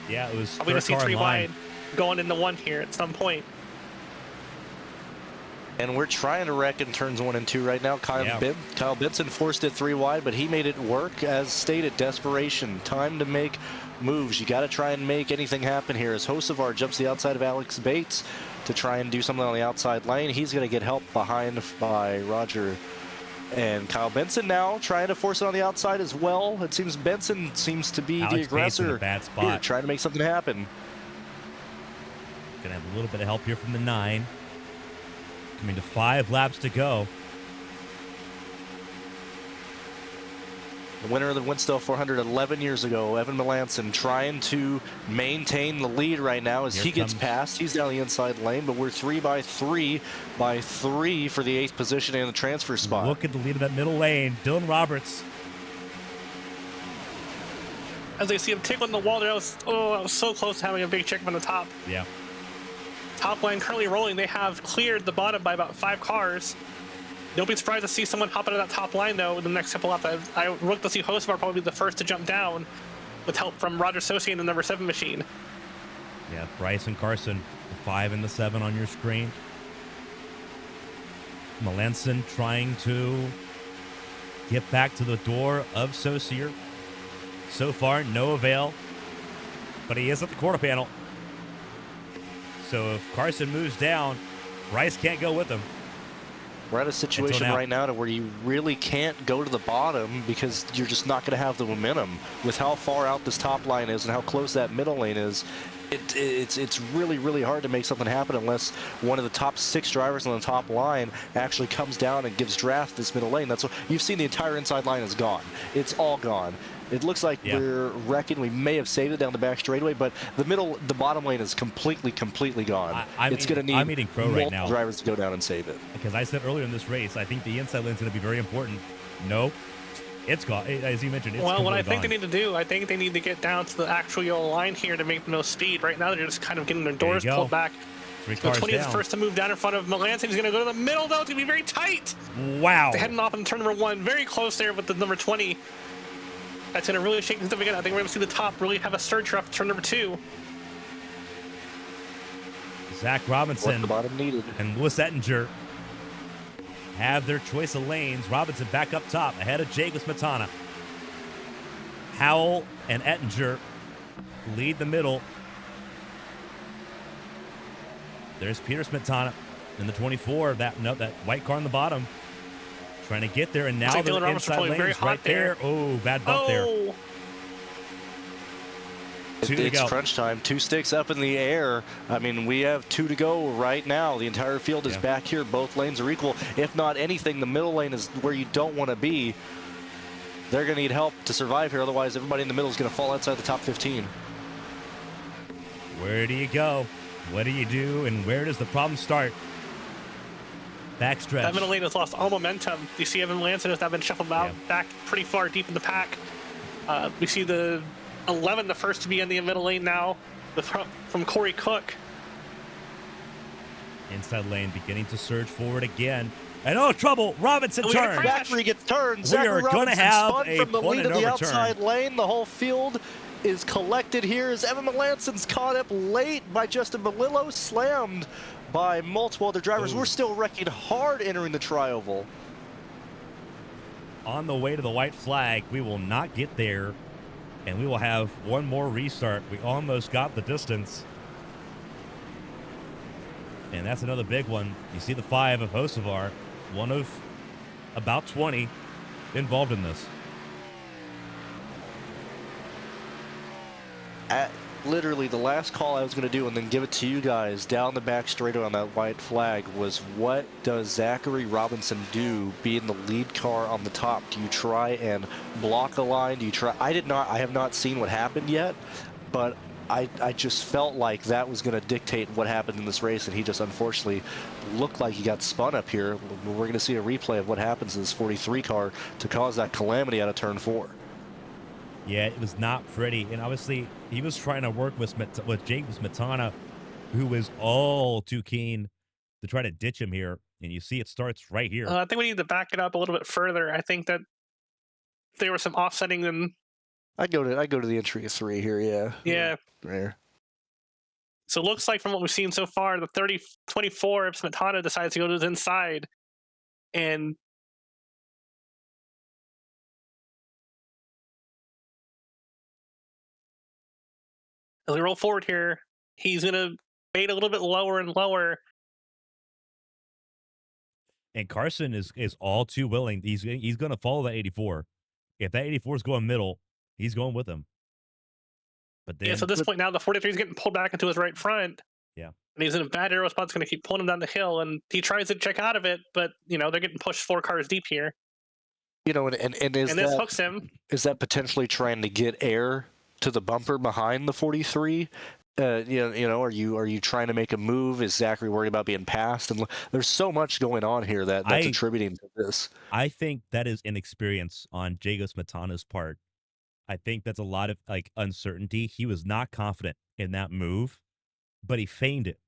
Yeah, it was I'm going to see third car 3 in line. wide going into 1 here at some point. And we're trying to wreck in turns 1 and 2 right now. Kyle Benson forced it 3 wide, but he made it work. As stated, desperation, time to make moves. You got to try and make anything happen here. As Hocevar jumps the outside of Alex Bates to try and do something on the outside lane, he's going to get help behind by Roger. And Kyle Benson now trying to force it on the outside as well. It seems Benson seems to be Alex the Bates aggressor in a bad spot. here, trying to make something happen. Gonna have a little bit of help here from the 9. Coming to 5 laps to go. The winner of the Winstel 400 11 years ago, Evan Melanson, trying to maintain the lead right now as he gets past. He's down the inside lane, but we're 3 by 3 by 3 for the 8th position and the transfer spot. Look at the lead of that middle lane. Dylan Roberts. As they see him tickling the wall there, I was so close to having a big check on the top. Yeah. Top line currently rolling. They have cleared the bottom by about 5 cars. Don't be surprised to see someone hop out of that top line, though, in the next couple laps. I look to see Hocevar probably be the first to jump down with help from Roger Sosi and the number 7 machine. Yeah, Bryce and Carson, the 5 and the 7 on your screen. Melanson trying to get back to the door of Saucier. So far, no avail, but he is at the quarter panel. So if Carson moves down, Bryce can't go with him. We're at a situation right now to where you really can't go to the bottom because you're just not going to have the momentum. With how far out this top line is and how close that middle lane is, it's really, really hard to make something happen unless one of the top 6 drivers on the top line actually comes down and gives draft this middle lane. That's what you've seen. The entire inside line is gone. It's all gone. It looks like we're wrecking. We may have saved it down the back straightaway, but the bottom lane is completely gone. It's going to need multiple drivers to go down and save it. Because I said earlier in this race, I think the inside lane is going to be very important. Nope. It's gone. As you mentioned, it's well, what I think gone. they need to do, I think they need to get down to the actual yellow line here to make the most speed. Right now, they're just kind of getting their doors pulled back. 3 cars 20 is down. the first to move down in front of Melanson. He's going to go to the middle, though. It's going to be very tight. Wow. They're heading off in turn number 1. Very close there with the number 20. That's going to really shake things up again. I think we're going to see the top really have a surge off turn number 2. Zach Robinson the bottom needed. And Louis Ettinger have their choice of lanes. Robinson back up top ahead of Jacob Smetana. Howell and Ettinger lead the middle. There's Peter Smetana in the 24. That white car on the bottom. Trying to get there, and now the inside lane is right there. Oh, bad bump there. 2 to go. It's crunch time. 2 sticks up in the air. I mean, we have 2 to go right now. The entire field is back here. Both lanes are equal. If not anything, the middle lane is where you don't want to be. They're going to need help to survive here. Otherwise, everybody in the middle is going to fall outside the top 15. Where do you go? What do you do? And where does the problem start? Backstretch. That middle lane has lost all momentum. You see Evan Melanson has now been shuffled out back pretty far deep in the pack. We see the 11, the first to be in the middle lane now, from Corey Cook. Inside lane beginning to surge forward again. And oh, trouble. Robinson We got a turns. crash. Zachary gets turned. We Zachary are gonna Robinson have spun a from the point lead of and the no outside lane. The whole field is collected here as Evan Melanson's caught up late by Justin Melillo, slammed by multiple other drivers. Ooh. We're still wrecking hard entering the tri-oval. On the way to the white flag, we will not get there, and we will have one more restart. We almost got the distance. And that's another big one. You see the 5 of Hocevar, one of about 20 involved in this. Literally, the last call I was going to do and then give it to you guys down the back straight on that white flag was, what does Zachary Robinson do being the lead car on the top? Do you try and block a line? Do you try? I have not seen what happened yet, but I just felt like that was going to dictate what happened in this race, and he just unfortunately looked like he got spun up here. We're going to see a replay of what happens in this 43 car to cause that calamity out of turn 4. Yeah, it was not pretty. And obviously, he was trying to work with Jake Smetana, who was all too keen to try to ditch him here. And you see it starts right here. I think we need to back it up a little bit further. I think that there was some offsetting and I go to the entry of 3 here, yeah. yeah. There. So it looks like from what we've seen so far, the 30-24 if Smetana decides to go to his inside, and as we roll forward here, he's going to bait a little bit lower and lower. And Carson is all too willing. He's going to follow that 84. If that 84 is going middle, he's going with him. But then, Yeah, so at this point now, the 43 is getting pulled back into his right front. Yeah. And he's in a bad aero spot. It's going to keep pulling him down the hill, and he tries to check out of it, but, you know, they're getting pushed 4 cars deep here. You know, and This hooks him. Is that potentially trying to get air to the bumper behind the 43? You know, are you trying to make a move? Is Zachary worried about being passed? And there's so much going on here that's attributing to this. I think that is inexperience on Jago Smetana's part. I think that's a lot of like uncertainty. He was not confident in that move, but he feigned it.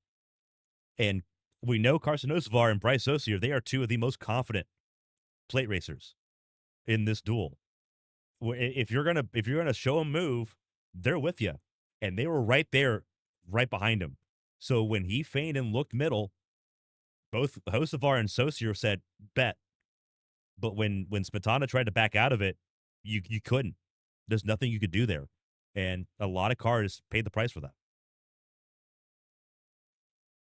And we know Carson Hocevar and Bryce Osier, they are 2 of the most confident plate racers in this duel. If you're gonna show a move, they're with you, and they were right there, right behind him. So when he feigned and looked middle, both Hocevar and Saucier said bet. But when Smetana tried to back out of it, you couldn't. There's nothing you could do there, and a lot of cars paid the price for that.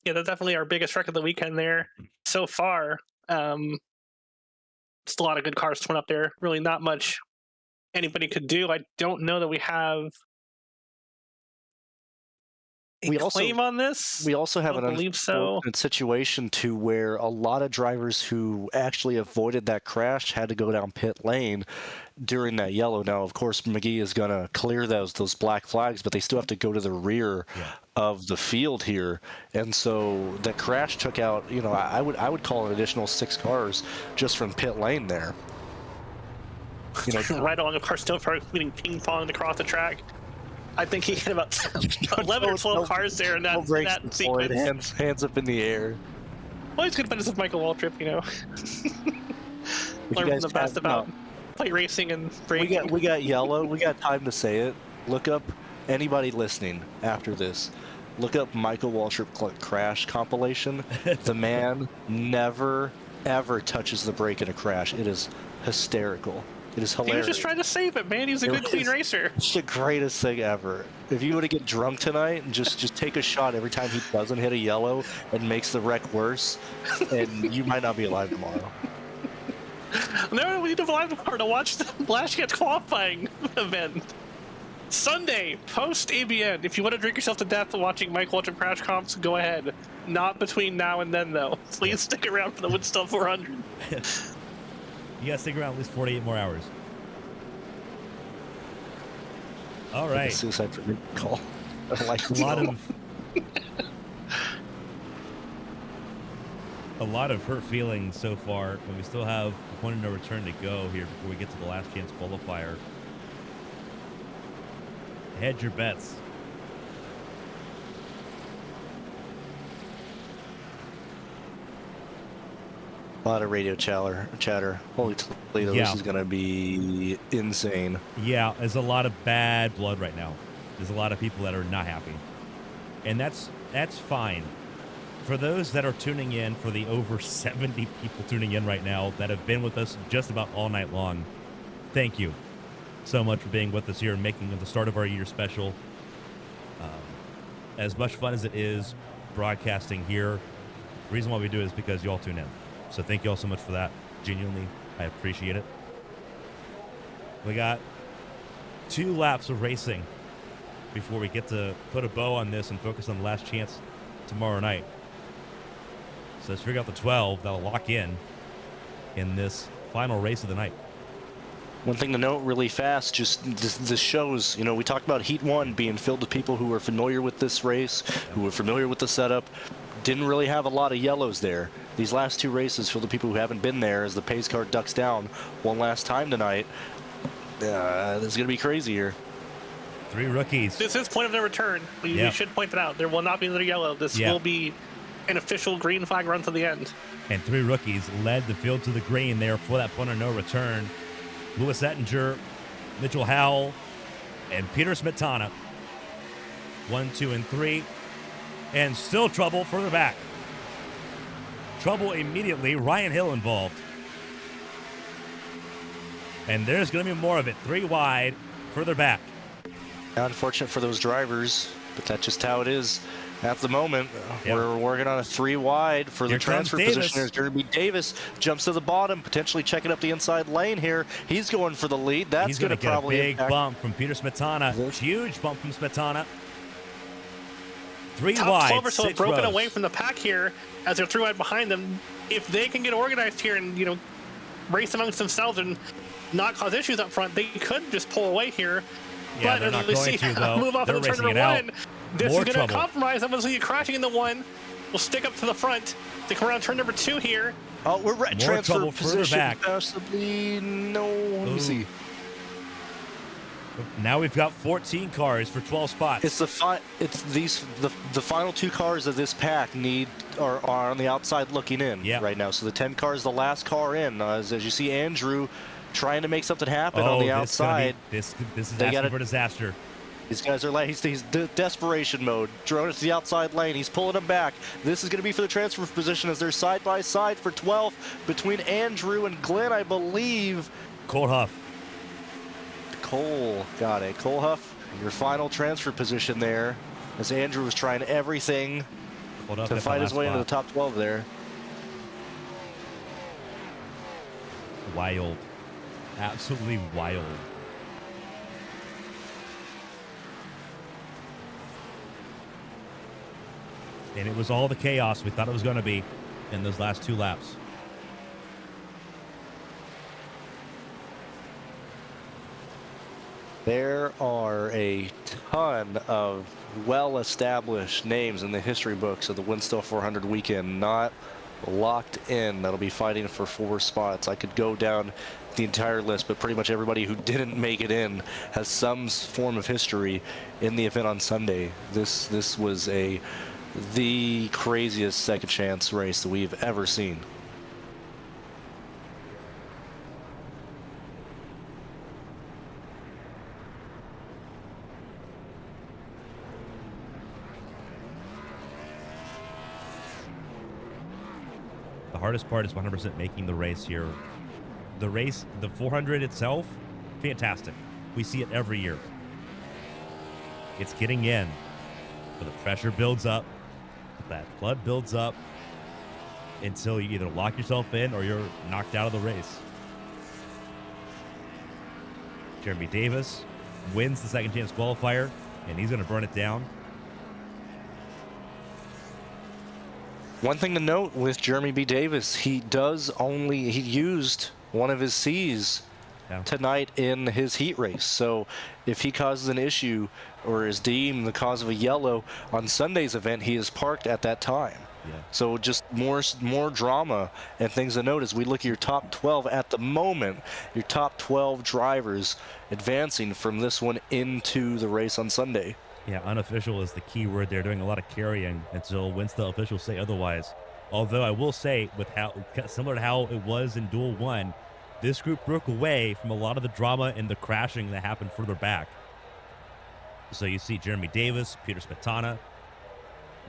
Yeah, that's definitely our biggest wreck of the weekend there so far. Just a lot of good cars torn up there. Really not much anybody could do. I don't know that we have a claim on this. We also have an so. unfortunate situation to where a lot of drivers who actually avoided that crash had to go down pit lane during that yellow. Now, of course, McGee is going to clear those black flags, but they still have to go to the rear of the field here. And so the crash took out, you know, I would call an additional 6 cars just from pit lane there. You know, right along the car, still including ping-ponged across the track. I think he hit about 11 or 12 cars there in that sequence. Hands up in the air. Well, he's good friends with Michael Waltrip, you know. Learn from the best about plate racing and braking. We got yellow. We got time to say it. Look up, anybody listening after this, look up Michael Waltrip crash compilation. The man never, ever touches the brake in a crash. It is hysterical. It is hilarious. He was just trying to save it, man. He's a good, clean racer. It's the greatest thing ever. If you were to get drunk tonight and just take a shot every time he doesn't hit a yellow and makes the wreck worse, and you might not be alive tomorrow. No, we need to fly tomorrow to watch the Last Chance qualifying event. Sunday, post-ABN. If you want to drink yourself to death watching Mike Waltrip crash comps, go ahead. Not between now and then, though. Please stick around for the Winstel 400. You gotta stick around at least 48 more hours. All right. Suicide for call. Like a lot of hurt feelings so far, but we still have a point of no return to go here before we get to the last chance qualifier. Hedge your bets. A lot of radio chatter. Holy Toledo, Yeah. this is going to be insane. Yeah, there's a lot of bad blood right now. There's a lot of people that are not happy. And that's fine. For those that are tuning in, for the over 70 people tuning in right now that have been with us just about all night long, thank you so much for being with us here and making the start of our year special. As much fun as it is broadcasting here, the reason why we do it is because you all tune in. So thank you all so much for that. Genuinely, I appreciate it. We got 2 laps of racing before we get to put a bow on this and focus on the last chance tomorrow night. So let's figure out the 12 that'll lock in this final race of the night. One thing to note really fast, just this shows, you know, we talked about Heat 1 being filled with people who were familiar with this race, who were familiar with the setup. Didn't really have a lot of yellows there. These last 2 races filled with people who haven't been there as the pace car ducks down one last time tonight. This is going to be crazy here. 3 rookies. This is point of no return. We should point that out. There will not be another yellow. This will be an official green flag run to the end. And 3 rookies led the field to the green there for that point of no return. Louis Ettinger, Mitchell Howell, and Peter Smetana. 1, 2, and 3. And still trouble further back. Trouble immediately. Ryan Hill involved. And there's going to be more of it. 3 wide, further back. Unfortunate for those drivers, but that's just how it is at the moment. We're working on a 3 wide for the transfer position. There's Jeremy Davis, jumps to the bottom, potentially checking up the inside lane here. He's going for the lead. That's going to probably get a big bump from Peter Smetana. Huge bump from Smetana. 3 Top wide, 12 or so have 6 broken rows. away from the pack here as they're 3 wide behind them. If they can get organized here and, you know, race amongst themselves and not cause issues up front, they could just pull away here. Yeah, but they're as not we going see to, though. move off They're of the turn racing number it 1, out. this More is going trouble. to compromise them as we crashing in the 1. We'll stick up to the front. They come around turn number 2 here. Oh, we're right. More Transfer trouble further position, back. possibly. No, let me see. Now we've got 14 cars for 12 spots. It's the final 2 cars of this pack are on the outside looking in right now. So the 10 car is the last car in. As you see, Andrew trying to make something happen on the outside. This is asking for disaster. These guys are he's desperation mode. Drone it to the outside lane. He's pulling them back. This is going to be for the transfer position as they're side by side for 12 between Andrew and Glenn, I believe. Cole Huff. Cole, got it. Cole Huff, your final transfer position there, as Andrew was trying everything to fight his way into the top 12 there. Wild. Absolutely wild. And it was all the chaos we thought it was going to be in those last 2 laps. There are a ton of well-established names in the history books of the Winstel 400 weekend not locked in that'll be fighting for 4 spots. I could go down the entire list, but pretty much everybody who didn't make it in has some form of history in the event on Sunday. This was the craziest second chance race that we've ever seen. The hardest part is 100% making the race here. The race, the 400 itself, fantastic. We see it every year. It's getting in, but the pressure builds up, that blood builds up until you either lock yourself in or you're knocked out of the race. Jeremy Davis wins the second chance qualifier, and he's going to burn it down. One thing to note with Jeremy B. Davis, he used one of his C's tonight in his heat race. So if he causes an issue or is deemed the cause of a yellow on Sunday's event, he is parked at that time. Yeah. So just more drama and things to note as we look at your top 12 at the moment, your top 12 drivers advancing from this one into the race on Sunday. Yeah, unofficial is the key word. They're doing a lot of carrying until Winstel officials say otherwise. Although I will say, with how similar to how it was in Duel 1, this group broke away from a lot of the drama and the crashing that happened further back. So you see Jeremy Davis, Peter Smetana,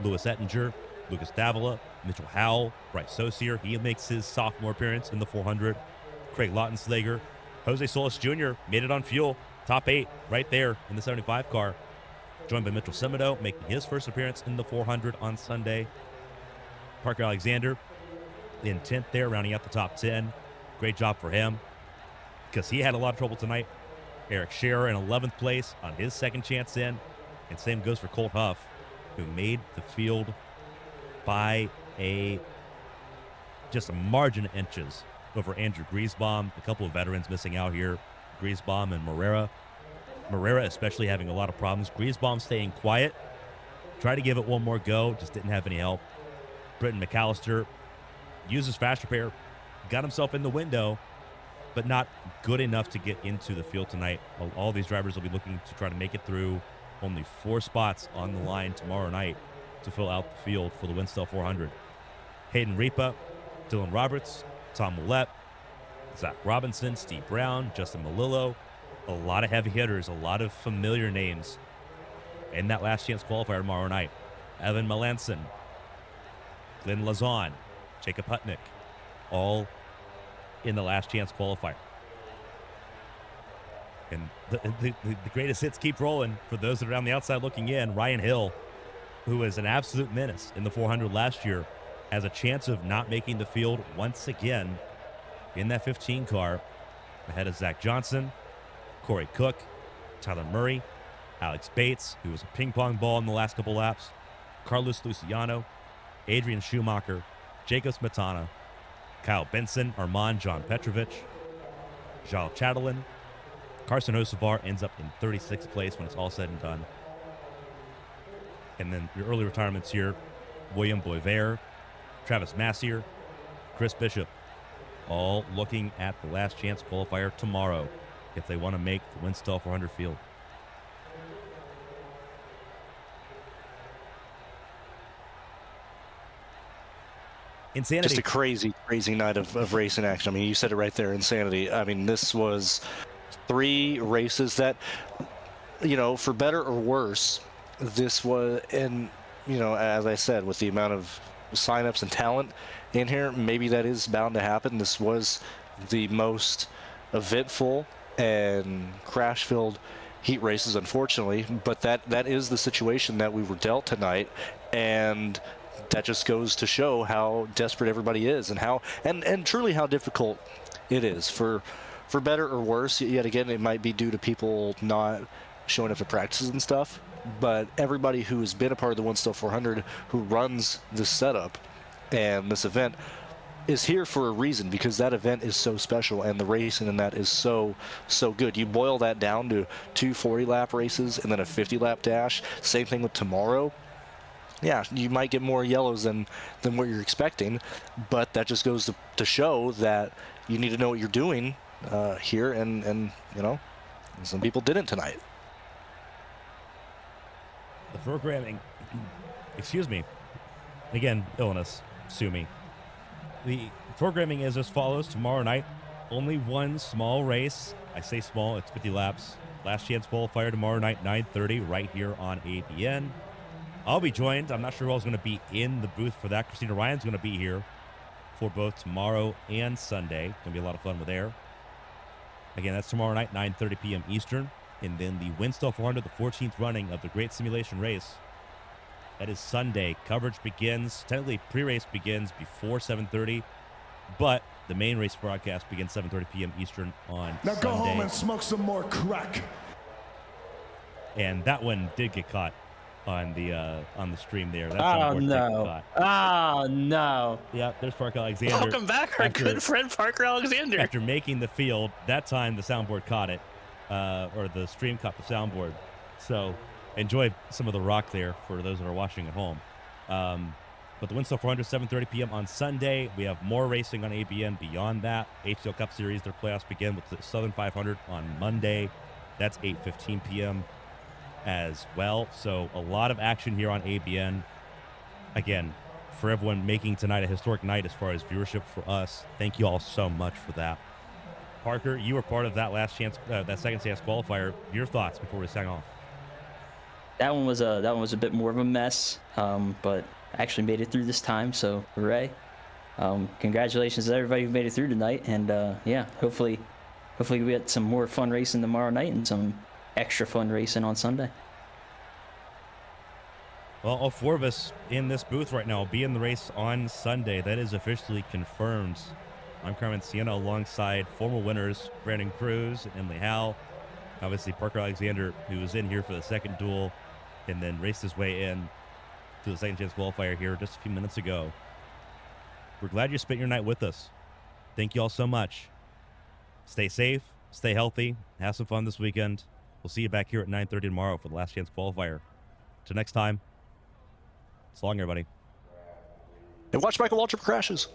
Louis Ettinger, Lucas Davila, Mitchell Howell, Bryce Saucier. He makes his sophomore appearance in the 400. Craig Lautenslager, Jose Solis Jr. made it on fuel. Top 8 right there in the 75 car. Joined by Mitchell Semedo, making his first appearance in the 400 on Sunday. Parker Alexander in 10th there, rounding out the top 10. Great job for him because he had a lot of trouble tonight. Eric Scherer in 11th place on his second chance in. And same goes for Colt Huff, who made the field by just a margin of inches over Andrew Griesbaum. A couple of veterans missing out here, Griesbaum and Morera. Morera especially having a lot of problems. Griesbaum staying quiet. Tried to give it one more go, just didn't have any help. Britton McAllister uses fast repair, got himself in the window, but not good enough to get into the field tonight. All these drivers will be looking to try to make it through. Only 4 spots on the line tomorrow night to fill out the field for the Winstel 400. Hayden Ripa, Dylan Roberts, Tom Willett, Zach Robinson, Steve Brown, Justin Malillo. A lot of heavy hitters, a lot of familiar names in that last chance qualifier tomorrow night. Evan Melanson, Glenn Lazon, Jacob Hutnick, all in the last chance qualifier. And the greatest hits keep rolling for those that are on the outside looking in. Ryan Hill, who was an absolute menace in the 400 last year, has a chance of not making the field once again in that 15 car, ahead of Zach Johnson, Corey Cook, Tyler Murray, Alex Bates, who was a ping pong ball in the last couple laps, Carlos Luciano, Adrian Schumacher, Jacob Smetana, Kyle Benson, Armand John Petrovich, Jal Chatelain. Carson Hocevar ends up in 36th place when it's all said and done. And then your early retirements here, William Boisvert, Travis Massier, Chris Bishop, all looking at the last chance qualifier tomorrow if they want to make the Winstel 400 field. Insanity. Just a crazy, crazy night of racing action. I mean, you said it right there, insanity. I mean, this was 3 races that, for better or worse, this was, and, as I said, with the amount of signups and talent in here, maybe that is bound to happen. This was the most eventful and crash-filled heat races, unfortunately, but that is the situation that we were dealt tonight, and that just goes to show how desperate everybody is and how and truly how difficult it is for better or worse. Yet again, it might be due to people not showing up to practices and stuff, but everybody who has been a part of the Winstel 400, who runs this setup and this event, is here for a reason, because that event is so special and the racing in that is so good. You boil that down to 2 40-lap races and then a 50-lap dash. Same thing with tomorrow. Yeah, you might get more yellows than what you're expecting, but that just goes to show that you need to know what you're doing here, and some people didn't tonight. The programming, excuse me, again, illness, sue me. The programming is as follows. Tomorrow night, only 1 small race. I say small, it's 50 laps. Last chance qualifier tomorrow night, 9:30, right here on ABN. I'll be joined. I'm not sure who else is going to be in the booth for that. Christina Ryan's going to be here for both tomorrow and Sunday. Going to be a lot of fun with her. Again, that's tomorrow night, 9:30 p.m. Eastern. And then the Winstel 400, the 14th running of the Great Simulation Race. That is Sunday. Coverage begins, technically pre-race begins before 7:30, but the main race broadcast begins 7:30 p.m. Eastern on Now Sunday. go home and smoke some more crack. And that one did get caught on the stream there. That Oh soundboard did no! get caught. Oh no! Yeah, there's Parker Alexander. Welcome back, our good friend Parker Alexander. After making the field, that time the soundboard caught it, or the stream caught the soundboard. So enjoy some of the rock there for those that are watching at home. But the Winstel 400, 7:30 p.m. on Sunday. We have more racing on ABN beyond that. HCL Cup Series, their playoffs begin with the Southern 500 on Monday. That's 8:15 p.m. as well. So a lot of action here on ABN. Again, for everyone making tonight a historic night as far as viewership for us. Thank you all so much for that. Parker, you were part of that that second chance qualifier. Your thoughts before we sign off? That one was a bit more of a mess, but I actually made it through this time, so hooray. Congratulations to everybody who made it through tonight, and yeah, hopefully we get some more fun racing tomorrow night and some extra fun racing on Sunday. Well, all 4 of us in this booth right now will be in the race on Sunday. That is officially confirmed. I'm Carmen, Sienna, alongside former winners Brandon Cruz and Emily Howe. Obviously, Parker Alexander, who was in here for the second duel and then raced his way in to the second chance qualifier here just a few minutes ago. We're glad you spent your night with us. Thank you all so much. Stay safe, stay healthy, have some fun this weekend. We'll see you back here at 9:30 tomorrow for the last chance qualifier. Till next time, so long, everybody. And watch Michael Waltrip crashes.